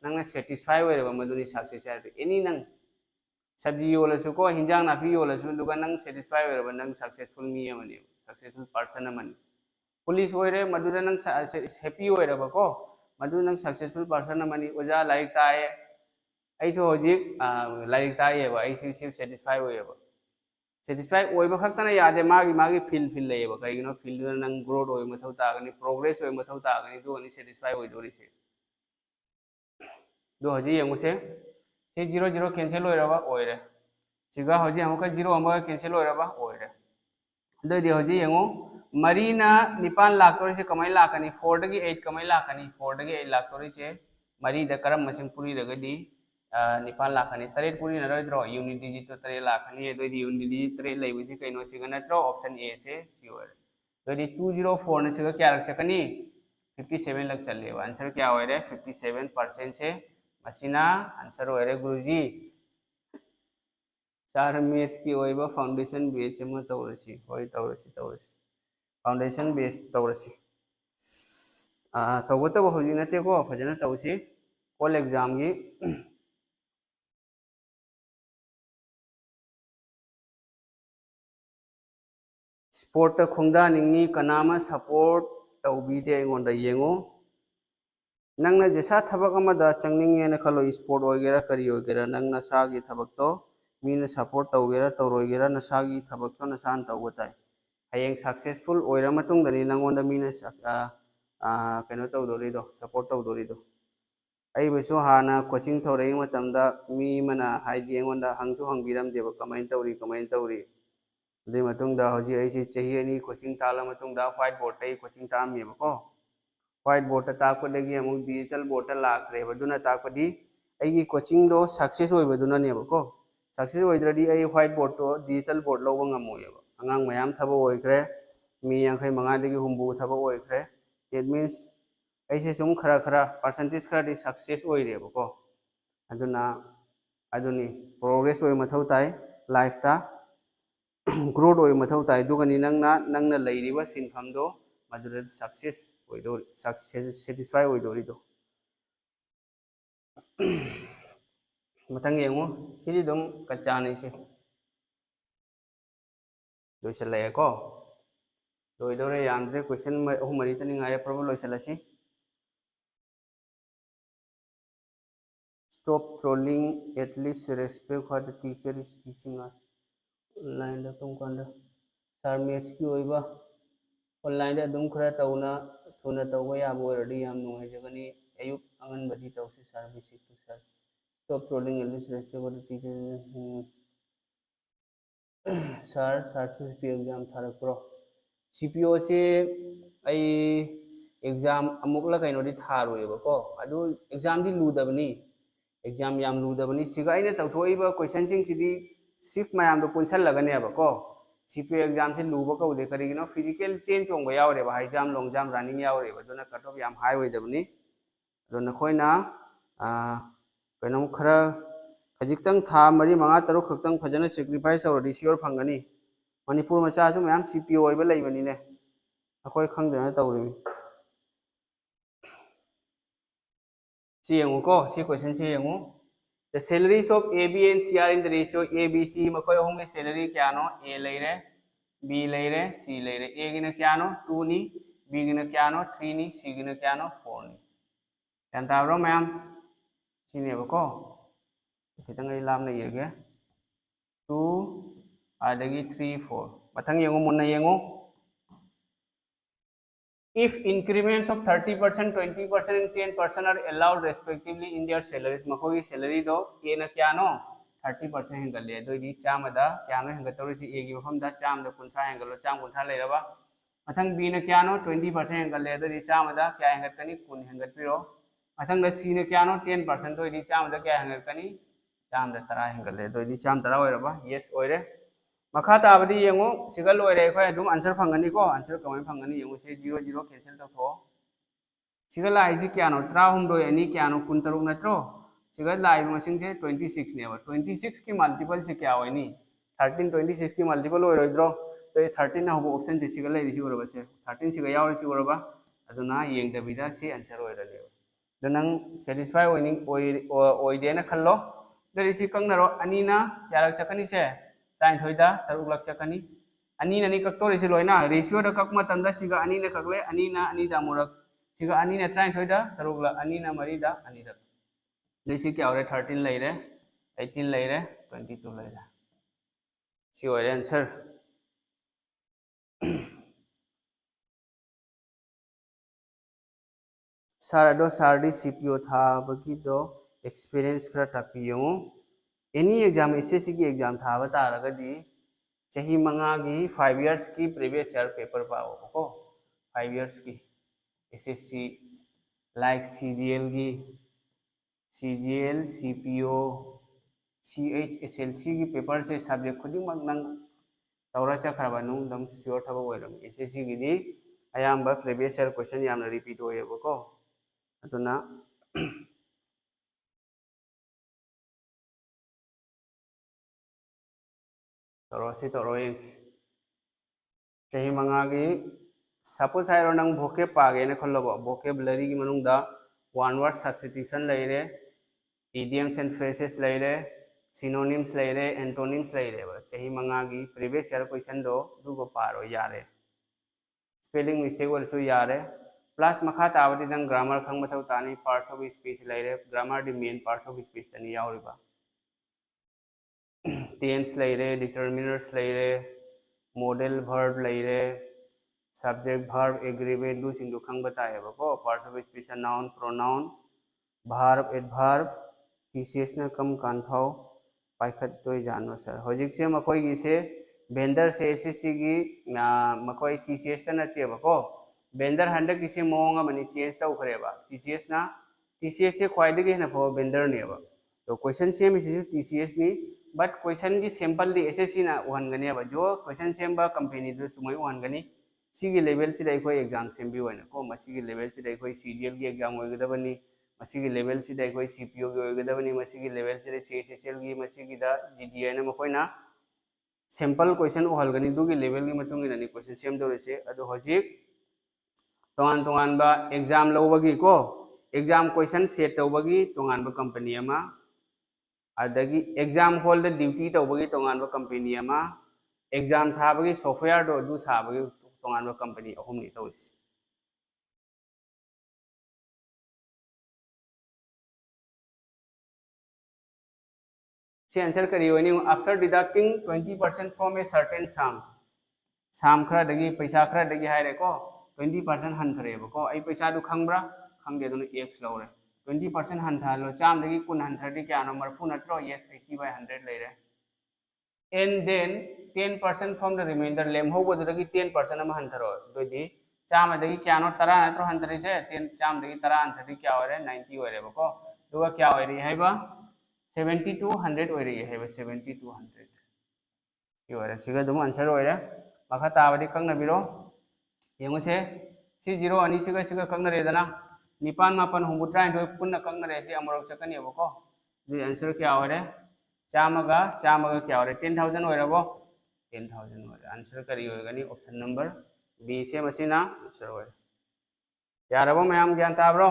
नंगना सैटिस्फाई होइरबा मदुनि सक्सेस हाइदि एनी नंग सब्जी योलसु को हिंजांग नाफी योलसु दुगा नंग सैटिस्फाई होइरबा नंग सक्सेसफुल मी अमनि सक्सेसफुल पर्सन अमनि पुलिस होइरे मदुदा नंग हैप्पी होइरबा को मदु नंग सक्सेसफुल पर्सन अमनि ओजा लाइक ताए ऐसो होजिक लाइक ताएबा ऐसि सिर्फ सैटिस्फाई होइबा सैटिस्फाई होइबा खक्तना यादे मागी मागी फील लेबा कइनो फील नंग ग्रोथ होइ मथौ तागनि प्रोग्रेस होइ मथौ तागनि दुगनि सैटिस्फाई होइदोरिसे दो हजी यंगुसे से 0 0 कैंसिल होइरबा होइरे सिगा हजी अमुका 0 अमुका कैंसिल होइरबा होइरे दोदि हजी यंगु मरीना निपान लाक्तोरिसे कमाई लाकनी 4 दगी 8 कमाई लाकनी 4 दगी 8 लाक्तोरिसे मरी द करम मसिंग पुरी दगदी निपान लाखनी तरेट पूरी नरोइद्रो यूनिट डिजिट तो तरेट लाखनी दोदि यूनिट डिजिट तरेट लेबसी कइनो सिगा नत्रो ऑप्शन ए से सिओर दोदि 204 ने सिगा क्या रख सकनी 57 लग चलेबा आंसर क्या होइरे 57% से मसिना आंसर होइरे गुरुजी चार मेथ्स की होइबा फाउंडेशन बेस में तौरसी होय तौरसी फाउंडेशन बेस तौरसी तौबतो हौजी नते को फजना तौसी कॉल एग्जाम की स्पोर्ट खुंदा निंगी कनामा सपोर्ट तौबीदे ऐंगोंदा येंगो नंगना जैसा थबक अमदा चंगनिंगे न खलो स्पोर्ट होगेरा करी होगेरा नंगना सागी थबक तो मीना सपोर्ट तौगेरा तौरोगेरा नसागी थबक तो नसान तौबताय हयेंग सक्सेसफुल ओइरा मतुंगदनी नंगोंदा मीना कनो तौदोरिदो सपोर्ट तौदोरिदो अइबसु हाना कोचिंग थौरई मतमदा मी मना हाइदि ऐंगोंदा हंगसु हंगबिरमदेबा कमाइन तौरी अदुई मतुंगदा हौजी ऐसी चही अनि कोचिंग ताला मतुंगदा व्हाइट बोर्ड तई कोचिंग तामेबको व्हाइट बोर्ड ताकपदगी अमुक डिजिटल बोर्ड लाखरेबा दुना ताकपदी अइगी कोचिंग दो सक्सेस होइबदुनानेबको सक्सेस होइद्रदी अइ व्हाइट बोर्ड तो डिजिटल बोर्ड लौबा ngамोयेबा अंगांग मयाम थबा होइख्रे मी 85 दगी हुंबु थबा होइख्रे इट मीन्स ऐसे सुम खरा परसेंटेज खरादी सक्सेस होइरेबको अदुना अदुनी प्रोग्रेस होइ मथौ ताई लाइफ ता ग्रोथ होइ मथौ ताई दुगनी नंगना लैरिबा सिनफमदो मदुदा सक्सेस होइदो सक्सेस सैटिस्फाई होइदोरिदो मतंग येंगो सिदी दम कच्चा नहीं से लोइसल्लेको लोइदोरे यामद्रे क्वेश्चन अहुम मरी तनी ngaire प्रॉब्लम लोइसलसी stop trolling at least respect what the teacher is teaching us online da tum kanda sar maths ki oiba online da dum khara tauna thuna tawba ya bo radi yam nu jagani ayuk angan badi tawsi sar basic to sir stop trolling at least respect what the teacher sir CPO exam tharak pro CPO se ai exam amukla kaino di tharo eba ko adu exam di ludabani exam yam ludabani siga aina tawthoiba question sing chidi shift mayam do punsal lagane aba ko CPO exam se luba ka ude karigino physical change chongba yawre ba high jump long jump running yawre ba dona cut off yam high oidabani dona khoina kaino khara खजिक्तंग था मरी मंगा तरुक खक्तंग फजन sacrifice और सियोर फंगनी मणिपुर मचासु मैम CPO ओइबा लैबनीने अखोय खंगदेना तौरिमी सी यंगु को सी क्वेश्चन सी यंगु the salaries of A, B and C are in the ratio A, B, C मखोय होंगे salary क्या नो A लैरे B लैरे C लैरे A गिना क्या नो 2 नी B गिना क्या नो 3 नी C गिना क्या नो 4 नी यान ताब्रो मैम सीने बको खितंग लामने येगे 2 adagi 3 4 mathang yengu munna yengu if increments of 30% 20% and 10% are allowed respectively in their salaries makogi salary do a na kya no 30% hengalle do di chama da kya no hengatori si a gi mafam da cham da kuntra hengalo cham kuntra leiraba mathang b na kya no 20% hengalle do di chama da kya hengat kani kun hengat piro mathang da c na kya no 10% do di chama da kya hengat kani cham da tara hengalle do di cham tara oiraba yes oire मखा ताबदी येंगो सिगल लोइरे खय दुम answer फंगनी को answer कमें फंगनी येंगो से 0 0 cancel तथो सिगल लाइजि Keanu 36 any Keanu 16 नत्रो सिगल live मसिंग से 26 नेबा 26 की multiple से क्या होइनी 13 26 की मल्टीपल ओइरोइद्रो तो 13 ना हो ऑप्शन से सिगल लाइदि सि ओरबा से 13 सिगा यावरि सि ओरबा अदुना येंग दबिदा से आंसर ओइरले दनंग सैटिस्फाई ओइनिंग ओइदेना खल्लो दरि सि कंगनरो अनीना यारक सकनी से टाइम थोइदा तरुक लक चकनी अनि ननी कक्तोरि से लोइना रेशियो द कक मतम दा सिगा अनि न ककले अनि ना अनि दा मुरक सिगा अनि न टाइम थोइदा तरुक लक अनि ना मरी दा अनि दा लेसि क्या होरे 13 लैरे 18 लैरे 22 लैरे सी होरे आंसर सारा दो सारडी CPO था बकी दो एक्सपीरियंस खरा तापियो एनी एग्जाम SSC की एग्जाम था बता रगदी चाही मंगा की 5 इयर्स की प्रीवियस ईयर पेपर पाओ को 5 इयर्स की SSC लाइक CGL की CGL CPO CHSLC की पेपर से सब्जेक्ट खुद नंग तौरा चखरबा नु दम श्योर थबा ओइरम SSC की दी अयाम प्रीवियस ईयर क्वेश्चन याम रिपीट होयबको अदुना तौरोस चाही मंगा की सपोज हाइरो नंग भोके पागे ने खल्लोबो वोकेबुलरी की मनुंगदा वन वर्ड सब्स्टिट्यूशन लैरे इडियम्स एंड फ्रेजेस लैरे सिनोनिम्स लैरे एंटोनिम्स लैरे चाही मंगा की प्रीवियस ईयर क्वेश्चन दो दुगो पारो यारे स्पेलिंग मिस्टेक ओरसु यारे प्लस मखा ताबदी नंग ग्रामर खंग मथौ तानी पार्ट्स ऑफ स्पीच लैरे ग्रामर दी मेन पार्ट्स ऑफ स्पीच तनी यावरिबा टेंस लैरे डिटरमिनर्स लैरे मॉडल वर्ब लैरे सब्जेक्ट वर्ब एग्रीवेट दु सिंग दु खंग बताएबा को parts of speech noun pronoun verb adverb TCS ना कम कानफाव पाइखत तो जानवा सर होजिक से मकोई की से वेंडर से SSC की मकोई TCS ता नतेबा को वेंडर हंडक की से मोंगा मनी चेंज ता उखरेबा TCS से ख्वाइदगी ना फो वेंडर नेबा तो क्वेश्चन सेम इसी TCS नि बट क्वेश्चन की सैंपल दी SSC ना उहनगनेबा जो क्वेश्चन सेम बा कंपनी दु सुमय उहनगनी सिगी लेवल से दाइखोय एग्जाम सेम भी होना को मसिगी लेवल से दाइखोय CGL की एग्जाम होगदबनी मसिगी लेवल से दाइखोय CPO की होगदबनी मसिगी लेवल से CHSL की मसिगी दा GDI ना मखोयना सैंपल क्वेश्चन उहलगनी दुगी लेवल की मतुंग इनानी क्वेश्चन सेम दोरेसे अदो होजिक तोंगान तोंगान बा एग्जाम लौबगी को एग्जाम क्वेश्चन सेट तौबगी तोंगान बा कंपनी अमा अदगी एग्जाम हॉल द ड्यूटी तौबगी तोंगान बा कंपनी अमा एग्जाम थाबगी सॉफ्टवेयर दो दू साबगी तोंगान कंपनी अहुमनी तौरिस से आंसर करी होनी after deducting 20% from a certain साम खरा दगी पैसा खरा दगी हायरे को 20% हंथरेबको आई पैसा दु खंगब्रा खंगे दुन x लौरे 20% हंथालो चाम दगी कुन हंथरदी क्या नो मरफु नत्रो yes 80/100 लेरे and then 10% from the remainder लेमहोबदगी 10% अम हंथरो दोदी चाम दगी क्या नो तरा नत्रो हंथरी से 10 चाम दगी तरा हंथरी क्या होरे 90 होरेबको दुगा क्या होरी हाइबा 70 to 100 होरी हाइबा 70 to 100 ये होरे सिगा दुम आंसर होरे मखा ताबदी कंगना बिरो येंगोसे सी 0 अनि सिगा सिगा कंगना रेदना निपान मापन हुमुत्रा इंदो पुन्ना कंगना रे सी अमरोक सकनियबको दु आंसर क्या होरे चामगा चामगा क्या होरे 10000 होरबो 10000 होरे आंसर करी होगनी ऑप्शन नंबर बी से मसिना आंसर होरे यारबो मयाम ज्ञान ताब्रो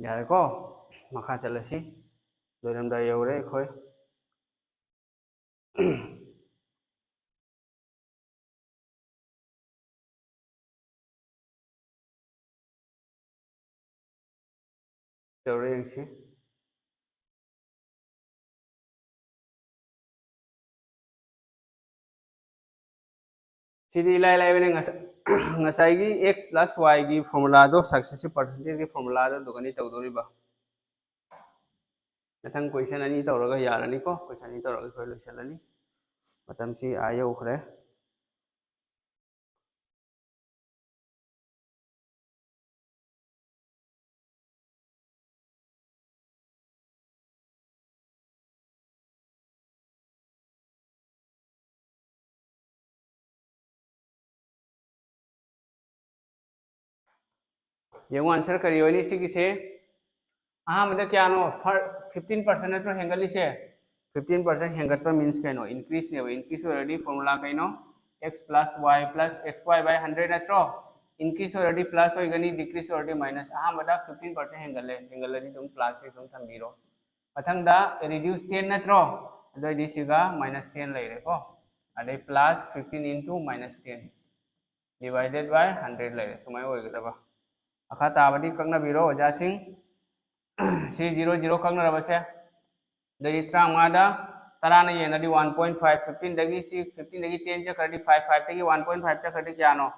यारे को मखा चलसी लोरमदा यौरे खोय यौरे यंगसी सिदी लाई लाई बने ngसाई x plus y की फॉर्मूला दो सक्सेसिव परसेंटेज की फॉर्मूला दो दुगनी तौदोरिबा नथंग क्वेश्चन अनि तौरगा यारनी को क्वेश्चन अनि तौरगा खोय लोइसलनी मतम सी आयो उखरे येंगो आंसर करियोनी सी किसे अहमद क्या नो 15% नत्रो हेंगलिसे 15% हेंगटपा मीन्स कैनो इंक्रीज ने इंक्रीज ऑलरेडी फॉर्मूला कैनो x plus y plus xy by 100 नत्रो इंक्रीज ऑलरेडी प्लस होइगनी डिक्रीज ऑलरेडी माइनस अहमद 15% हेंगले हेंगलदी तुम प्लस से तुम थंबीरो मथंगदा रिड्यूस 10 नत्रो अदोइदी सिगा माइनस 10 लेरे को अदे plus 15 into minus 10 divided by 100 लेरे सुमाय होइगदबा अखा ताबदी कंगना बिरो ओजासिंग सी 00 कंगना रबसे दगी त्रांगादा तराना येनदी 1.5 15 दगी सी 15 दगी 10 चखरदी 5 दगी 1.5 चखरदी क्या नो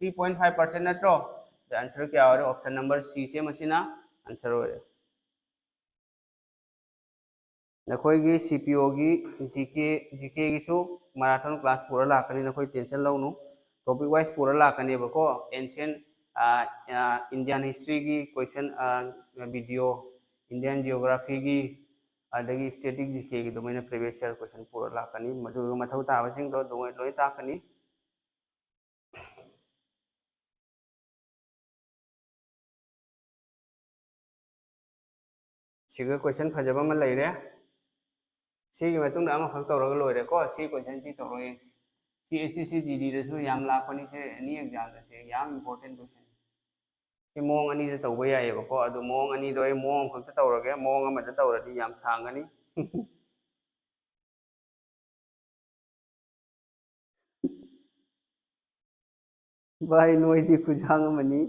3.5% नत्रो द आंसर क्या हो ऑप्शन नंबर सी से मसिना आंसर हो नखोई सीपीओ की जीके की सु मैराथन क्लास पूरा लाकनी नखोई टेंशन लौनु टॉपिक वाइज पूरा लाकनी बको एंशियंट इंडियन हिस्ट्री की क्वेश्चन वीडियो इंडियन जियोग्राफी की अदगी स्टैटिक जीके की दोमेन प्रीवियस ईयर क्वेश्चन पूरा लाकनी मधु मथौ ताबसिंग दो दोय लोय ताकनी सिगा क्वेश्चन फजबा म लैरे सी मतुंग अमा खक तौरग लोयरे को सी क्वेश्चन सी तौरो ये सी जीडी दसु याम लापनी से एनी एग्जाम दसे याम इंपोर्टेंट क्वेश्चन सी मोंग अनि द तौबा यायेबको अदु मोंग अनि दो मोंग खक तौरगे मोंग अमा द तौरदी याम सांगनी भाई नोइदी खुजांग मनी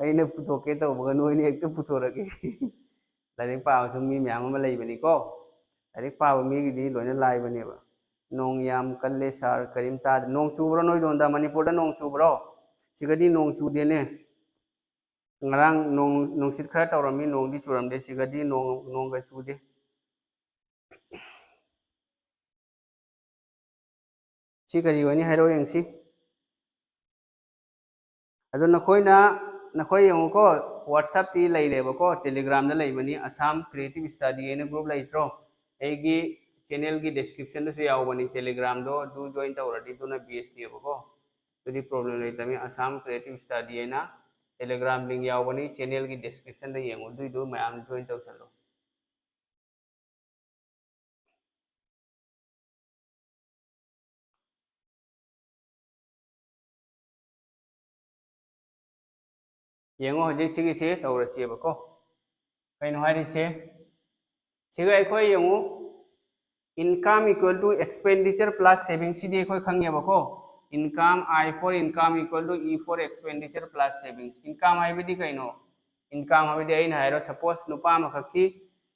अइने पुतोके तौबगा नोइने एकटो पुतोरगे लाइक पाव मी मैम अमा लैबनी को लाइक पाव मीगी लोइना लाइबनेबा नोंग याम कल्ले सार करीम ताद नोंग चुब्रो नोइदोंदा मणिपुरदा नोंग चुब्रो सिगदी नोंग चुदेने ngarang nong sit khara tawrami nong di churamde sigadi nong ga chude si kari wani hairo yangsi ado nakhoi yang ko whatsapp ti lai leba ko telegram da lai bani assam creative study ene group lai tro egi channel की description से याव बनी telegram दो do join तवरदी तो ना bsd को तो दी problem नहीं तमी assam creative study है ना telegram लिंक याव बनी channel की description दे येंगो दो मैम join तव चलो येंगो हजे सिगी से तौरसे बको कहीं हारी से सिगा अखोई येंगो income equal to expenditure plus saving सिदी अखोई खंगे बको income I for income equal to E for expenditure plus savings income हाइबदी कइनो इनकम हाइबदी आइन हाइरो सपोज नुपा मखकी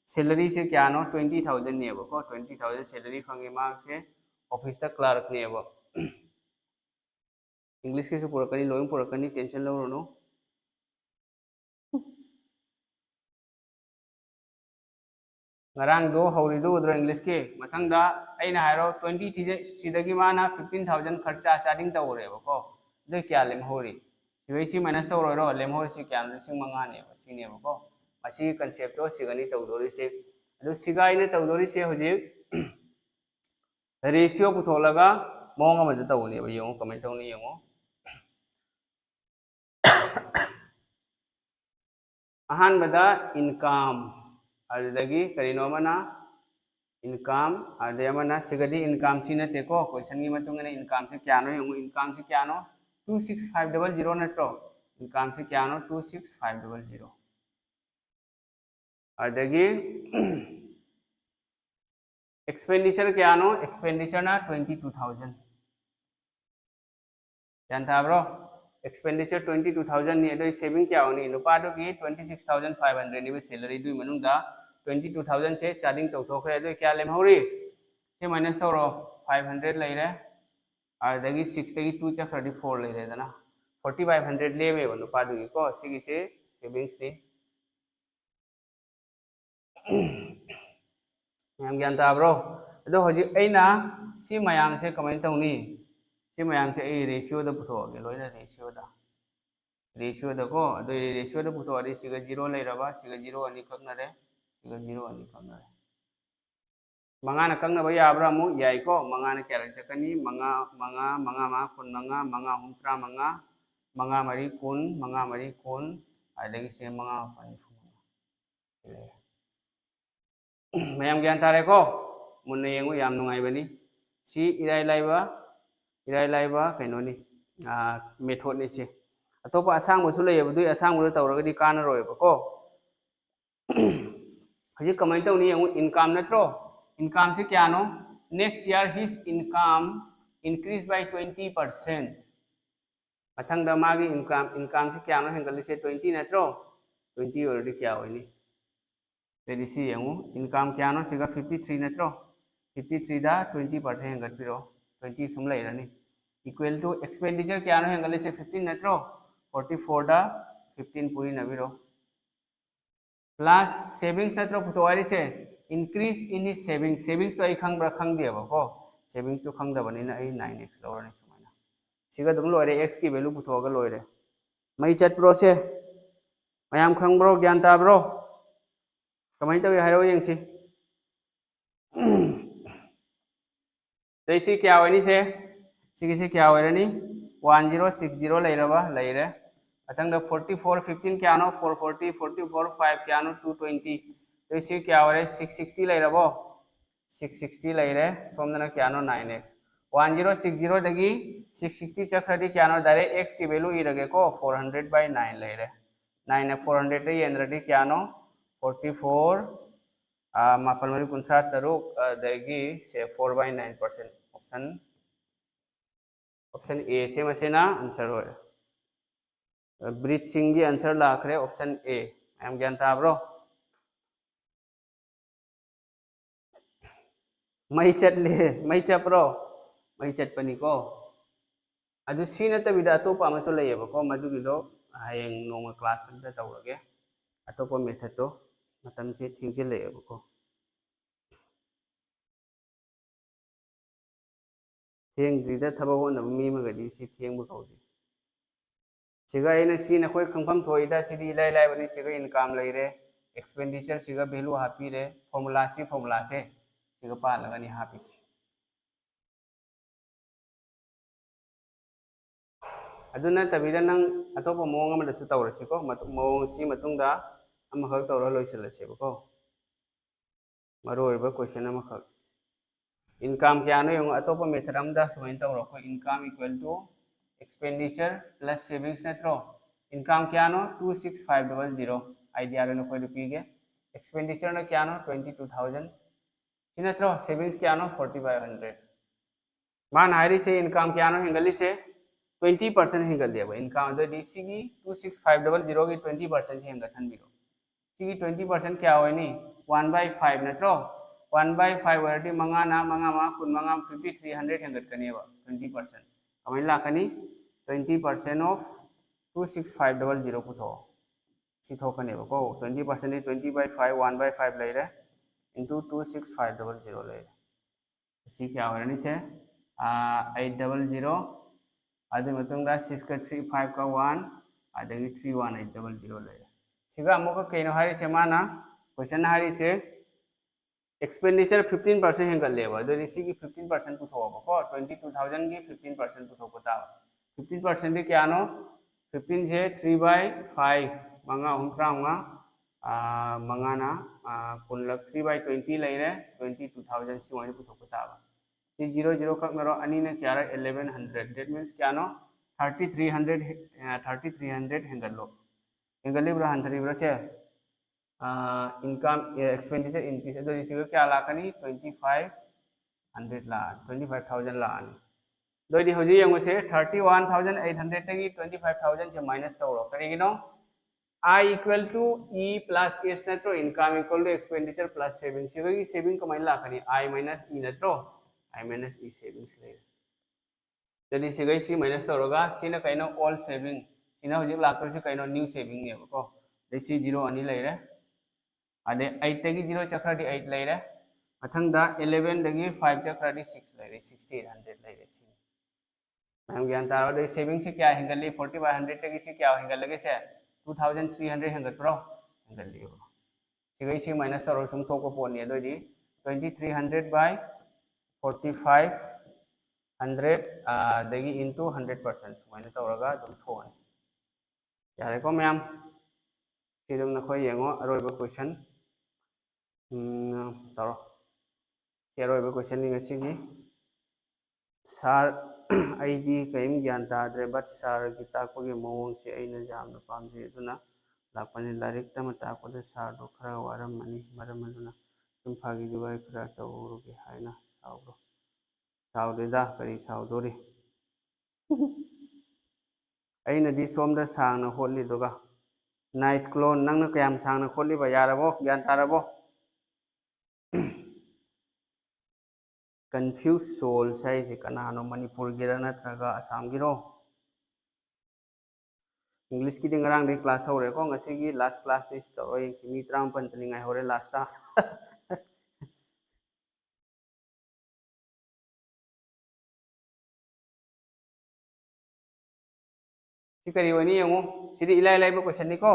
सैलरी से क्या नो 20,000 ने बको 20,000 सैलरी फंगे मार्क से ऑफिस तक क्लार्क ने बो इंग्लिश के पुरकनी लोइंग पुरकनी tension लौरनो ngarang do hori do udra english ke mathang da aina hairo 20 sidagi mana 15,000 kharcha charging ta ore bako de kya lem hori sibai si minus to ro lem hori si kya lising manga ne si ne bako asi concept to sigani to dori se adu sigai ne to dori se hoji ratio putholaga mong ama ta woni ba yong comment to ni yong ahan bada income adagi karino mana income ade mana sigadi income si nate ko question gi matung ne income se kya no yung income se kya no 26500 natro income se kya no 26500 adagi expenditure kya no expenditure na 22,000 janta bro expenditure 22,000 ni ado saving kya honi nupa do ki 26,500 ni salary du manung da 22,000 से charging तो थोक है तो क्या लेम होरी से minus तो 500 ले रहे और दगी 6 दगी 2 चा 34 ले रहे ना 4500 ले में बनो पादु को सिगी से सेविंग्स ने मैम ज्ञान ता ब्रो तो हजि एना सी मयाम से कमेंट तौनी सी मयाम से ए रेशियो द पुथो के लोइना रेशियो द को अदो रेशियो द पुथो अदि सिगा 0 ले रबा सिगा 0 अनि खकनरे सिगा 0 अनि खकनरे मंगा न कंग बया आब्रा मु याई को मंगा न क्या रहे कनी मंगा मंगा मंगा मा कुन मंगा मंगा हुंत्रा मंगा मंगा मरी कुन आदेगी से मंगा पानी मैम ज्ञान तारे को मुन्ने येंगु याम नुंगाई बनी सी इराई लाइबा कइनोनी मेथड नि से अतोपा असांग बसु लेबदु असांग बु तौरगदी कान रोयबको हजि कमेंट तौनी येंगु इनकम नत्रो इनकम से क्या नो next year his income increase by 20% मथंग द मागी इनकम से क्या नो हेंगल से 20 नत्रो 20 ओरदी क्या होइनी तेरी सी येंगु इनकम क्या नो सिगा 53 नत्रो 53 दा 20% हेंगल पिरो 20 सुम लेरनी इक्वल टू एक्सपेंडिचर क्या नो हेंगल से 15 नत्रो 44 दा 15 पूरी नबिरो प्लस सेविंग्स नत्रो पुतवारी से increase in his savings तो आई खंग ब्रा खंग दिया बको savings तो खंग दबनी ना आई 9x लौरनी सुमाना सिगा दुम लोरे x की वैल्यू पुथोगा लोरे मई चट प्रो से मयाम खंग ब्रो ज्ञान ता ब्रो कमाई तो हारो यंगसी तैसी क्या होनी से सिगी से क्या होरनी 1060 लेरबा लेरे अतंग 44 15 क्या नो 440 44 5 क्या नो 220 तो इसी क्या हो रहा है 660 ले रहा 660 ले रहे सोमना क्या नो 9x 1060 दगी 660 चक्र क्या नो डायरेक्ट x की वैल्यू इरगे को 400/9 ले रहे 9 ने 400 टे एंद्रडी क्या नो 44 मापन मरी कुंसा तरुक दगी से 4/9% ऑप्शन ए से मसेना आंसर हो ब्रिज सिंह की आंसर लाख रहे ऑप्शन ए हम ज्ञान था ब्रो मई चटले मई चप्रो मई चटपनी को अदु सी नतबिदा अतोपा अमसो लेयेबको मदुगिदो हयेंग नोंग क्लास दा तौरगे अतोपा मेथड तो मतम से थिंगजे लेयेबको थिंग दिदा थबो न मी मगदी सी थिंग बकौदी सिगा इन सी न कोई खंफम थोइदा सिदी लाई लाई बनी सिगा इनकम लेरे एक्सपेंडिचर सिगा वैल्यू हापी रे फॉर्मूला से सिगा पालगनी हापी अदुना तबिदा नंग अतोप मोंग अमदसु तौरसिको मोंग सी मतुंगदा अमखक तौर लोइसलसेबको मरोइबा क्वेश्चन अमखक इनकम क्या नो yung अतोप मेथड अमदा सुमाइन तौर को income equal to expenditure plus savings नत्रो इनकम क्या नो 26500 आइडिया रे नखोय रुपीगे एक्सपेंडिचर न क्या नो 22000 सिनत्रो सेविंग्स क्या नो 4500 मान हारी से इनकम क्या नो हिंगली से 20% हिंगल देबो इनकम दो डी सी की 26500 की 20% से हिंगल थनबिरो सी की 20% क्या होनी 1/5 नत्रो 1/5 वर्दी मंगा ना मंगा मा कुन मंगा 5300 हिंगल कनेबा 20% अमन लाकनी 20% ऑफ 26500 पुथो सीथोकनेबको 20% 20/5 1/5 लेरे इंटू 26500 लेरे सी क्या होनी से 800 अदु मतुंगा 6 का 35 का 1 अदगी 31800 लेरे सिगा अमुक कइनो हारि से माना क्वेश्चन हारि से एक्सपेंडिचर 15% हेंगल लेबा अदु सी की 15% पुथोबको 22000 की 15% पुथोको ता 15% क्या नो 15 से 3/5 मंगा हुंत्रा मंगा ना कुलक 3/20 लेरे 22000 सी वाणी पुथोको ता सी 00 कक नरो अनि ने क्या 1100 दैट मींस क्या नो 3300 हेंगल लो हेंगल लिब्रा हंथरीब्रा से इनकम एक्सपेंडिचर इंक्रीज अदो इसी क्या लाकनी 2500 ला 25000 ला दोदी होजी यंगो से 31800 तगी 25000 से माइनस तौरो करेगिनो I equal to E plus S नत्रो income equal to expenditure plus saving सिगई सेविंग कमाई लाकनी I minus E नत्रो I minus E सेविंग्स ले जदी सिगई सी माइनस तौरोगा सिना कइनो ऑल सेविंग सिना होजी लाकर से कइनो न्यू सेविंग ने को देसी 0 अनि लेरे अदे 8 तगी 0 चक्रदी 8 लेरे मथंगदा 11 दगी 5 चक्रदी 6 लेरे 6800 लेरे सी मैम ज्ञान तारो दे सेविंग से क्या हेंगली 4500 तगी से क्या हेंगलगे से 2300 हेंगल प्रो हेंगल लियो सिगई सी माइनस तौरो सुम थोको पोनी अदोदी 2300 by 4500 दगी into 100% सुमाइना तौरगा दुम थोन यारे को मैम सिदम नखोय येंगो अरोइबो क्वेश्चन तौरो अरोइबो क्वेश्चन नि ngasi सार आईडी कईम ज्ञान ताद्रे बट सार की ताकपगे मवंग से अइना जामना पामजे अदुना लापनि लारिक तम ताकपदे सार दो खरा वारमनि मरम अदुना सुम फागी जुबाई खरा तौरुगे हाइना साउरो साउदेदा करी साउदोरी अइना दी सोमदा सांगना होली दोगा नाइट क्लोन नंगना कयाम सांगना खोली बा यारबो ज्ञान तारबो कंफ्यूज सोल साइज कनानो मणिपुर गिरा नत्रगा असम गिरो इंग्लिश की दिंगरांग दे क्लास हो रे को ngasi gi last class ni sto ing simi 35 tningai hore last ta si kari wani yango sidi ilai ilai ba question ni ko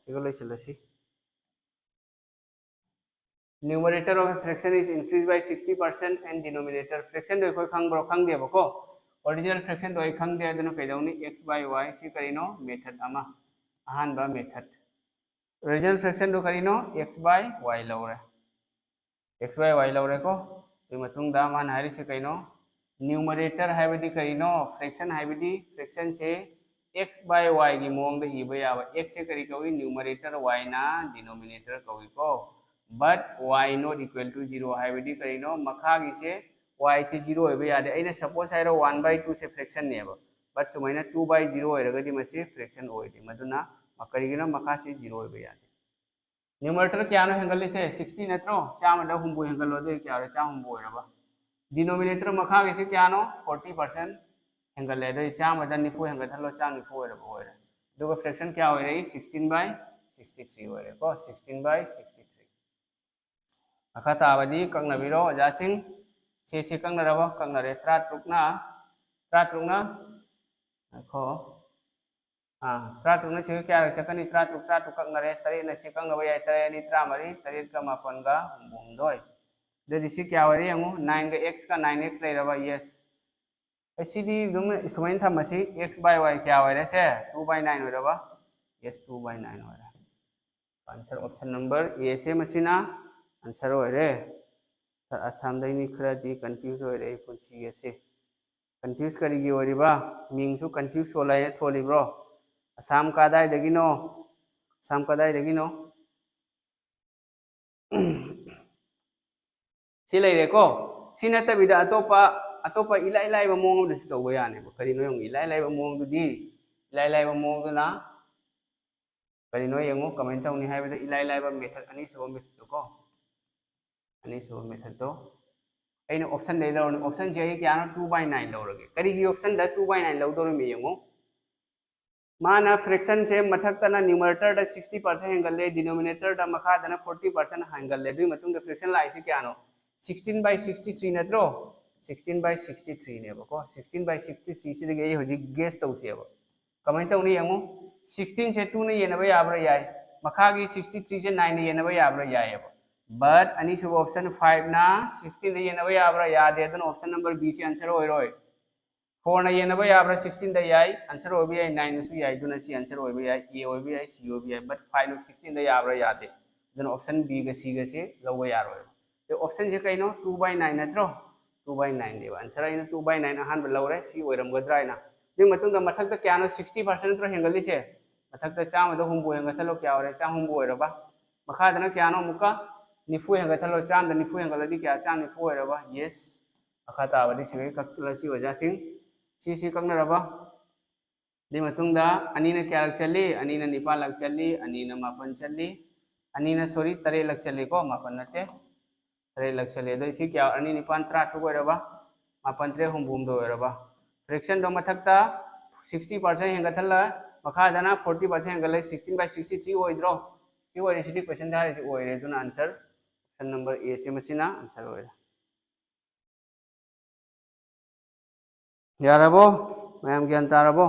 sigo loisilasi numerator of a fraction is increased by 60% and denominator fraction do koi khang bro khang de bako original fraction do khang de aduna kaidawni x by y si karino method ama ahan ba method original fraction do karino x by y lawre x by y lawre ko tu matung da man hari se kaino numerator haibadi karino fraction haibadi fraction se x by y gi mong de iba ya x se kari kawi numerator y na denominator kawi ko but y not equal to 0 हाइबदी करिनो मखा गिसे y से 0 होबे यादे अइना suppose हाइरो 1/2 से fraction नेबो but सुमाइना 2/0 होरगदी मसे fraction होइदे मदुना मकरिगिनो मखा से 0 होबे यादे न्यूमरेटर क्या नो हेंगल से 60 नत्रो चामदा हुंबो हेंगल दे क्या रे चा हुंबो होरबा डिनोमिनेटर मखा गिसे क्या नो 40% हेंगल ले दे चामदा निफो हेंगल थलो चा निफो होरबो होरे दुगो फ्रैक्शन क्या होय रे 16/63 होरे को 16/63 अखा ताबदी कंगनबिरो अजासिंग से कंगनरबो कंगनरे त्रातरुकना खो त्रातरुकना से क्या चकनी त्रातरुक कंगनरे तरे न से कंगनबो याय तरे नि त्रामरी तरे का मापन का बुमदोय दे से क्या वरे यंगु 9 का x का 9x लेरबा यस एसीडी दुम सुमाइन थमसी x by y क्या वरे से 2/9 होरबा यस 2/9 होरा आंसर ऑप्शन नंबर ए से मसिना आंसर होरे सर असम दैनी खरादी कंफ्यूज होरे पुंसी से कंफ्यूज करिगी होरिबा मिंगसु कंफ्यूज होलाय थोलिब्रो असम कदाइदगिनो असम कदाइदगिनो सी लेरेको सी नतबिदा अतोपा इलाइ लाइबा मौंग दसु तौबा यानेबा करिनो यंग इलाइ लाइबा मौंग दुदी इलाइ लाइबा मौंग दुना करिनो यंगो कमेंट तौनी हाइबदा इलाइ लाइबा मेथड अनि सुबा मेथड तो को अनि सुबा मेथड तो अइनो ऑप्शन दे लौरने ऑप्शन जे क्या 2/9 लौरगे करिगी ऑप्शन दा 2/9 लौदोरमे यंगो माना फ्रैक्शन से मथक्तना न्यूमरेटर दा 60% हेंगले डिनोमिनेटर दा मखादना 40% हेंगले दुई मतुंग दा फ्रैक्शन लाइसी क्यानो 16/63 नत्रो 16/63 नेबको 16/63 से गे होजि गेस तौसेबो कमेंट तौनी यंगो 16 से 2 ने येनबा याब्रा याय मखागी 63 से 9 ने येनबा याब्रा यायबो बट अनि सुब ऑप्शन 5 ना 16 ने येनबा याब्रा यादे दन ऑप्शन नंबर बी से आंसर होइरोय 4 ने येनबा याब्रा 16 दा याय आंसर होबि याय 9 नसु याय दुना सी आंसर होबि याय ए होबि याय सी होबि याय बट 5 नो 16 दा याब्रा यादे दन ऑप्शन बी गा सी गा से लौबा यारोय तो ऑप्शन से कइनो 2/9 नत्रो 2/9 देबा आंसर आइनो 2/9 अहान लौरे सी ओइरमगद्रा आइना दि मतुंग दा मथक दा क्यानो 60% नत्रो हेंगलिसे मथक दा चाम दा हुंबो हेंगथलो क्या ओरे चा हुंबो ओइरबा मखा दना क्यानो मुका निफु हेंगथलो चाम दा निफु हेंगलदि क्या चाम निफु ओइरबा यस अखा ताबदि सिगे कक्लसी वजासिंग सी कक्नरबा दि मतुंगदा अनीना क्या लग चली अनीना निपाल लग चली अनीना मापन चली अनीना सॉरी तरे लग चली को मापन नते तरे लग चली दो इसी क्या अनी निपान त्रा तो ओइरबा मापन त्रे हुंबुम दो ओइरबा फ्रैक्शन दो मथक्ता 60% हेंगथला मखादना 40% हेंगले 16/63 ओइद्रो सी ओइरे सिटी क्वेश्चन धारे सी ओइरे दुना आंसर ऑप्शन नंबर ए से मसिना आंसर ओइरे यारबो मैम ज्ञान तारबो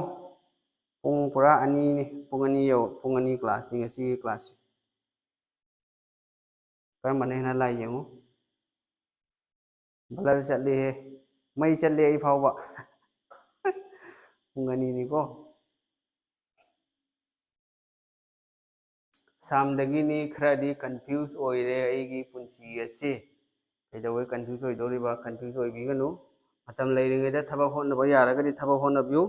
पुंग पुरा अनि ने पुंग अनि क्लास नि ngasi क्लास कर मने ना लाई यंगो ब्लर चले हे मई चले आई फावबा पुंग अनि नि को सामदगी नि खरादी कंफ्यूज ओइरे आइगी पुंसी असे कइदवै कंफ्यूज ओइदोरिबा कंफ्यूज ओइबिगनु मतम लेरिंगेदा थबक होनबा यारगदि थबक होनबियु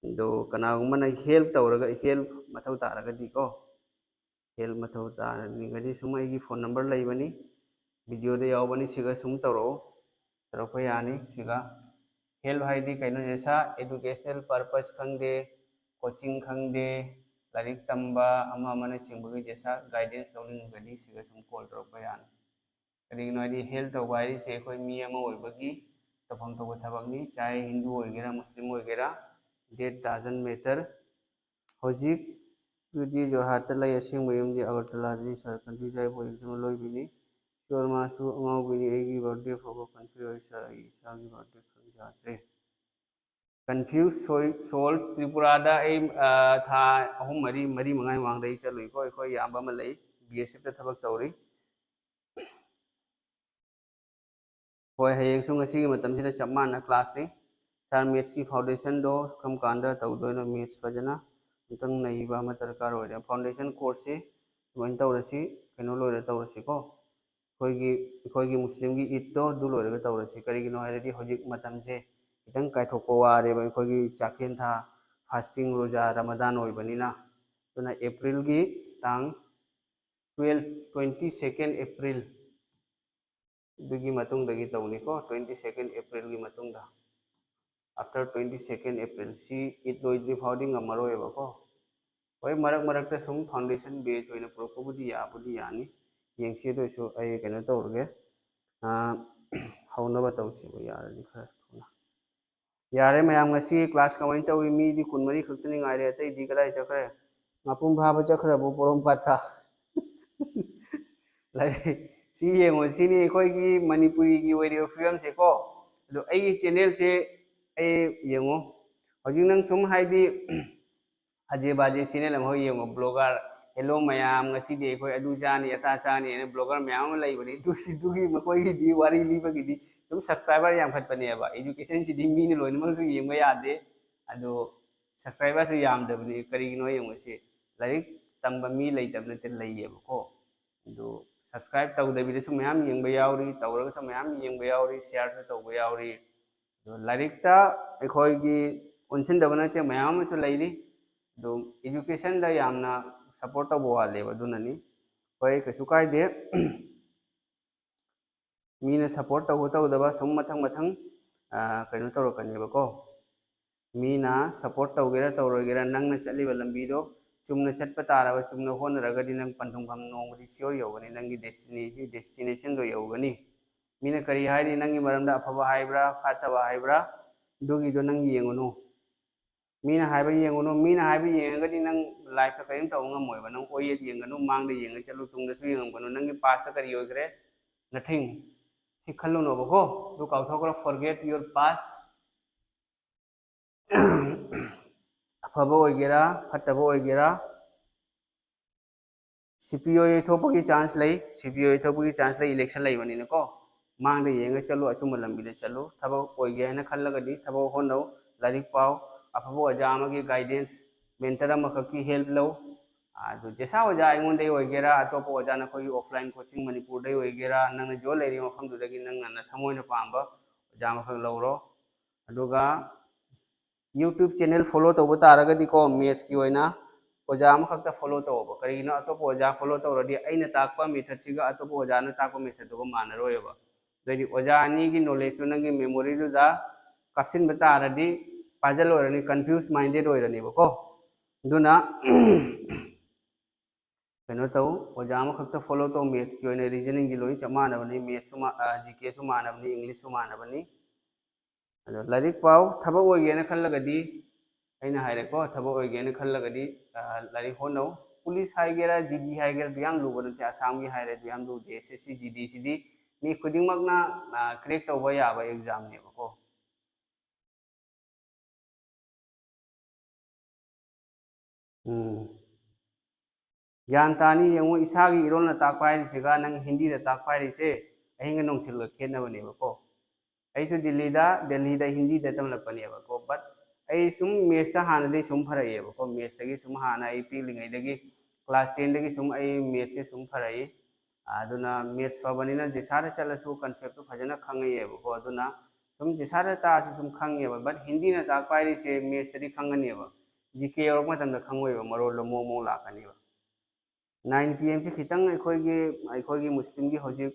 दो कनागुमना हेल्प तौरगा हेल्प मथौ तारगदि को हेल्प मथौ तारनिगदि सुम आइगी फोन नंबर लैबनी वीडियो दे यावबनी सिगा सुम तौरो तरफ यानी सिगा हेल्प हाइदी कइनो जैसा एजुकेशनल पर्पस खंगदे कोचिंग खंगदे लारिक तंबा अमा मने चिंबगी जैसा गाइडेंस लौनिंगदि सिगा सुम कॉल तरफ यानी करिगिनो आइदी हेल्प तौबा आइदी से कोई मी अमा ओइबगी तफम तौबा थबकनी चाहे हिंदू ओइगेरा मुस्लिम ओइगेरा डेट डजन मैटर होजिक युदी जोरहाट लय असिंग मयुमदी अगरतला दी सर कंट्री जाय बो एग्जाम लोइबिनी श्योर मासु अमाउबिनी एगी बर्थडे फोबो कंट्री ओइ सर आई सागी बर्थडे खंजात्रे कंफ्यूज सोल त्रिपुरा दा ए था अहुम मरी मरी मंगाई वांग दई चलुई को एखो याम बम लई बीएसएफ दा थबक तौरी होय हयेंग सुंग असिगी मतम सिदा चम्माना क्लास नि सर मैथ्स की फाउंडेशन दो कम कांदा तौदोनो मैथ्स फजना तंग नईबा अमा दरकार होय फाउंडेशन कोर्स से जोइन तौरसी कनो लोइरा तौरसी को कोई मुस्लिम की ईद तो दु लोइरा तौरसी करिगिनो हाइरदी होजिक मतम से इतंग काइथोको वारेबा कोई चाखेन था फास्टिंग रोजा रमदान होइबनिना तुना अप्रैल की तांग 22 अप्रैल दुगी मतुंग दगी तौनी को 22 अप्रैल की मतुंग दा आफ्टर 22 अप्रैल सी ईद लोइद्री फाउंडिंग अमरोएबा को होय मरक मरक सुम फाउंडेशन बेस होइना प्रोकोबुदी यानी येंगसी दोसो आई कनो तौरगे हौनबा तौसी बो यारदि खरा थोना यारे मयाम ngasi क्लास कमाइन तौई मी दी कुनमरी खक्तनी ngaire अतै दी कदाई चखरे मापुम भाबा चखरबो पोरम पाथा लाई सी येंगो सिनी कोइगी मणिपुरी की ओइरियो फिल्म से को दो आई चैनल से ए येंगो हजिंग नंग सुम हाइदी अजे बाजे चैनल हम हो येंगो ब्लॉगर हेलो मयाम ngasi दे कोइ अदु जानी अता जानी ने ब्लॉगर मयाम लइबनी दुसी दुगी मकोइगी दी वारी लीबगी तुम सब्सक्राइबर याम खतपनेबा एजुकेशन सी दी मीन लोइनमल सु येंबा यादे अदो सब्सक्राइबर सु याम दबनी करिगिनो येंगो से लाइक तंबा मी लइतबने ते लइयेबको दो सब्सक्राइब तौदबी सु मैम येंबा यावरी तौरग सु मैम येंबा यावरी शेयर सु तौबा यावरी लाइक ता अखोइगी उनसिन दबना ते मैम सु लइरी एजुकेशन यामना सपोर्ट तब वालेब दुननी होय कछु कायदे मीना सपोर्ट तब तौदबा सुम मथंग मथंग कनो तौरकनेबको मीना सपोर्ट तौगेरा तौरगेरा नंगना चलीबा लंबीदो चुमना चटपा ताराबा चुमना होनरगदी नंग पंथुंगम नोंगदी सियोर यौगनी नंगी डेस्टिनेशन दो यौगनी मीना करी हायरी नंगी मरमदा अफबा हायब्रा फातबा हायब्रा दुगी दो नंग येंगुनु मीना हायबा येंगुनु मीना हायबा येंगदी नंग लाइफ का करिम तौ ngमोयबा नंग ओये येंगनु मांगदा येंग चलु तुंगदसु येंगमगनु नंगी पास्ट करी होग्रे नथिंग थि खल्लुनो बको दु काउथोकरा फॉरगेट योर पास्ट अफबा होगेरा फतबा होगेरा सीपीओ थोपगी चांस लई सीपीओ थोपगी चांस लई इलेक्शन लई बनी नको मांग दे येंगे चलो अचुम लंबी दे चलो थबक होगे है खल्लगदी थबक होनो लारिक पाओ अफबा ओजा अमगी गाइडेंस मेंटर अमखकी हेल्प लो आदु जेसा ओजा आइंगोंदे होगेरा अतोप ओजा नखोई ऑफलाइन कोचिंग मणिपुर दे होगेरा नंग जो लेरी मफम दुदगी नंग न थमोइना पांबा ओजा मखक लौरो अदुगा यूट्यूब चैनल फॉलो तब तारगदी को मैथ्स की होइना ओजा अमखक फॉलो तब करीनो अतोप ओजा फॉलो तौरदी अइना ताकपा मेथड सिगा अतोप ओजा न ताकपा मेथड दुगो मानरोयबा दई ओजा अनी की नॉलेज तो नंगी मेमोरी दुदा काप्सिन बतारदी पाजल ओरनी कंफ्यूज माइंडेड ओरनीबको दुना कनो तौ ओजा अमखक फॉलो तौ मैथ्स की होइना रीजनिंग की लोई चमानबनी मैथ्स जीके सु मानबनी इंग्लिश सु मानबनी अदो लारिक पाओ थबक ओइगेना खल्लगदी अइना हायरेको थबक ओइगेना खल्लगदी लारिक होनो पुलिस हाइगेरा जीडी हाइगेरा दुयाम लुबनते आसाम की हायरे दुयाम लुदे एसएससी जीडी सिदी मी खुदिंगमकना क्रैक तौबा याबा एग्जाम नेबको ज्ञान तानी यंगो इसागी इरोना ताकपा हायरिसेगा नंग हिंदी दा ताकपा हायरिसे अहिंगा नोंथिलगा खेनबनेबको ऐसु दिल्ली दा हिंदी दा तमलपनेबको बट आई सुम मेथ्स दा हानदे सुम फरइएबको मेथ्स दगी सुम हाना आई पिलिङैदगी क्लास 10 दगी सुम आई मैथ्स से सुम फरई अदुना मैथ्स फबनिना जेसारा चलसु कांसेप्ट तो फजना खंगइएबको अदुना सुम जेसारा तासु सुम खंगेबा बट हिंदी ना ताकपा हायरिसे मैथ्स दगी खंगनेबा जीके और मतंदा खंगोइबा मरोल मोमो लाकनेबा 9 PM से खितंग अखोगी मुस्लिम की हजिक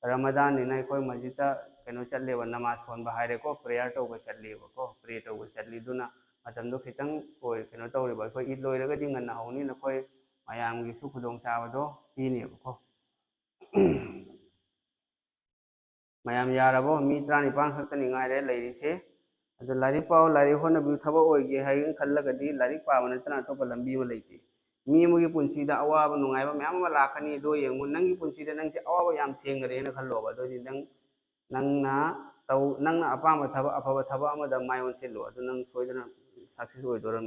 रमदान ने अखोई मस्जिद कनो चलेब नमाज सोनब हायरेको प्रेयर तौब चलेबको प्रे तौब चलीदुना मतंदो खितंग कोई कनो तौरिबा अखोई ईद लोइरगदी ngana हौनी नखोई मयामगी सु खुदोंग चाबदो पीनेबको मयाम यारबो मी 35 खक्तनी ngaire लेरिसे अदो लारिक पाओ लारिक होना बि थबो ओइगे हाइगन खल्लगदी लारिक पाबा नतना अतोप लंबी म लेते मी अमगी पुंसीदा अवाब नुंगाइबा म्याम मा लाखनी दो येंगु नंगी पुंसीदा नंगसे अवाब याम थेंगरे न खल्लोबा दोदि नंगना तौ नंगना अपाम थबा अफबा थबा अमदा मायोन सेलो अदु नंग सोइदना सक्सेस ओइदोरम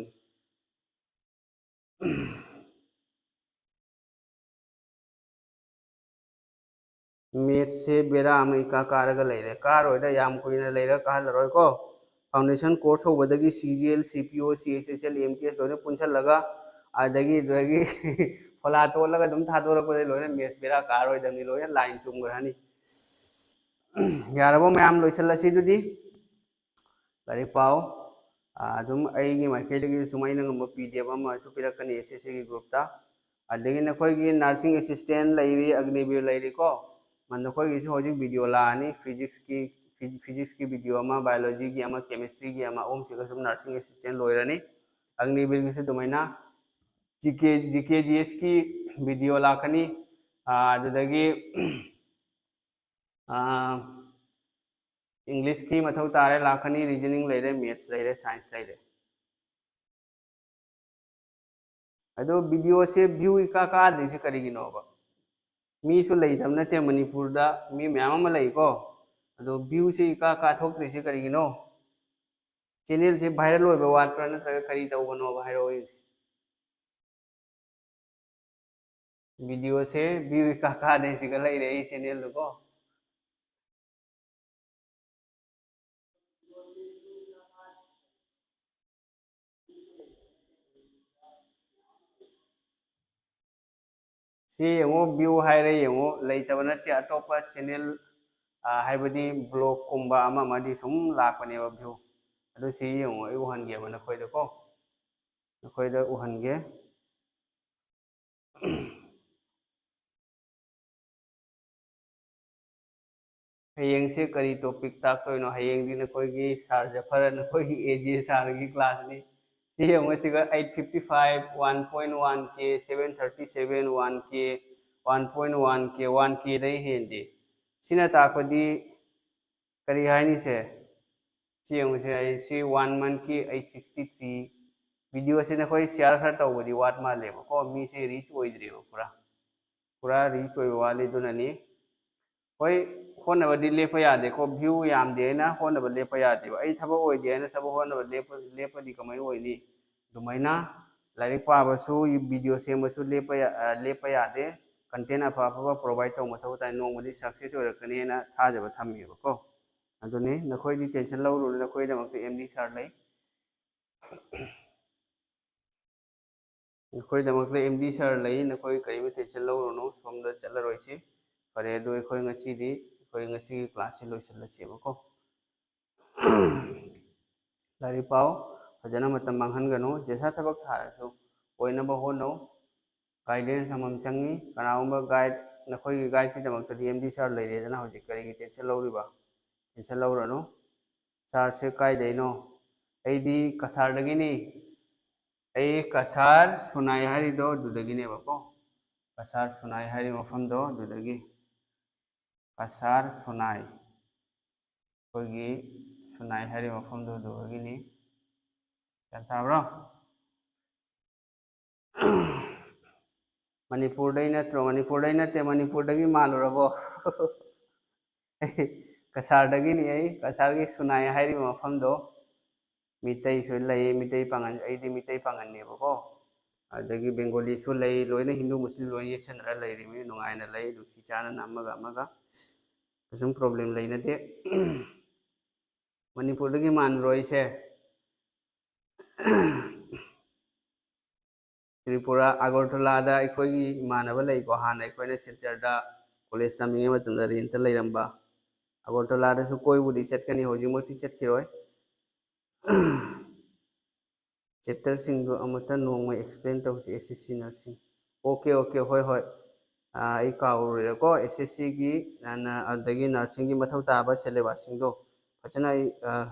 मैथ्स से बेरा अम इका कारगा लेरे कारोइदा याम कुइना लेरा कहलरोय को फाउंडेशन कोर्स होबदगी सीजीएल सीपीओ सीएसएसएल एमटीएस लोने पुंसलगा आदगी दगी फला तोलगा दुम थादोरपदे लोने मैथ्स बेरा कारोइदमनि लोने लाइन चुमगरानी यारबो मैम लोइसलसी दुदी लारिक पाओ अदुम अइगी माइकेदगी सुमाइना ngam पीडीएफ अमा सु पिरकनी एसएससी की ग्रुप अदगी नखोइगी नर्सिंग असिस्टेंट लैरी अग्निवीर लैरी को मन नखोइगी सु होजिक वीडियो लानी फिजिक्स की वीडियो अमा बायोलॉजी की अमा केमिस्ट्री की अमा ओम सिगा सुम नर्सिंग असिस्टेंट लोइरनी अग्निवीर की सु दुमैना जीके जीएस की वीडियो लाखनी अदगी इंग्लिश की मथौ तारे लाखनी रीजनिंग लेरे मैथ्स लेरे साइंस लेरे अदो वीडियो से व्यू इका काद्रिसे करिगिनोबा मीसु लेइदम नते मणिपुर दा मी म्याम अमा लेइको अदो व्यू से इका काथोक्रिसे करिगिनो चैनल से वायरल होइबा वाटप्रा नत्रगा करि तौबनोबा हाइरोइस वीडियो से व्यू इका काद्रिसे लेइरे ई चैनल को सी यंगो व्यू हाइरे यंगो लेइतबा नते अतोपा चैनल हाइबदी ब्लॉग कुंबा अमा मदी सुम लाकनेबा व्यू अदो सी यंगो ए वहनगे बना खोइदको नखोइदा उहनगे हयेंसे करी टॉपिक ताक्तोइनो हयेंदी नखोइगी सार जफर नखोइगी एजे सार की क्लास नि सी हमसिगा 855 1.1 के 737 1 के 1.1 के 1 के दai हेंदे सिना ताकदी करी हाइनी से सी हमसे आई सी 1 मंथ की 863 वीडियो से नखोइ शेयर खर तौबदी वाट मालेबो को मी से रीच ओइद्रेबो पूरा पूरा रीच ओइ वाले दुननी होय होनबदी लेप यादे को व्यू यामदे ना होनब लेप यादे आई थबक ओइदे ना थबक होनब लेपदी कमाई ओइनी दुमाइना लाइक पाबसु वीडियो सेमसु लेप यादे कंटेंट अफा अफा प्रोवाइड तौ मथौ ताइ नोंगमदि सक्सेस ओइरकनी ना थाजब थम्मेबको अदुनी नखोइदि टेंशन लौरु नखोइदमक एमडी सर लै नखोइदमक एमडी सर लै नखोइ करिबो टेंशन लौरुनो सोमदा चलरोइसि फरे अदु अखोइ ngasiदी अखोइ ngasi क्लास से लोइसलसेबको लाइक पाओ फजना मतम मांगहनगनो जैसा थबक थारसु ओइनब होनो गाइडेंस हमम चंगी कनाउंबा गाइड नखोइ गाइड की दमक एमडी सर लेरेदना हौजिक करिगी टेंशन लौरिबा टेंशन लौरनो सर से काइदैनो ऐदी कसारदगिनी ऐ कसार सुनाय हारिदो दुदगिनेबको कसार सुनाय हारि मफमदो दुदगी कसार सुनाय कोगी सुनाय हारि मफमदो दुदगिनी जानताब्रो मणिपुर दई नत्रो मणिपुर दई नते मणिपुर दगी मालुरबो कसार दगी नि ऐ कसार की सुनाय हारि मफमदो मितई सु लई मितई पांगन ऐदी मितई पांगन नेबको अदगी बेंगोली सु लई लोइना हिंदू मुस्लिम लोइ येसनरा लइरिमि नुंगाइना लई दुखी चाना अमगा अमगा कसम प्रॉब्लम लइनते मणिपुर दगी मान रोइसे त्रिपुरा अगरतला अखोगी इमानब लईको हाना अखोइना सिलचरदा कॉलेज तमिंगे मतंदा रेंट लइरंबा अगरतला दसु कोइबुदी चटकनी होजिमक्ति चटखिरोय चैप्टर सिंगो अमता नोंग एक्सप्लेन तौसी एसएससी नर्सिंग ओके ओके होय होय आई काउरेको एसएससी की नाना अदगी नर्सिंग की मथौ ताबा सिलेबस सिंगो फचना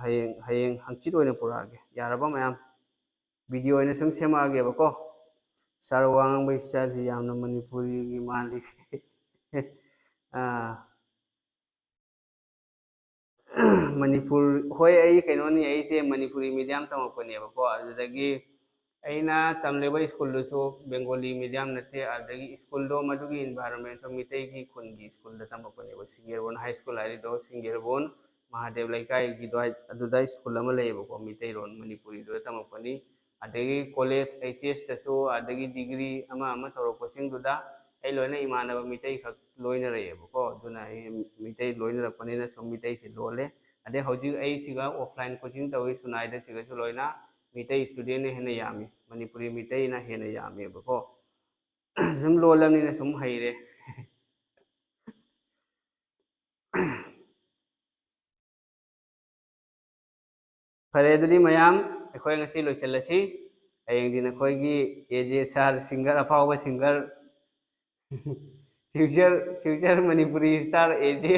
हयेंग हयेंग हंचित ओइना पुरागे यारबा मयाम वीडियो ओइना सुम सेमागेबको सर वांग बै सर यामना मणिपुरी की माली मणिपुर होय आई कैनोनी ऐसे मणिपुरी मीडियम तमपनेबको अदगी ऐना तमलेबा स्कूल दुसु बेंगोली मीडियम नते अदगी स्कूल दो मदुगी एनवायरनमेंट सो मितई की खुनगी स्कूल द तमपनेबो सिंगेरबोन हाई स्कूल आइदो सिंगेरबोन महादेव लैकाई की दो अदुदा स्कूल अमा लेबको मितई रोन मणिपुरी दो तमपनी अदगी कॉलेज एचएस तसु अदगी डिग्री अमा अमा तौरकोसिंग दुदा ऐ लोइना इमानब मितई खक लोइना रहेबको दुना मितई लोइना रखपनिना सो मितई से लोले अदे हौजी ऐ सिगा ऑफलाइन कोचिंग तवी सुनाइदा सिगसु लोइना मितई स्टूडेंट हेना यामी मणिपुरी मितई ना हेना यामेबको सुम लोलमनिना सुम हईरे फरे अदुदी मयाम अखोय ngasi लोइसलसी हयेंदी नखोयगी एजे सार सिंगर अफावबा singer future Manipuri star AJ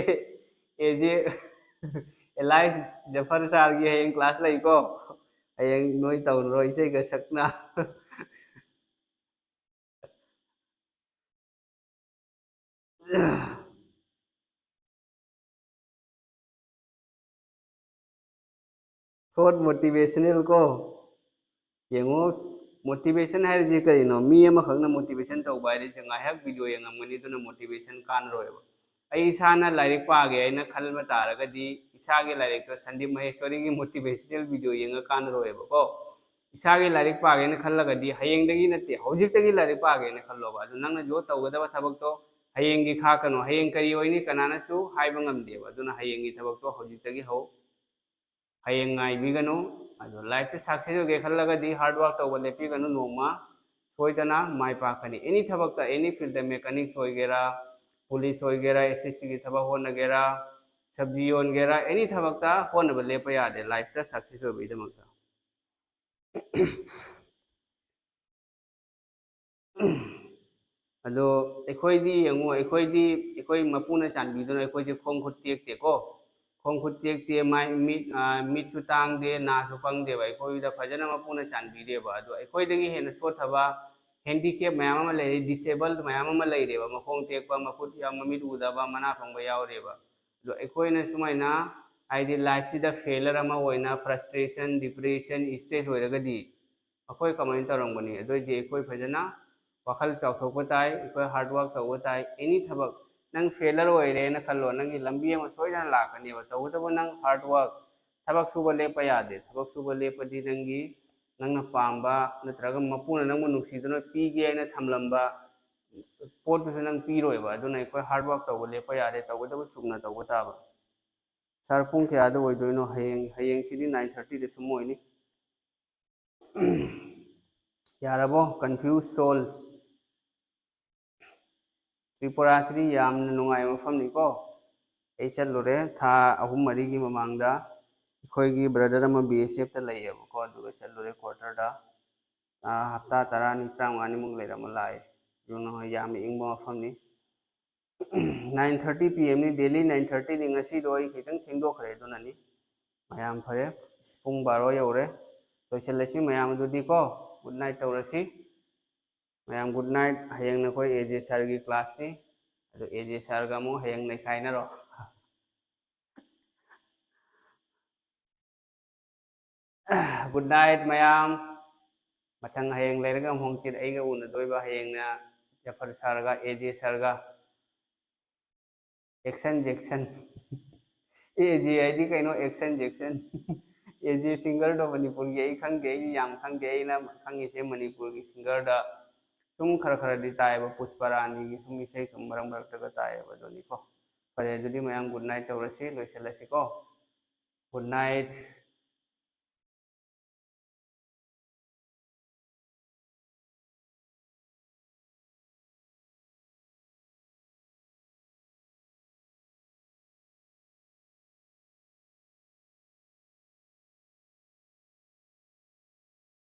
AJ Alice Zafar sir की हयेंग क्लास लईको हयेंग नोई तौरो इसे ग सकना थोट मोटिवेशनल को येंगो मोटिवेशन है जी करिनो मी अमा खगना मोटिवेशन तौबा है जे ngaihak वीडियो यंगमनी दुना मोटिवेशन कान रोयबो आई इसाना लाइक पागे आइना खलमा तारगदी इसागे लाइक तो संदीप महेश्वरी की मोटिवेशनल वीडियो यंग कान रोयबो को इसागे लाइक पागे न खलगदी हयेंगदगी नते हौजिकतगी लाइक पागे न खल्लोबा अदु नंगना जो तौगदबा थबक तो हयेंगी खाकनो हयेंग करी ओइनी कनानासु हाइबा ngamदेबा अदुना हयेंगी थबक तो हौजिकतगी हौ हयेंग ngaibigano अदो लाइफ ते सक्सेस होगे खलगदी हार्ड वर्क तौबा लेपिगनो नोमा सोइदना माइ पाकनी एनी थबक एनी फील्ड मैकेनिक्स होइगेरा पुलिस होइगेरा एसएससी की थबक होनगेरा सब्जी योनगेरा एनी थबक होनब लेप यादे लाइफ ता सक्सेस होबैदमक अदो अखोइदी यंगो अखोई मपुना चांबीदुना अखोइजे खोंग खुद टेकतेको खोंग खुद टेकते माइ मिटसु तांगदे नासु पंगदेबा अखोइदा फजना मपुना चांबीदेबा अदो अखोइदगी हेन सोथबा हैंडीकेप मयाम अमा लेरे डिसेबल्ड मयाम अमा लेरेबा मखोंग टेकपा मखुद या ममिट उदबा मना फंगबा यावरेबा अदो अखोइना सुमाइना आइदि लाइफ सिदा फेलर अमा होइना फ्रस्ट्रेशन डिप्रेशन स्ट्रेस होइरगदी अखोइ कमाइन तौरंगबनी अदोइदि अखोइ फजना वखल चाउथोकपा ताई अखोइ हार्ड वर्क तौबा ताई एनी थबक नंग फेलर होइरेना खल्लो नंगी लंबी अमा सोइना लाकनेबा तौबतबो नंग हार्ड वर्क थबक सुबा लेपा यादे थबक सुबा लेपदी नंगी नंगना पांबा नत्रगा मपुना नंगबु नुक्सिदुना पीगे आइना थमलंबा पोटुसु नंग पीरोइबा अदुना अखोइ हार्ड वर्क तौबा लेपा यादे तौबतबो चुकना तौबा ताबा सर पुंग कयादा ओइदोइनो हयेंग सिदी 9:30 दे सुमोइनी यारबो कंफ्यूज सोल्स त्रिपुरा सिदी यामना नुंगाइ मफमनिको अई चलुरे था अहुम मरीगी ममांगदा अखोइगी ब्रदर अमा बीएसएफ ता लैयेबको अदुगा चलुरे क्वार्टर दा हफ्ता 15 मुंग लेरम लाए जुनो याम इंगबो मफमनी 9:30 PM ni daily 9:30 ni ngasi do ai khitang thengdokre dunani mayam phare pung 12 yore loiselasi mayam dudi ko good night taurasi mayam good night hayang na koi AJ sir gi class ni ado AJ sir ga mo hayang nai khai na ro good night mayam mathang hayang leiraga hongchit aiga una doiba hayang na Jafar sir ga AJ sir ga action Jackson AJ ID कहीं action Jackson AJ singer दो मणिपुर की खंगे याम खंगे खंगे से मणिपुर की singer दा सुम खर खर दी तायब पुष्परानी की सुम इसे सुम मरम मरक तक तायब दोनी को परे दुदी मयाम गुड नाइट तौरसी लोइसेलसी को गुड नाइट।